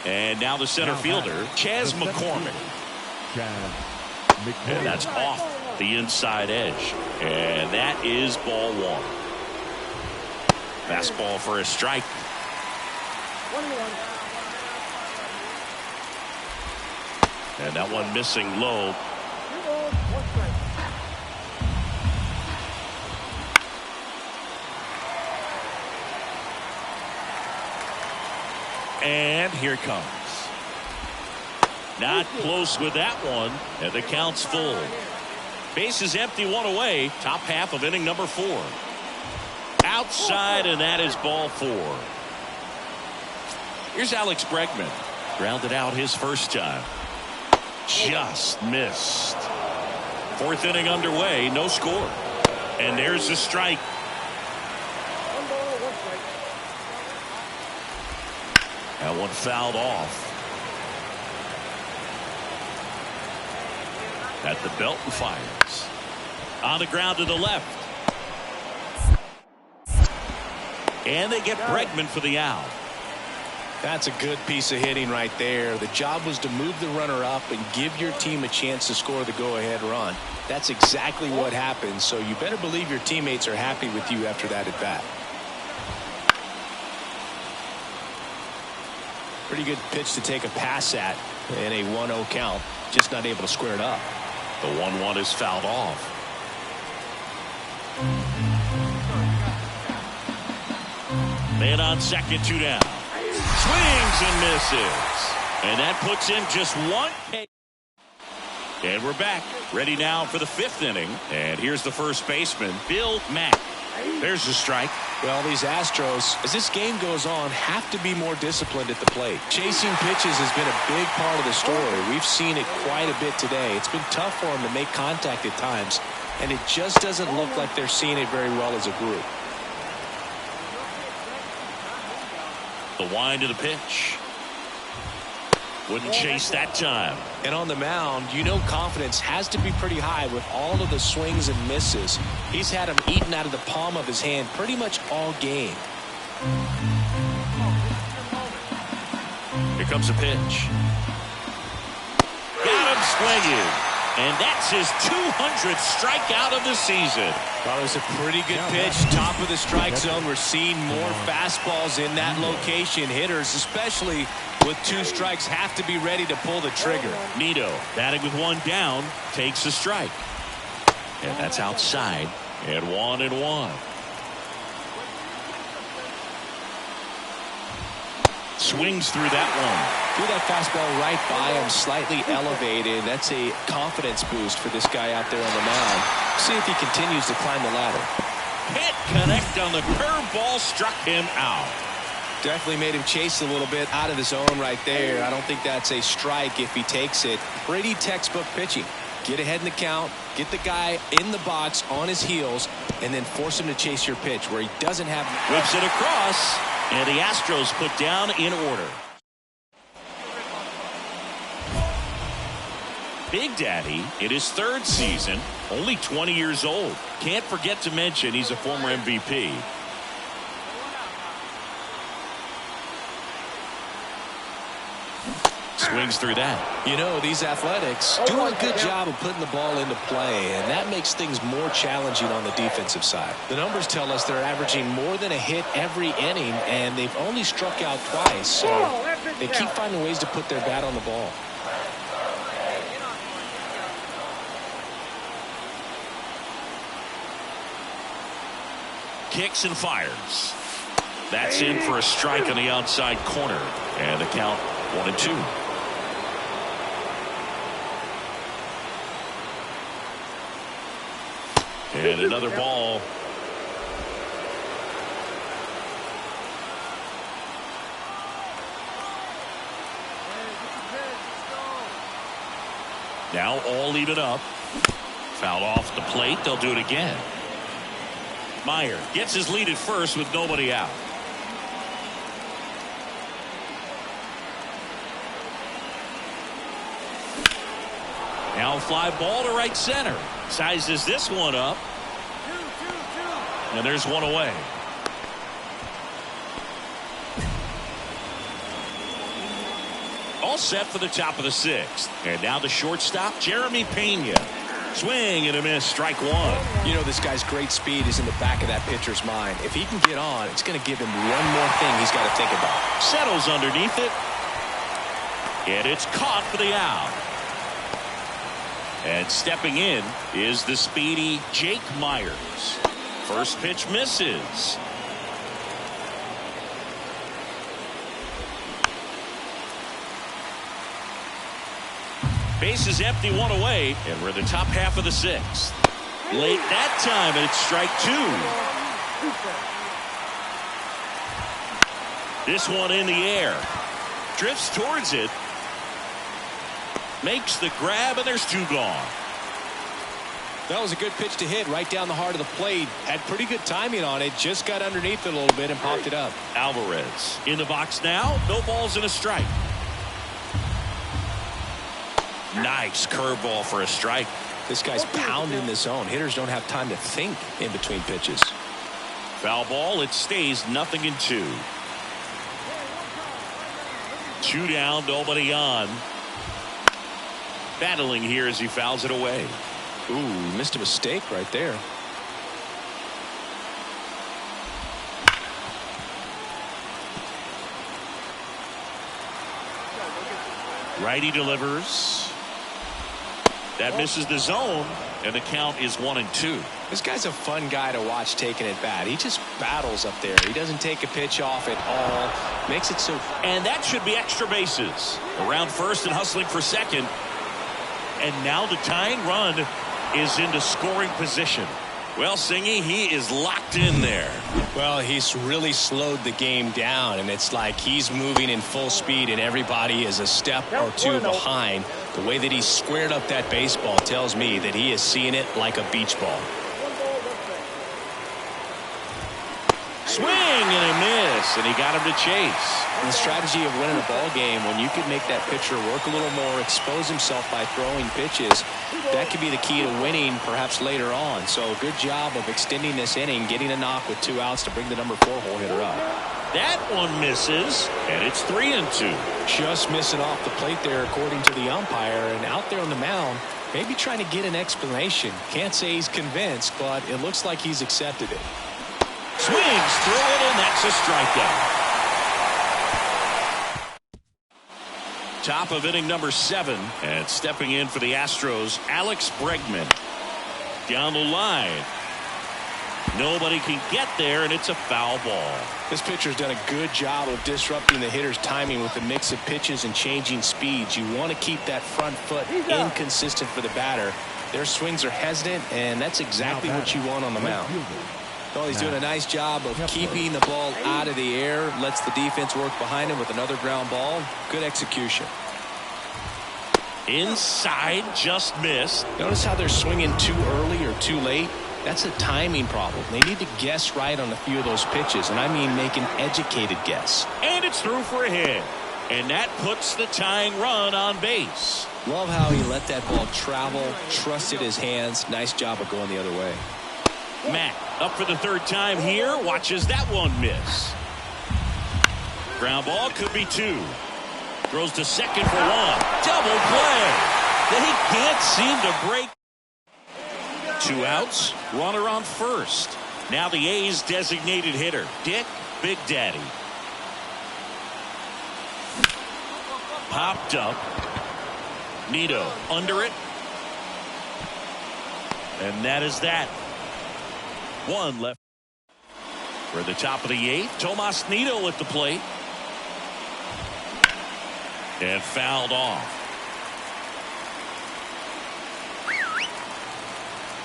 And now the center fielder, Chas McCormick. And that's off the inside edge. And that is ball 1. Fastball for a strike.
21.
And that one missing low.
2 balls, 1 strike.
And here it comes. Not close with that one, and the count's full. Base is empty, 1 away. Top half of inning number 4. Outside, and that is ball 4. Here's Alex Bregman. Grounded out his first time. Just missed. 4th inning underway, no score. And there's a strike.
1 ball, 1 strike.
That one fouled off. At the belt and fires. On the ground to the left. And they get Bregman for the out.
That's a good piece of hitting right there. The job was to move the runner up and give your team a chance to score the go-ahead run. That's exactly what happened, so you better believe your teammates are happy with you after that at bat. Pretty good pitch to take a pass at in a 1-0 count. Just not able to square it up.
The 1-1 is fouled off. Man on second, 2 down. Swings and misses. And that puts in just 1 K. And we're back. Ready now for the 5th inning. And here's the first baseman, Bill Mack. There's the strike.
Well, these Astros, as this game goes on, have to be more disciplined at the plate. Chasing pitches has been a big part of the story. We've seen it quite a bit today. It's been tough for them to make contact at times, and it just doesn't look like they're seeing it very well as a group.
The wind of the pitch. Wouldn't chase that time.
And on the mound, you know confidence has to be pretty high with all of the swings and misses. He's had them eaten out of the palm of his hand pretty much all game.
Here comes a pitch. Got him swinging. And that's his 200th strikeout of the season.
Well, it was a pretty good pitch. Top of the strike zone. We're seeing more fastballs in that location. Hitters, especially with 2 strikes, have to be ready to pull the trigger.
Nito, batting with 1 down, takes a strike. And that's outside. And 1-1. Swings through that one.
Threw that fastball right by him, slightly elevated. That's a confidence boost for this guy out there on the mound. See if he continues to climb the ladder.
Can't connect on the curveball, struck him out.
Definitely made him chase a little bit out of the zone right there. I don't think that's a strike if he takes it. Pretty textbook pitching. Get ahead in the count, get the guy in the box on his heels, and then force him to chase your pitch where he doesn't have...
Whips it across, and the Astros put down in order. Big Daddy in his 3rd season, only 20 years old. Can't forget to mention he's a former MVP. swings through that.
You know, these Athletics do a good job of putting the ball into play, and that makes things more challenging on the defensive side. The numbers tell us they're averaging more than a hit every inning, and they've only struck out twice, so they keep finding ways to put their bat on the ball.
Kicks and fires. That's in for a strike on the outside corner. And the count 1-2. And another ball. Now all even up. Foul off the plate. They'll do it again. Meyer gets his lead at first with nobody out. Now fly ball to right center. Sizes this one up. And there's one away. All set for the top of the sixth. And now the shortstop, Jeremy Pena. Swing and a miss, strike one.
You know, this guy's great speed is in the back of that pitcher's mind. If he can get on, it's going to give him one more thing he's got to think about.
Settles underneath it. And it's caught for the out. And stepping in is the speedy Jake Myers. First pitch misses. Base is empty, one away, and we're in the top half of the sixth. Late that time, and it's strike two. This one in the air. Drifts towards it. Makes the grab, and there's two gone.
That was a good pitch to hit right down the heart of the plate. Had pretty good timing on it. Just got underneath it a little bit and popped it up.
Alvarez in the box now. No balls and a strike. Nice curveball for a strike.
This guy's pounding the zone. Hitters don't have time to think in between pitches.
Foul ball. It stays 0-2. Two down, nobody on. Battling here as he fouls it away.
Ooh, missed a mistake right there.
Righty delivers. That misses the zone, and the count is 1-2.
This guy's a fun guy to watch taking at bat. He just battles up there. He doesn't take a pitch off at all. Makes it so.
And that should be extra bases. Around first and hustling for second. And now the tying run is into scoring position. Well, Singy, he is locked in there.
Well, he's really slowed the game down, and it's like he's moving in full speed, and everybody is a step or two behind. The way that he squared up that baseball tells me that he is seeing it like a beach ball.
Swing and a miss, and he got him to chase.
And the strategy of winning a ball game, when you can make that pitcher work a little more, expose himself by throwing pitches, that could be the key to winning perhaps later on. So good job of extending this inning, getting a knock with 2 outs to bring the number 4 hole hitter up.
That one misses, and it's 3-2.
Just missing off the plate there according to the umpire, and out there on the mound, maybe trying to get an explanation. Can't say he's convinced, but it looks like he's accepted it.
Swings through it, and that's a strikeout. Top of inning number 7, and stepping in for the Astros, Alex Bregman. Down the line. Nobody can get there, and it's a foul ball.
This pitcher's done a good job of disrupting the hitter's timing with the mix of pitches and changing speeds. You want to keep that front foot inconsistent for the batter. Their swings are hesitant, and that's exactly what you want on the mound. Well, he's doing a nice job of keeping the ball out of the air, lets the defense work behind him with another ground ball. Good execution.
Inside, just missed.
Notice how they're swinging too early or too late? That's a timing problem. They need to guess right on a few of those pitches, and I mean make an educated guess.
And it's through for a hit. And that puts the tying run on base.
Love how he let that ball travel, trusted his hands. Nice job of going the other way.
Matt up for the 3rd time here, watches that one miss. Ground ball, could be 2. Throws to second for one. Double play. They can't seem to break. 2 outs. Runner on first. Now the A's designated hitter, Dick Big Daddy. Popped up. Nido under it. And that is that. 1 left. For the top of the 8th, Tomas Nido at the plate. And fouled off.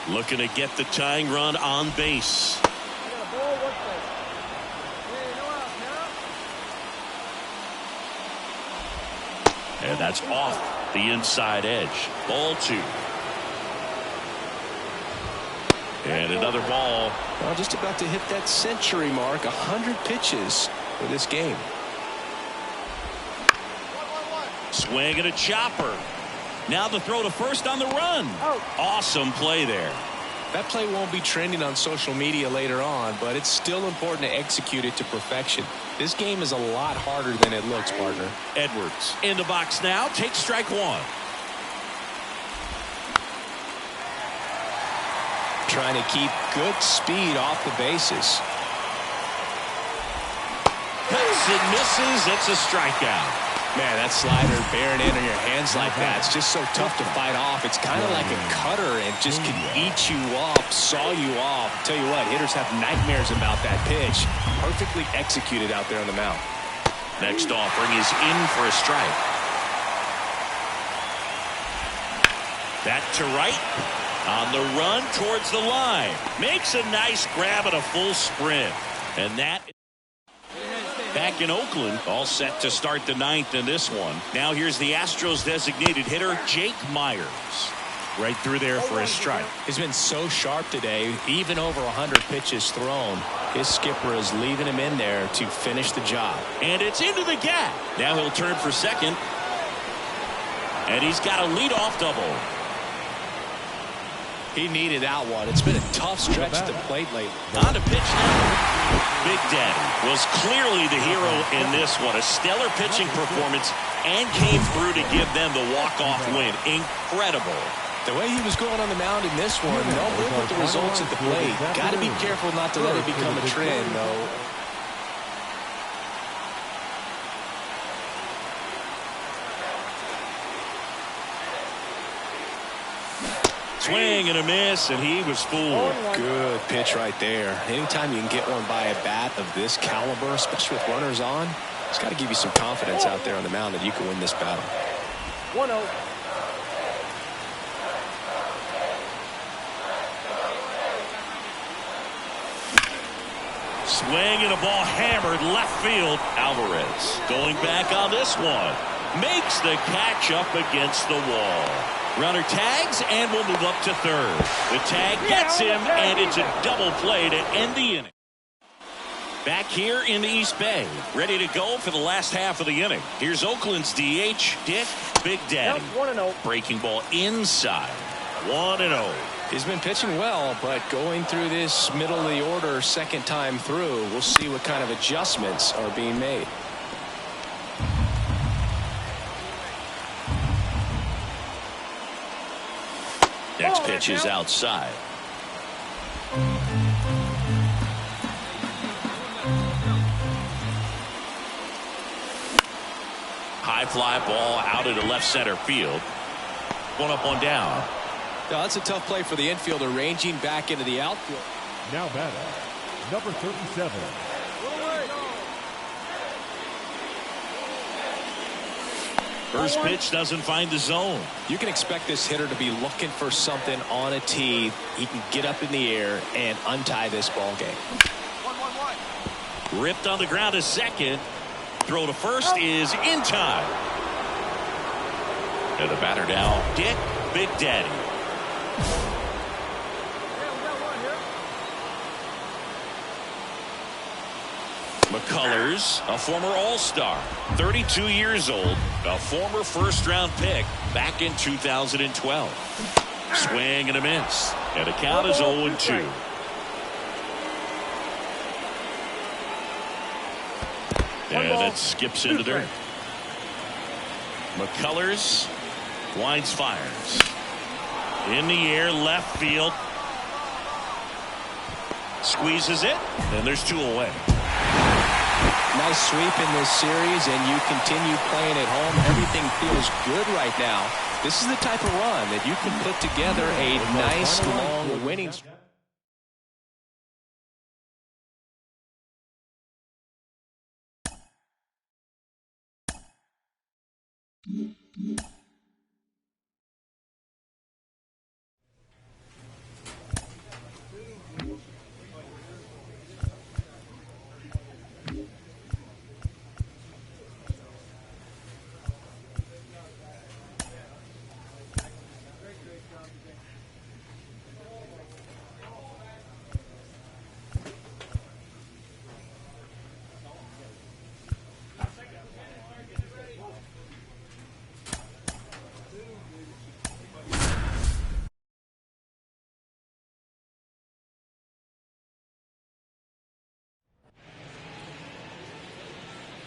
Looking to get the tying run on base. And that's off the inside edge. Ball 2. And another ball.
Well, just about to hit that century mark. 100 pitches for this game.
Swing and a chopper. Now the throw to first on the run. Awesome play there.
That play won't be trending on social media later on, but it's still important to execute it to perfection. This game is a lot harder than it looks, partner.
Edwards in the box now. Takes strike 1.
Trying to keep good speed off the bases.
Cuts and misses. It's a strikeout.
Man, that slider bearing in on your hands like that, it's just so tough to fight off. It's kind of like a cutter and just can eat you up, saw you off. Tell you what, hitters have nightmares about that pitch. Perfectly executed out there on the mound.
Next offering is in for a strike. That to right. On the run towards the line. Makes a nice grab at a full sprint. And that back in Oakland, all set to start the 9th in this one. Now here's the Astros designated hitter, Jake Myers. Right through there for a strike.
He's been so sharp today, even over 100 pitches thrown. His skipper is leaving him in there to finish the job.
And it's into the gap. Now he'll turn for second. And he's got a leadoff double.
He needed that one. It's been a tough stretch at the plate lately.
On to pitch now. Big Daddy was clearly the hero in this one. A stellar pitching performance and came through to give them the walk-off win. Incredible.
The way he was going on the mound in this one, no good with the results at the plate. Got to be careful not to let it become a trend, though.
Swing and a miss, and he was fooled.
Good pitch right there. Anytime you can get one by a bat of this caliber, especially with runners on, it's got to give you some confidence out there on the mound that you can win this battle.
1-0.
Swing and a ball hammered left field. Alvarez going back on this one. Makes the catch up against the wall. Runner tags and will move up to third. The tag gets him, and it's a double play to end the inning. Back here in the East Bay, ready to go for the last half of the inning. Here's Oakland's DH, Dick Big Daddy.
1-0.
Breaking ball inside. 1-0.
He's been pitching well, but going through this middle of the order second time through, we'll see what kind of adjustments are being made.
Next pitch is outside. High fly ball out into left center field. One up, one down.
Now, that's a tough play for the infielder, ranging back into the outfield.
Now batting, number 37.
First pitch doesn't find the zone.
You can expect this hitter to be looking for something on a tee. He can get up in the air and untie this ball game.
1-1-1.
Ripped on the ground to second. Throw to first is in time. And the batter now, Dick Big Daddy. McCullers, a former All-Star, 32 years old, a former first-round pick back in 2012. Swing and a miss. And the count is 0-2. And it skips into third. McCullers winds, fires. In the air, left field. Squeezes it, and there's 2 away.
Nice sweep in this series, and you continue playing at home. Everything feels good right now. This is the type of run that you can put together a nice, long winning streak.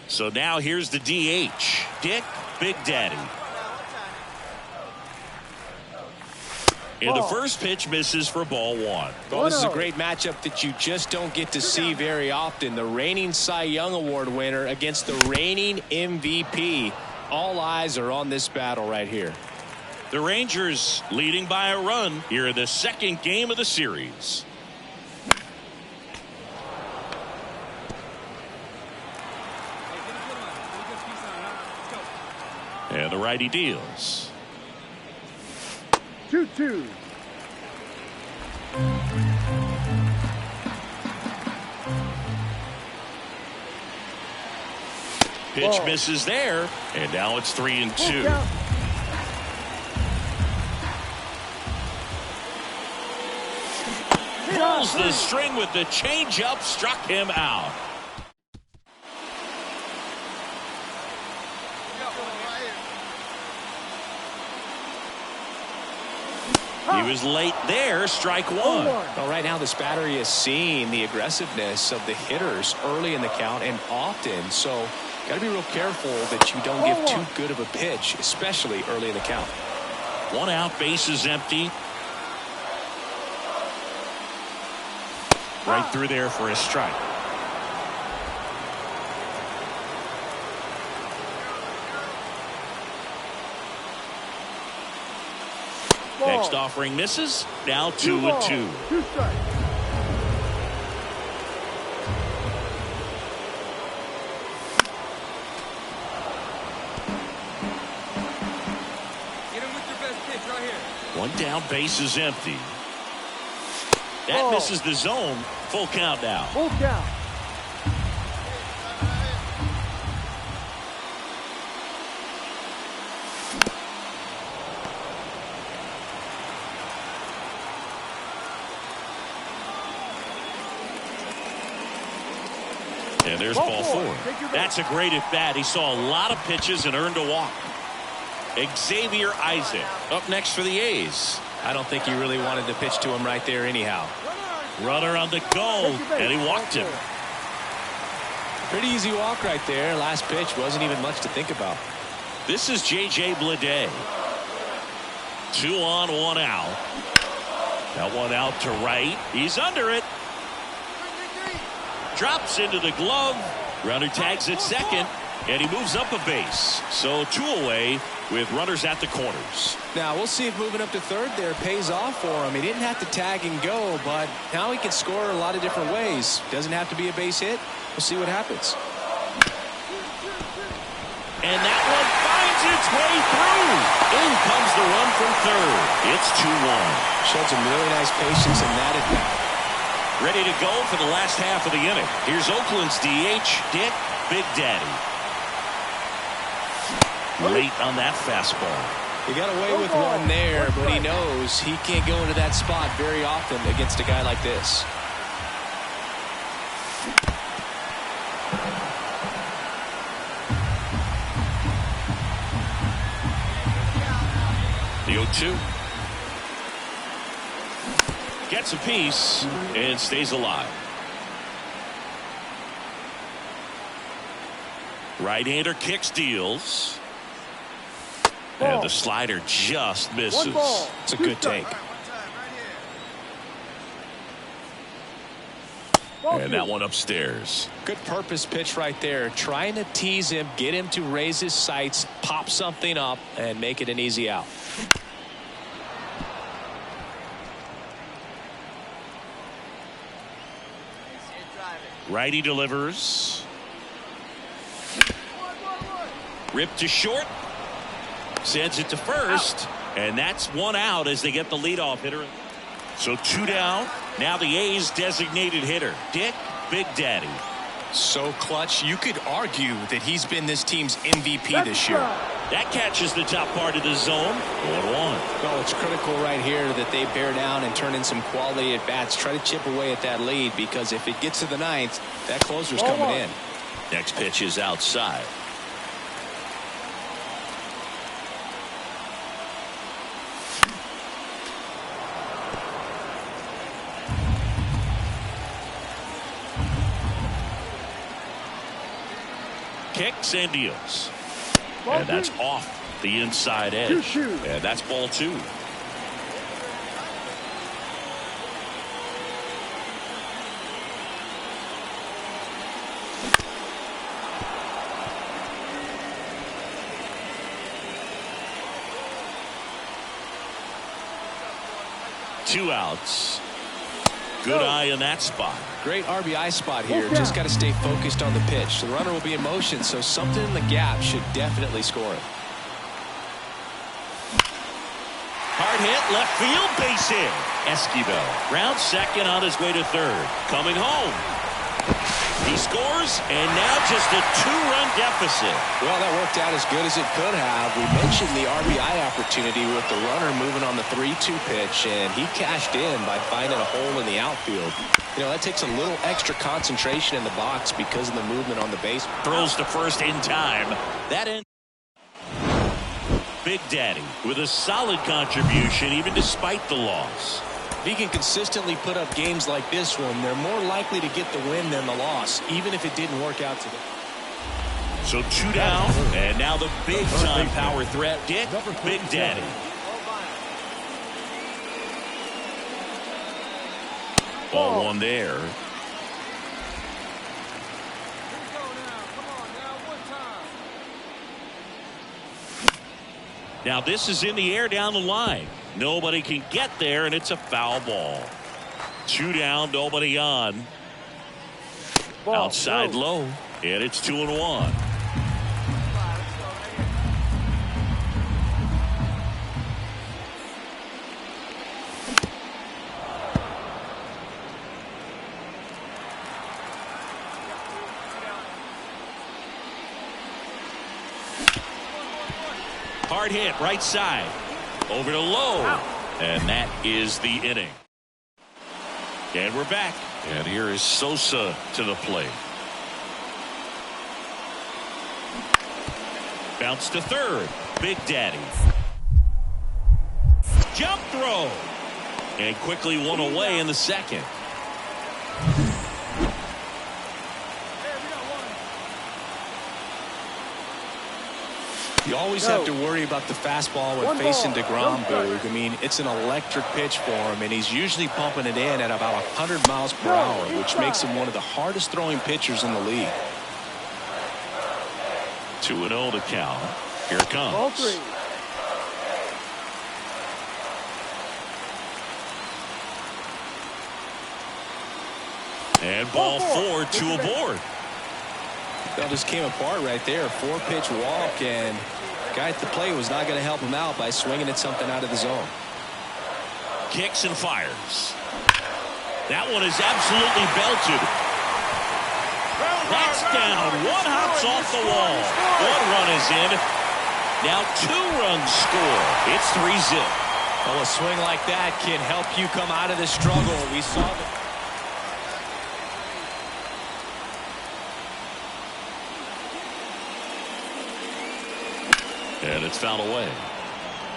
So now here's the DH, Dick Big Daddy. And the first pitch misses for ball 1.
Well, this is a great matchup that you just don't get to see very often. The reigning Cy Young Award winner against the reigning MVP. All eyes are on this battle right here.
The Rangers leading by a run here in the second game of the series. And the righty deals.
2-2.
Pitch misses there, and now it's 3-2. Pulls the string with the changeup, struck him out. He was late there, strike 1.
Well, right now this battery is seeing the aggressiveness of the hitters early in the count and often. So got to be real careful that you don't give too good of a pitch, especially early in the count.
1 out, bases empty. Right through there for a strike. Next offering misses. Now 2-2.
2 strikes.
Get him with your best pitch right here.
1 down, base is empty. That misses the zone. Full count now.
Full count.
And there's ball 4. That's a great at bat. He saw a lot of pitches and earned a walk. Xavier Isaac up next for the A's.
I don't think he really wanted to pitch to him right there anyhow.
Runner on the go, and he walked him.
Pretty easy walk right there. Last pitch wasn't even much to think about.
This is J.J. Bleday. 2 on, 1 out. That 1 out to right. He's under it. Drops into the glove. Runner tags at second, and he moves up a base. So 2 away with runners at the corners.
Now we'll see if moving up to third there pays off for him. He didn't have to tag and go, but now he can score a lot of different ways. Doesn't have to be a base hit. We'll see what happens.
And that one finds its way through. In comes the run from third. It's 2-1.
Showed some really nice patience in that at bat.
Ready to go for the last half of the inning. Here's Oakland's DH, Dick Big Daddy. Late on that fastball.
He got away with one there, but he knows he can't go into that spot very often against a guy like this.
The 0-2. Gets a piece and stays alive. Right-hander kicks, deals. And the slider just misses.
It's a good take.
And that one upstairs.
Good purpose pitch right there. Trying to tease him, get him to raise his sights, pop something up, and make it an easy out.
Righty delivers. Ripped to short. Sends it to first. And that's one out as they get the leadoff hitter. So 2 down. Now the A's designated hitter, Dick Big Daddy.
So clutch, you could argue that he's been this team's MVP this year.
That catches the top part of the zone. 1-1.
Well, it's critical right here that they bear down and turn in some quality at bats. Try to chip away at that lead, because if it gets to the ninth, that closer's coming in.
Next pitch is outside. Kicks and deals. And that's off the inside edge. And that's ball 2. Two outs. Good eye in that spot.
Great RBI spot here. Just got to stay focused on the pitch. The runner will be in motion, so something in the gap should definitely score it.
Hard hit, left field, base hit. Esquivel round second on his way to third. Coming home. He scores, and now just a 2-run deficit.
Well, that worked out as good as it could have. We mentioned the RBI opportunity with the runner moving on the 3-2 pitch, and he cashed in by finding a hole in the outfield. You know, that takes a little extra concentration in the box because of the movement on the base.
Throws to first in time. That ends. Big Daddy with a solid contribution even despite the loss.
If he can consistently put up games like this one, they're more likely to get the win than the loss, even if it didn't work out today.
So 2 down, and now the big-time power threat, Dick Big Daddy. Ball 1 there. Now this is in the air down the line. Nobody can get there, and it's a foul ball. 2 down, nobody on. Outside low, and it's 2-1. Hard hit, right side. Over to Lowe. And that is the inning. And we're back. And here is Sosa to the plate. Bounce to third. Big Daddy. Jump throw. And quickly one away in the second.
You always have to worry about the fastball when facing DeGrom, Boog. I mean, it's an electric pitch for him, and he's usually pumping it in at about 100 miles per hour, which makes him one of the hardest throwing pitchers in the league.
2-0 to count. Here it comes. Ball 3. And ball 4, 2 aboard.
That just came apart right there. 4-pitch walk, and guy at the plate was not going to help him out by swinging at something out of the zone.
Kicks and fires. That one is absolutely belted. That's down. One hops off the wall. 1 run is in. Now 2 runs score. It's 3-0.
Well, a swing like that can help you come out of this struggle. We saw that.
And it's fouled away.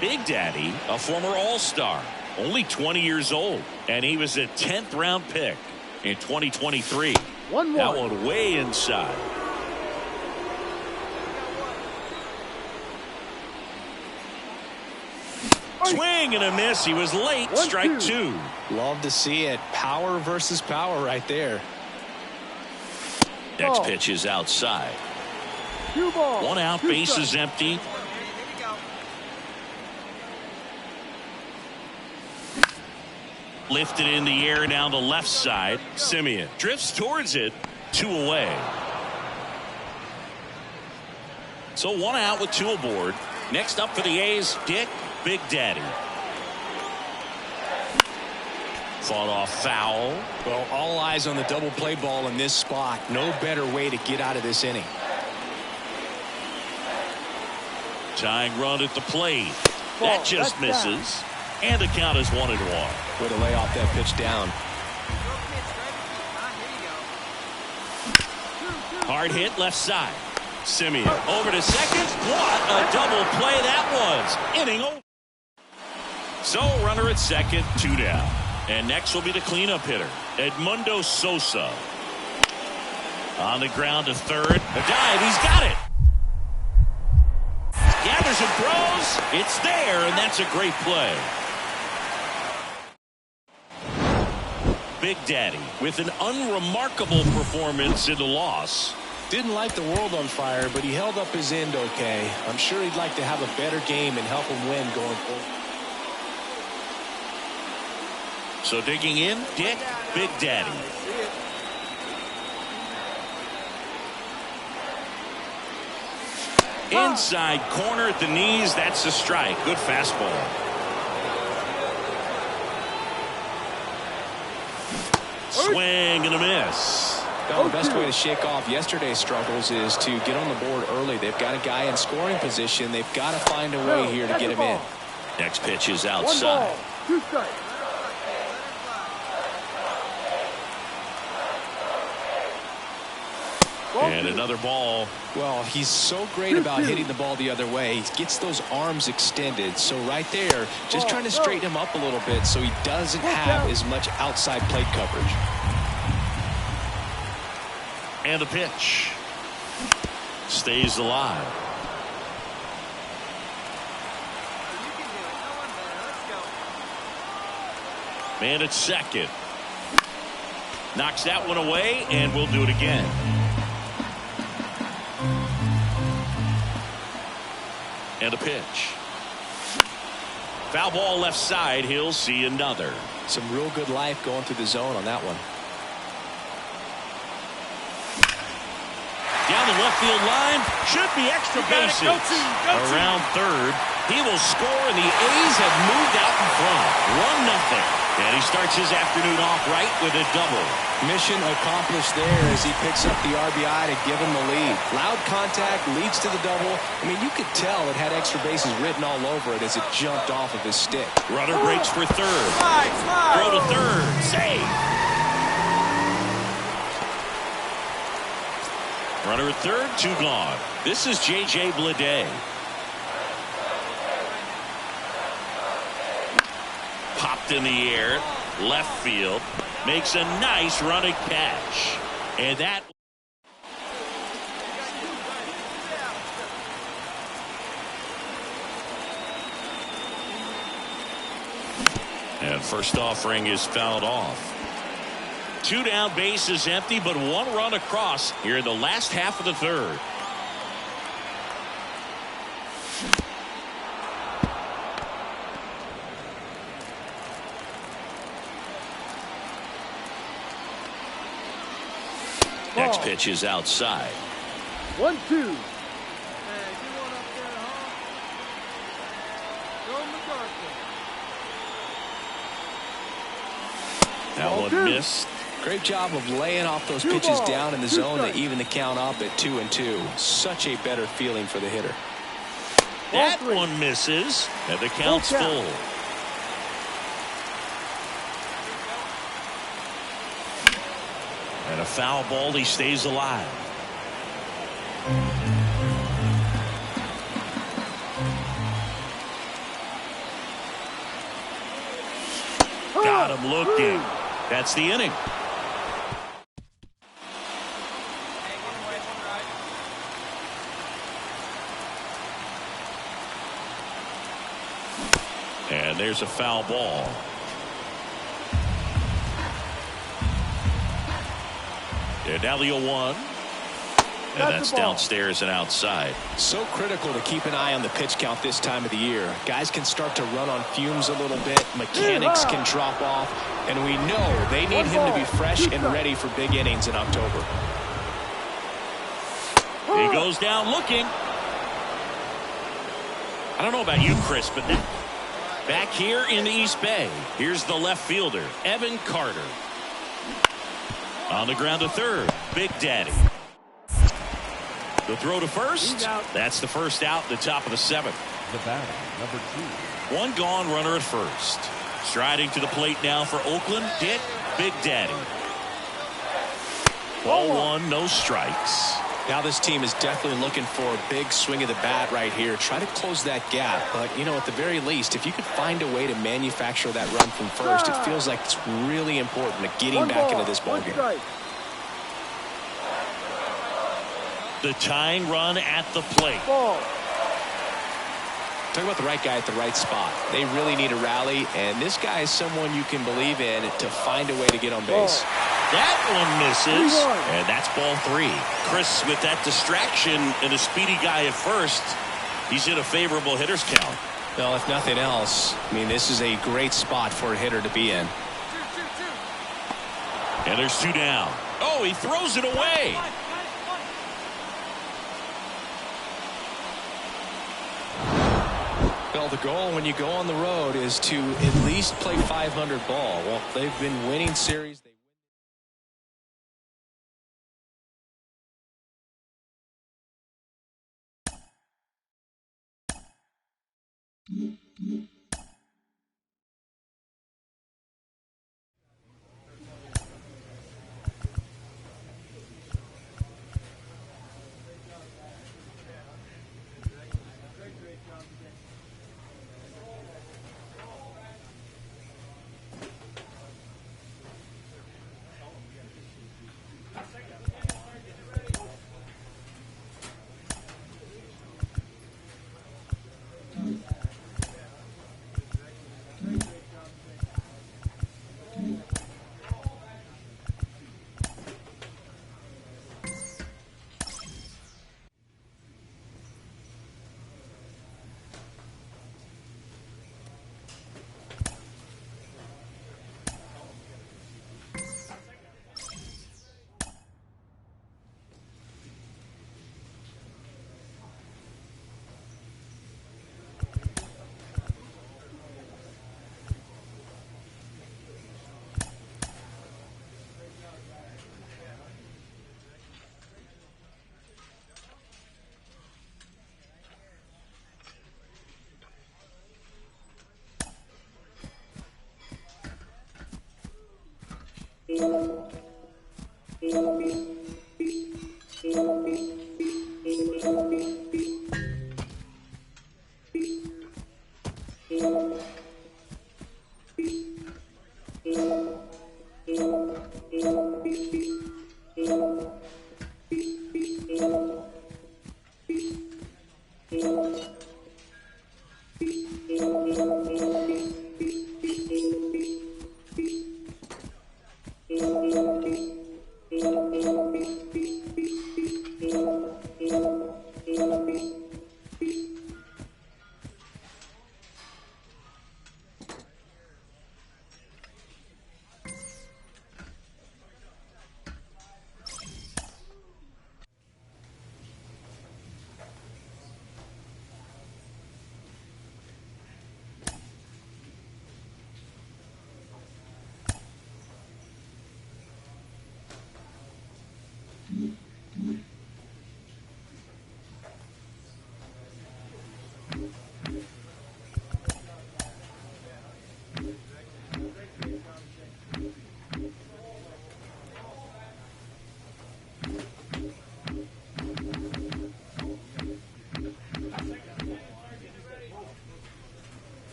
Big Daddy, a former All-Star, only 20 years old, and he was a 10th round pick in 2023.
1-1.
That one way inside. Swing and a miss. He was late. Strike two.
Love to see it. Power versus power right there.
Next pitch is outside.
2 balls.
1 out,
2
base
strikes.
is empty. Lifted in the air down the left side. Simeon drifts towards it. 2 away. So 1 out with 2 aboard. Next up for the A's, Dick Big Daddy. Fought off foul.
Well, all eyes on the double play ball in this spot. No better way to get out of this inning.
Tying run at the plate. That just misses. And the count is 1-1.
Way to lay off that pitch down.
Hard hit left side. Simeon over to second. What a double play that was. Inning over. So runner at second, 2 down. And next will be the cleanup hitter, Edmundo Sosa. On the ground to third. A dive. He's got it. Gathers and throws. It's there, and that's a great play. Big Daddy with an unremarkable performance in the loss.
Didn't light the world on fire, but he held up his end okay. I'm sure he'd like to have a better game and help him win going forward.
So digging in, Dick Big Daddy. Inside corner at the knees. That's a strike. Good fastball. Swing and a miss.
Well, the best way to shake off yesterday's struggles is to get on the board early. They've got a guy in scoring position. They've got to find a way here to get him in.
Next pitch is
1
outside.
ball. 2 strikes.
And another ball.
Well, he's so great about hitting the ball the other way. He gets those arms extended. So right there, just trying to straighten him up a little bit so he doesn't have as much outside plate coverage.
And the pitch. Stays alive. Man at second. Knocks that one away, and we'll do it again. And a pitch. Foul ball left side. He'll see another.
Some real good life going through the zone on that one.
Down the left field line. Should be extra bases. Around third. He will score, and the A's have moved out in front. 1-0. And he starts his afternoon off right with a double.
Mission accomplished there as he picks up the RBI to give him the lead. Loud contact leads to the double. I mean, you could tell it had extra bases written all over it as it jumped off of his stick.
Runner breaks for third. Throw to third. Save. Runner at third, 2 gone. This is J.J. Bleday. Popped in the air, left field, makes a nice running catch. And that. And first offering is fouled off. 2 down, base is empty, but 1 run across here in the last half of the third. Next pitch is outside.
1-2.
That one missed.
Great job of laying off those pitches down in the zone to even the count up at 2-2. Such a better feeling for the hitter.
That one misses, and the count's full. And a foul ball, he stays alive. Got him looking. That's the inning. And there's a foul ball. And now the 0-1. And that's downstairs and outside.
So critical to keep an eye on the pitch count this time of the year. Guys can start to run on fumes a little bit. Mechanics can drop off. And we know they need him to be fresh and ready for big innings in October.
He goes down looking. I don't know about you, Chris, but back here in the East Bay, here's the left fielder, Evan Carter. On the ground to third, Big Daddy. The throw to first. That's the first out, the top of the 7th.
The batter, number 2.
One gone, runner at first. Striding to the plate now for Oakland, Dick Big Daddy. Ball 1, no strikes.
Now this team is definitely looking for a big swing of the bat right here. Try to close that gap. But, you know, at the very least, if you could find a way to manufacture that run from first, it feels like it's really important to getting back into this ballgame.
The tying run at the plate.
Talk about the right guy at the right spot. They really need a rally, and this guy is someone you can believe in to find a way to get on base.
That one misses, and that's ball 3. Chris, with that distraction and a speedy guy at first, he's in a favorable hitter's count.
Well, if nothing else, I mean, this is a great spot for a hitter to be in.
And there's 2 down. Oh, he throws it away.
Well, the goal when you go on the road is to at least play 500 ball. Well, they've been winning series.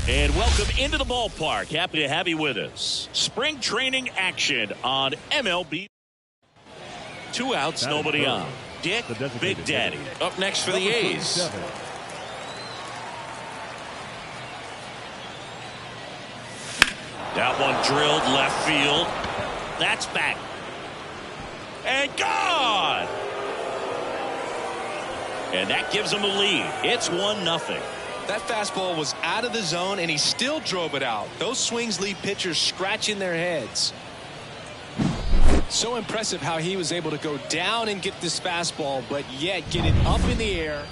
And welcome into the ballpark. Happy to have you with us. Spring training action on MLB. 2 outs, nobody on. Dick Big Daddy up next for the A's. That one drilled left field. That's back. And gone. And that gives them a lead. It's 1-0.
That fastball was out of the zone, and he still drove it out. Those swings leave pitchers scratching their heads. So impressive how he was able to go down and get this fastball, but yet get it up in the air.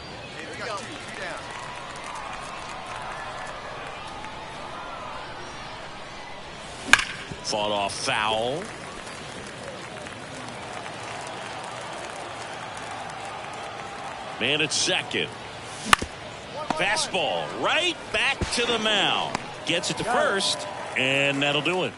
Fought off foul. Man at second. Fastball right back to the mound. gets it to first, and that'll do it.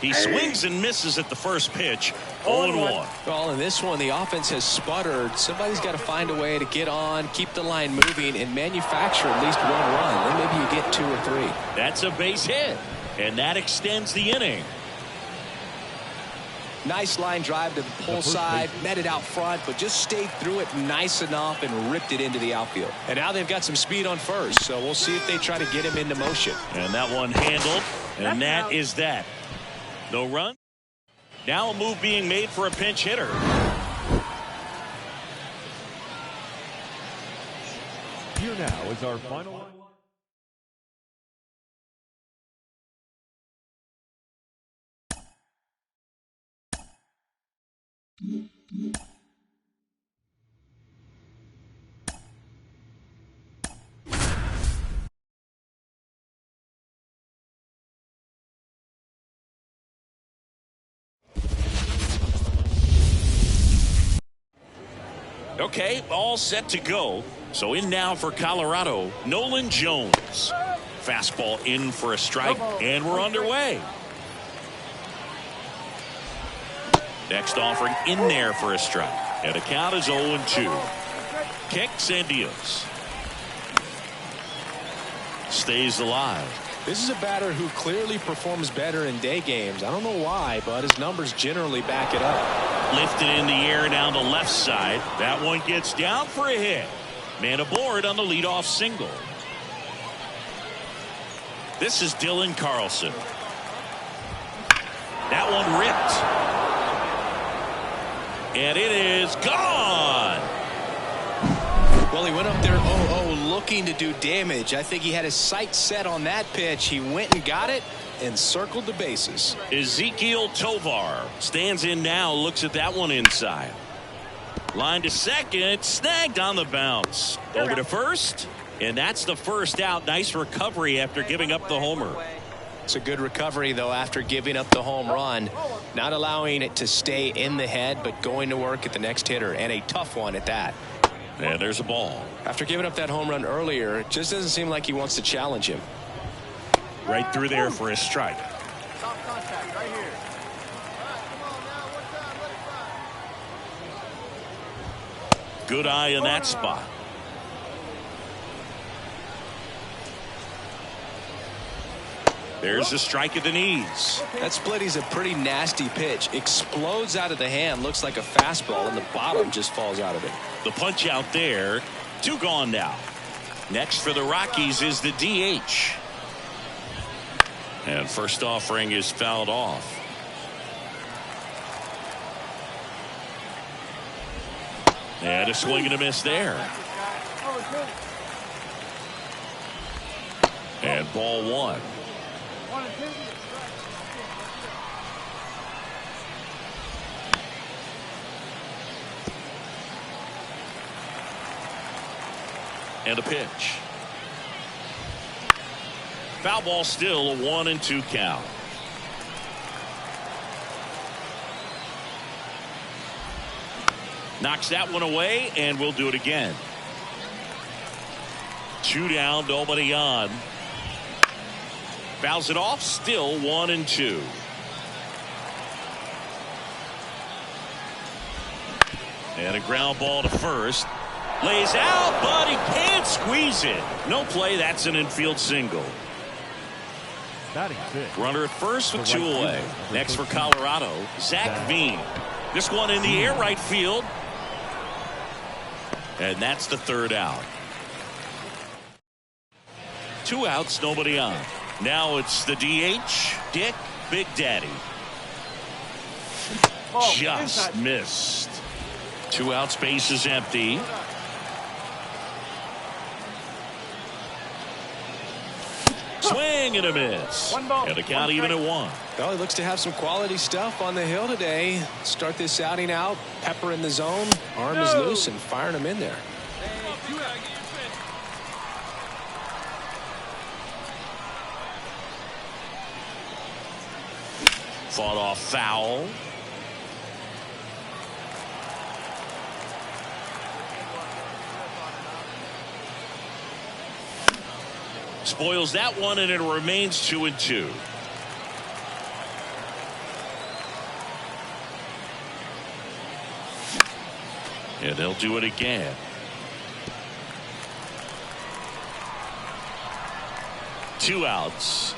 He swings and misses at the first pitch. 0-1.
Well, in this one, the offense has sputtered. Somebody's got to find a way to get on, keep the line moving, and manufacture at least one run. Then maybe you get 2 or 3.
That's a base hit, and that extends the inning.
Nice line drive to the pull side, met it out front, but just stayed through it nice enough and ripped it into the outfield. And now they've got some speed on first, so we'll see if they try to get him into motion.
And that one handled, and that is that. No run. Now a move being made for a pinch hitter.
Here now is our final.
Okay, all set to go. So in now for Colorado, Nolan Jones. Fastball in for a strike, and we're underway. Next offering in there for a strike. And the count is 0-2. Kicks and deals. Stays alive.
This is a batter who clearly performs better in day games. I don't know why, but his numbers generally back it up.
Lifted in the air down the left side. That one gets down for a hit. Man aboard on the leadoff single. This is Dylan Carlson. That one ripped. And it is gone.
Well, he went up there 0-0 looking to do damage. I think he had his sights set on that pitch. He went and got it and circled the bases.
Ezequiel Tovar stands in now, looks at that one inside. Line to second, snagged on the bounce. Over to first, and that's the first out. Nice recovery after giving up the homer.
It's a good recovery, though, after giving up the home run. Not allowing it to stay in the head, but going to work at the next hitter, and a tough one at that.
And there's a ball.
After giving up that home run earlier, it just doesn't seem like he wants to challenge him.
Right through there for a strike.
Top contact right here.
Good eye in that spot. There's a strike at the knees.
That splitty's a pretty nasty pitch. Explodes out of the hand. Looks like a fastball, and the bottom just falls out of it.
The punch out there. 2 gone now. Next for the Rockies is the DH. And first offering is fouled off. And a swing and a miss there. And ball 1. And a pitch. Foul ball, still a 1-2 count. Knocks that one away, and we'll do it again. 2 down, nobody on. Fouls it off, still 1-2. And a ground ball to first. Lays out, but he can't squeeze it. No play, that's an infield single.
Batting 6.
Runner at first with 2 away. Next for Colorado, Zach Veen. This one in the air, right field. And that's the 3rd out. 2 outs, nobody on. Now it's the DH, Dick Big Daddy. Just missed. 2 outs, base is empty. Swing and a miss. And the count even at 1.
Well, he looks to have some quality stuff on the hill today. Start this outing out. Pepper in the zone. Arm is loose and firing him in there.
Fought off foul. Spoils that one, and it remains 2-2. And they'll do it again. 2 outs.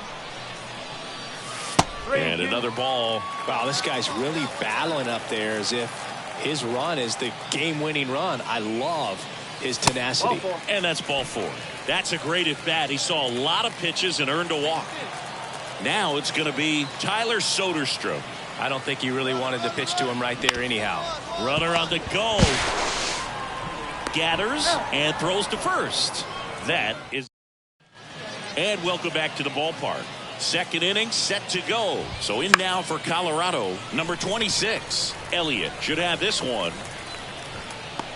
And another ball.
Wow, this guy's really battling up there as if his run is the game-winning run. I love his tenacity.
And that's ball 4. That's a great at bat. He saw a lot of pitches and earned a walk. Now it's going to be Tyler Soderstrom.
I don't think he really wanted to pitch to him right there anyhow.
Runner on the go. Gathers and throws to first. That is. And welcome back to the ballpark. Second inning set to go. So in now for Colorado, number 26. Elliott should have this one.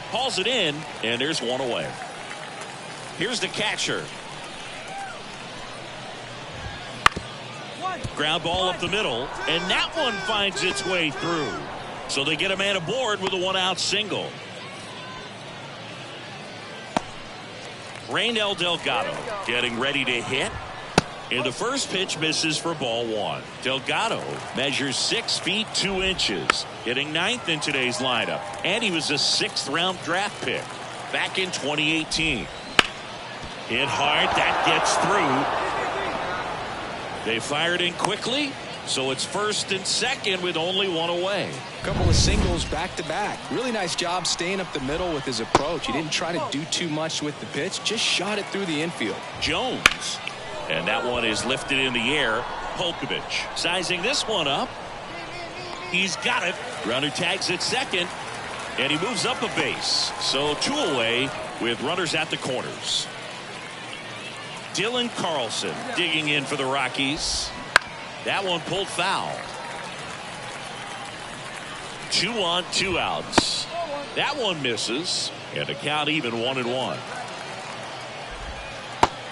Hauls it in, and there's one away. Here's the catcher. Ground ball up the middle, and that one finds its way through. So they get a man aboard with a 1-out single. Raynel Delgado getting ready to hit. And the first pitch misses for ball 1. Delgado measures 6 feet 2 inches, hitting 9th in today's lineup. And he was a 6th-round draft pick back in 2018. Hit hard, that gets through. They fired in quickly, so it's first and second with only one away.
A couple of singles back-to-back. Really nice job staying up the middle with his approach. He didn't try to do too much with the pitch, just shot it through the infield.
Jones. And that one is lifted in the air. Polkovich sizing this one up. He's got it. Runner tags at second. And he moves up a base. So 2 away with runners at the corners. Dylan Carlson digging in for the Rockies. That one pulled foul. 2 on, 2 outs. That one misses. And the count even 1-1.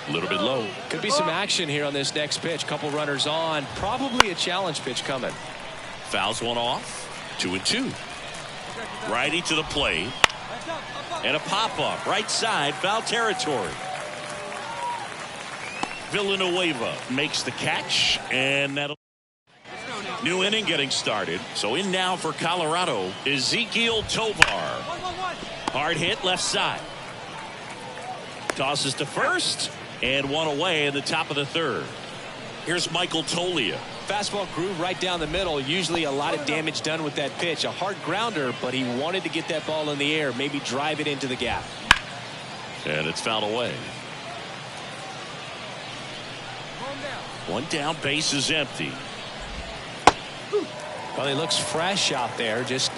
A little bit low.
Could be some action here on this next pitch. Couple runners on. Probably a challenge pitch coming.
Fouls one off. 2-2. Righty to the plate. And a pop-up. Right side. Foul territory. Villanueva makes the catch. And that'll. New inning getting started. So in now for Colorado, Ezequiel Tovar. Hard hit left side. Tosses to first. And one away in the top of the 3rd. Here's Michael Toglia.
Fastball groove right down the middle. Usually a lot of damage done with that pitch. A hard grounder, but he wanted to get that ball in the air. Maybe drive it into the gap.
And it's fouled away. 1 down, base is empty.
Well, he looks fresh out there. Just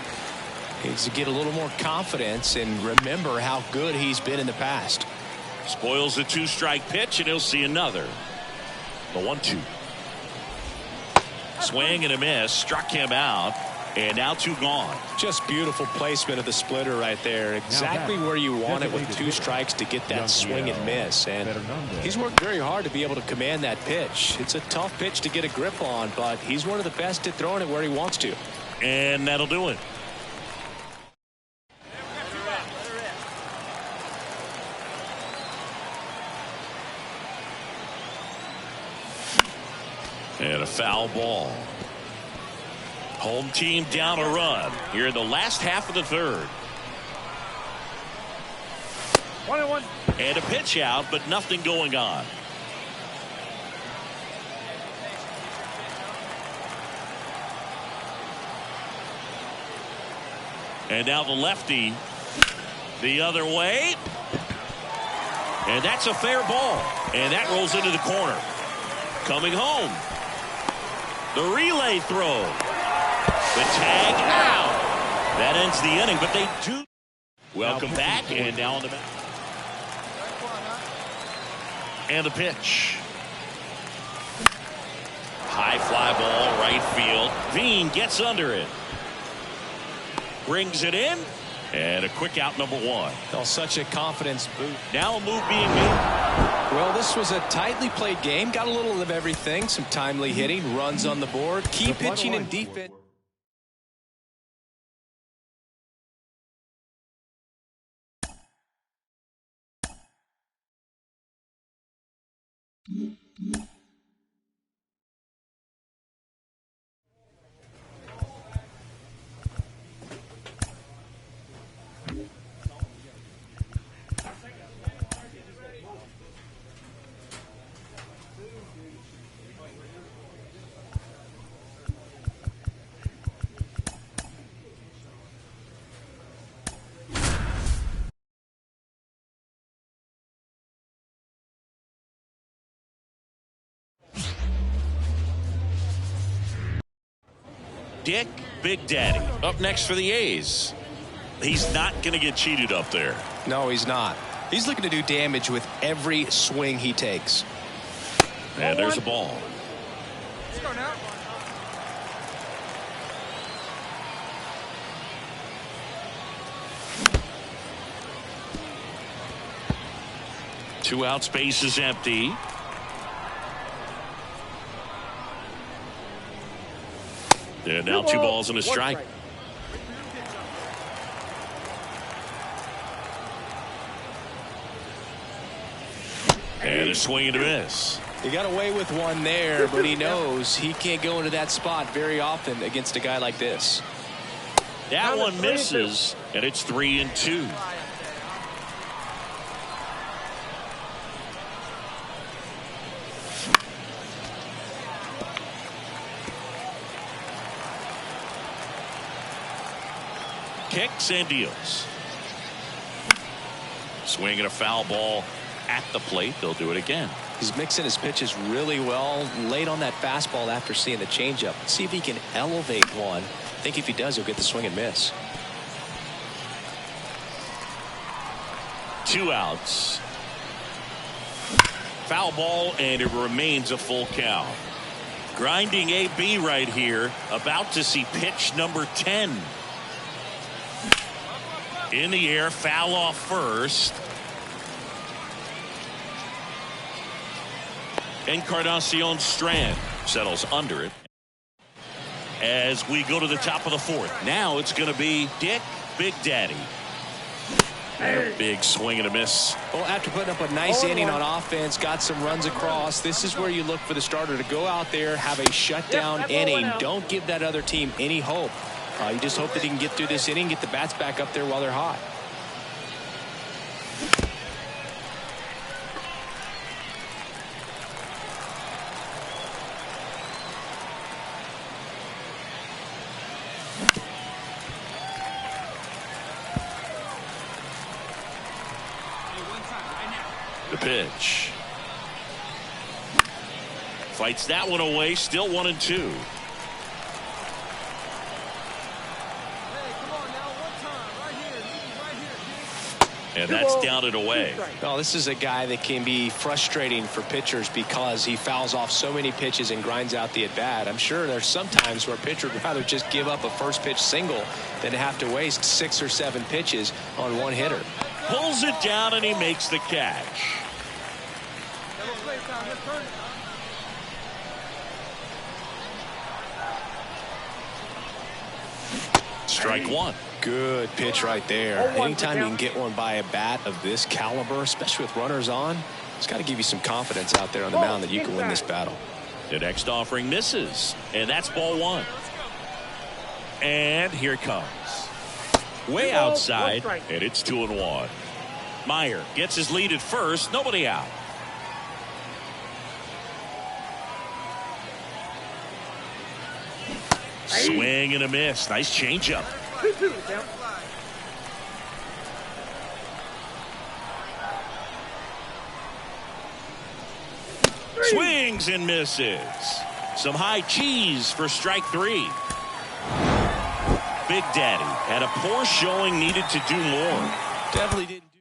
needs to get a little more confidence and remember how good he's been in the past.
Spoils the 2-strike pitch, and he'll see another. The 1-2. Swing and a miss. Struck him out. And now 2 gone.
Just beautiful placement of the splitter right there. Exactly where you want it with 2 strikes to get that swing and miss. And he's worked very hard to be able to command that pitch. It's a tough pitch to get a grip on, but he's one of the best at throwing it where he wants to.
And that'll do it. And a foul ball. Home team down a run here in the last half of the 3rd.
1-1.
And a pitch out, but nothing going on. And now the lefty the other way. And that's a fair ball. And that rolls into the corner. Coming home. The relay throw. The tag out. That ends the inning, but they do. Welcome back, and now on the mound. And the pitch. High fly ball, right field. Veen gets under it. Brings it in. And a quick out, number 1.
Oh, such a confidence boost.
Now a move being made.
Well, this was a tightly played game. Got a little of everything. Some timely hitting, runs on the board, key pitching and defense.
Dick Big Daddy up next for the A's. He's not going to get cheated up there.
No, he's not. He's looking to do damage with every swing he takes.
And there's a ball.
Let's go now.
Two out, space is empty. And now 2 balls and a strike. And a swing and a miss.
He got away with one there, but he knows he can't go into that spot very often against a guy like this.
That one misses, and it's 3-2. Kicks and deals. Swinging a foul ball at the plate. They'll do it again.
He's mixing his pitches really well. Late on that fastball after seeing the changeup. See if he can elevate one. I think if he does, he'll get the swing and miss.
2 outs. Foul ball, and it remains a full count. Grinding AB right here. About to see pitch number 10. In the air, foul off first. Encarnacion Strand settles under it. As we go to the top of the 4th. Now it's going to be Dick Big Daddy. And a big swing and a miss.
Well, after putting up a nice inning on offense, got some runs across, this is where you look for the starter to go out there, have a shutdown inning. Don't give that other team any hope. You just hope that he can get through this inning, get the bats back up there while they're hot.
The pitch. Fights that one away, still 1-2. And that's down and away.
Well, this is a guy that can be frustrating for pitchers because he fouls off so many pitches and grinds out the at-bat. I'm sure there's some times where a pitcher would rather just give up a first pitch single than have to waste 6 or 7 pitches on one hitter.
Pulls it down and he makes the catch. Strike 1.
Good pitch right there. Anytime you can get one by a bat of this caliber, especially with runners on, it's got to give you some confidence out there on the mound that you can win this battle.
The next offering misses, and that's ball 1. And here it comes. Way outside, and it's 2-1. Meyer gets his lead at first, nobody out. Swing and a miss. Nice changeup. Swings and misses. Some high cheese for strike 3. Big Daddy had a poor showing, needed to do more.
Definitely didn't.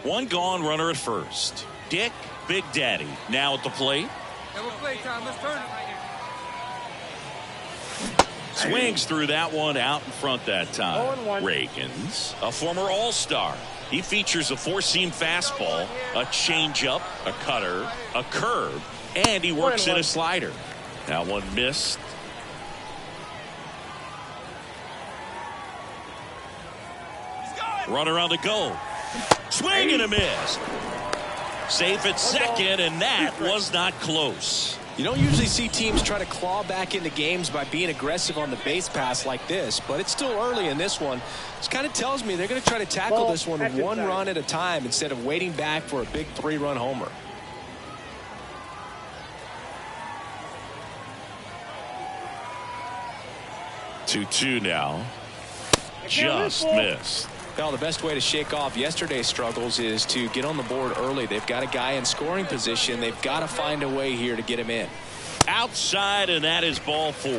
One gone, runner at first. Dick Big Daddy now at the plate.
Double play time. Let's turn it.
Swings through that one out in front that time. Reagans, a former All-Star. He features a four-seam fastball, a changeup, a cutter, a curve, and he works in a slider. That one missed. Runner on the go. Swing and a miss. Safe at second, and that was not close.
You don't usually see teams try to claw back into games by being aggressive on the base pass like this, but it's still early in this one. This kind of tells me they're going to try to tackle this one run at a time instead of waiting back for a big 3-run homer.
Two now. Just missed.
Well, the best way to shake off yesterday's struggles is to get on the board early. They've got a guy in scoring position. They've got to find a way here to get him in.
Outside, and that is ball 4.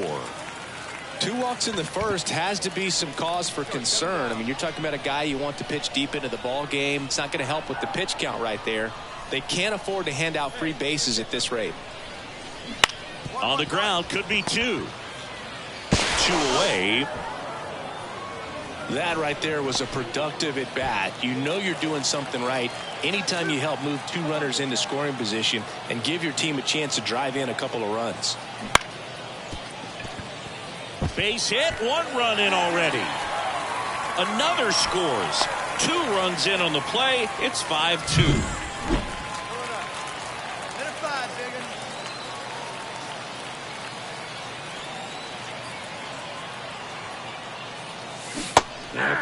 2 walks in the first has to be some cause for concern. I mean, you're talking about a guy you want to pitch deep into the ball game. It's not going to help with the pitch count right there. They can't afford to hand out free bases at this rate.
On the ground, could be 2. 2 away.
That right there was a productive at bat. You know you're doing something right anytime you help move 2 runners into scoring position and give your team a chance to drive in a couple of runs.
Base hit, 1 run in already. Another scores. 2 runs in on the play. It's 5-2.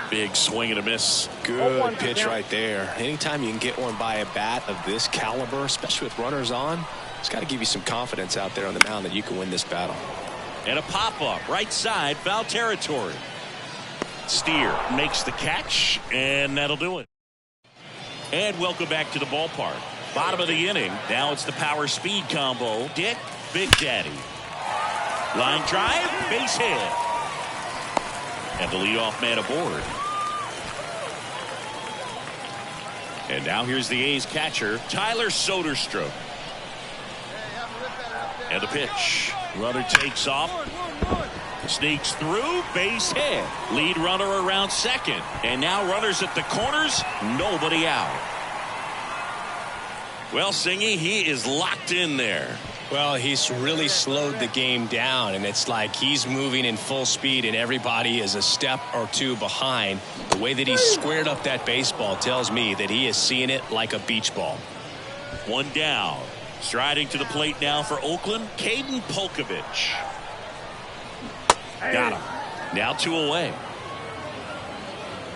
Big swing and a miss.
Good pitch right there. Anytime you can get one by a bat of this caliber, especially with runners on, it's got to give you some confidence out there on the mound that you can win this battle.
And a pop-up right side, foul territory. Steer makes the catch, and that'll do it. And welcome back to the ballpark. Bottom of the inning. Now it's the power speed combo. Dick, Big Daddy. Line drive, base hit. And the leadoff man aboard. And now here's the A's catcher, Tyler Soderstrom. And the pitch. Runner takes off. Sneaks through, base hit. Lead runner around second. And now runners at the corners, nobody out. Well, Singy, he is locked in there.
Well, he's really slowed the game down, and it's like he's moving in full speed and everybody is a step or 2 behind. The way that he's squared up that baseball tells me that he is seeing it like a beach ball.
1 down. Striding to the plate now for Oakland, Caden Polkovich. Got him. Now 2 away.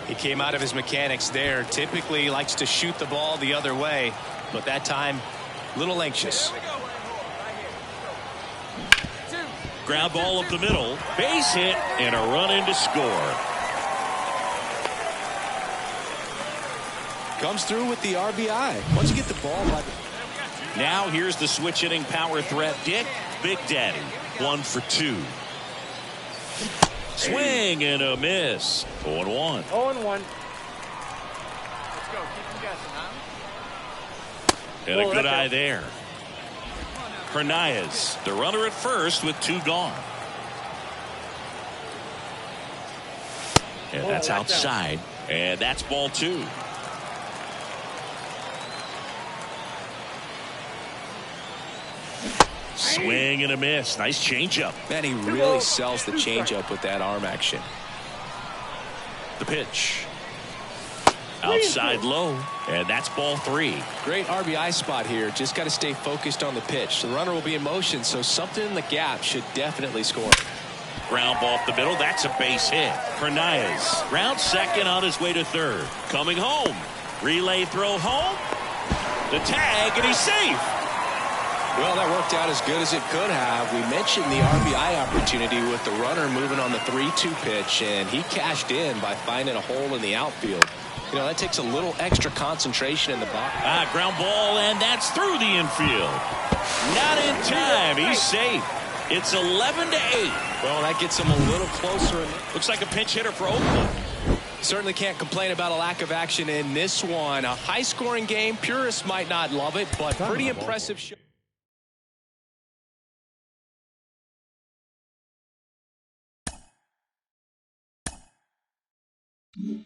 He came out of his mechanics there. Typically he likes to shoot the ball the other way, but that time a little anxious.
Ground ball up the middle, base hit, and a run in to score.
Comes through with the RBI. Once you get the ball by the...
Now here's the switch hitting power threat, Dick, Big Daddy. 1 for 2. Swing and a miss. 0-1.
0-1. Let's go. Keep them guessing, huh?
And a good eye there. Hernandez, the runner at first with 2 gone. And that's outside. And that's ball 2. Swing and a miss. Nice changeup.
Man, he really sells the changeup with that arm action.
The pitch. Outside low, and that's ball 3.
Great RBI spot here. Just got to stay focused on the pitch. The runner will be in motion, so something in the gap should definitely score.
Ground ball up the middle. That's a base hit. Hernandez, round second on his way to third. Coming home. Relay throw home. The tag, and he's safe.
Well, that worked out as good as it could have. We mentioned the RBI opportunity with the runner moving on the 3-2 pitch, and he cashed in by finding a hole in the outfield. You know, that takes a little extra concentration in the box.
Ground ball, and that's through the infield. Not in time. He's safe. It's 11-8.
Well, that gets him a little closer.
Looks like a pinch hitter for Oakland.
Certainly can't complain about a lack of action in this one. A high-scoring game. Purists might not love it, but pretty impressive show.
you.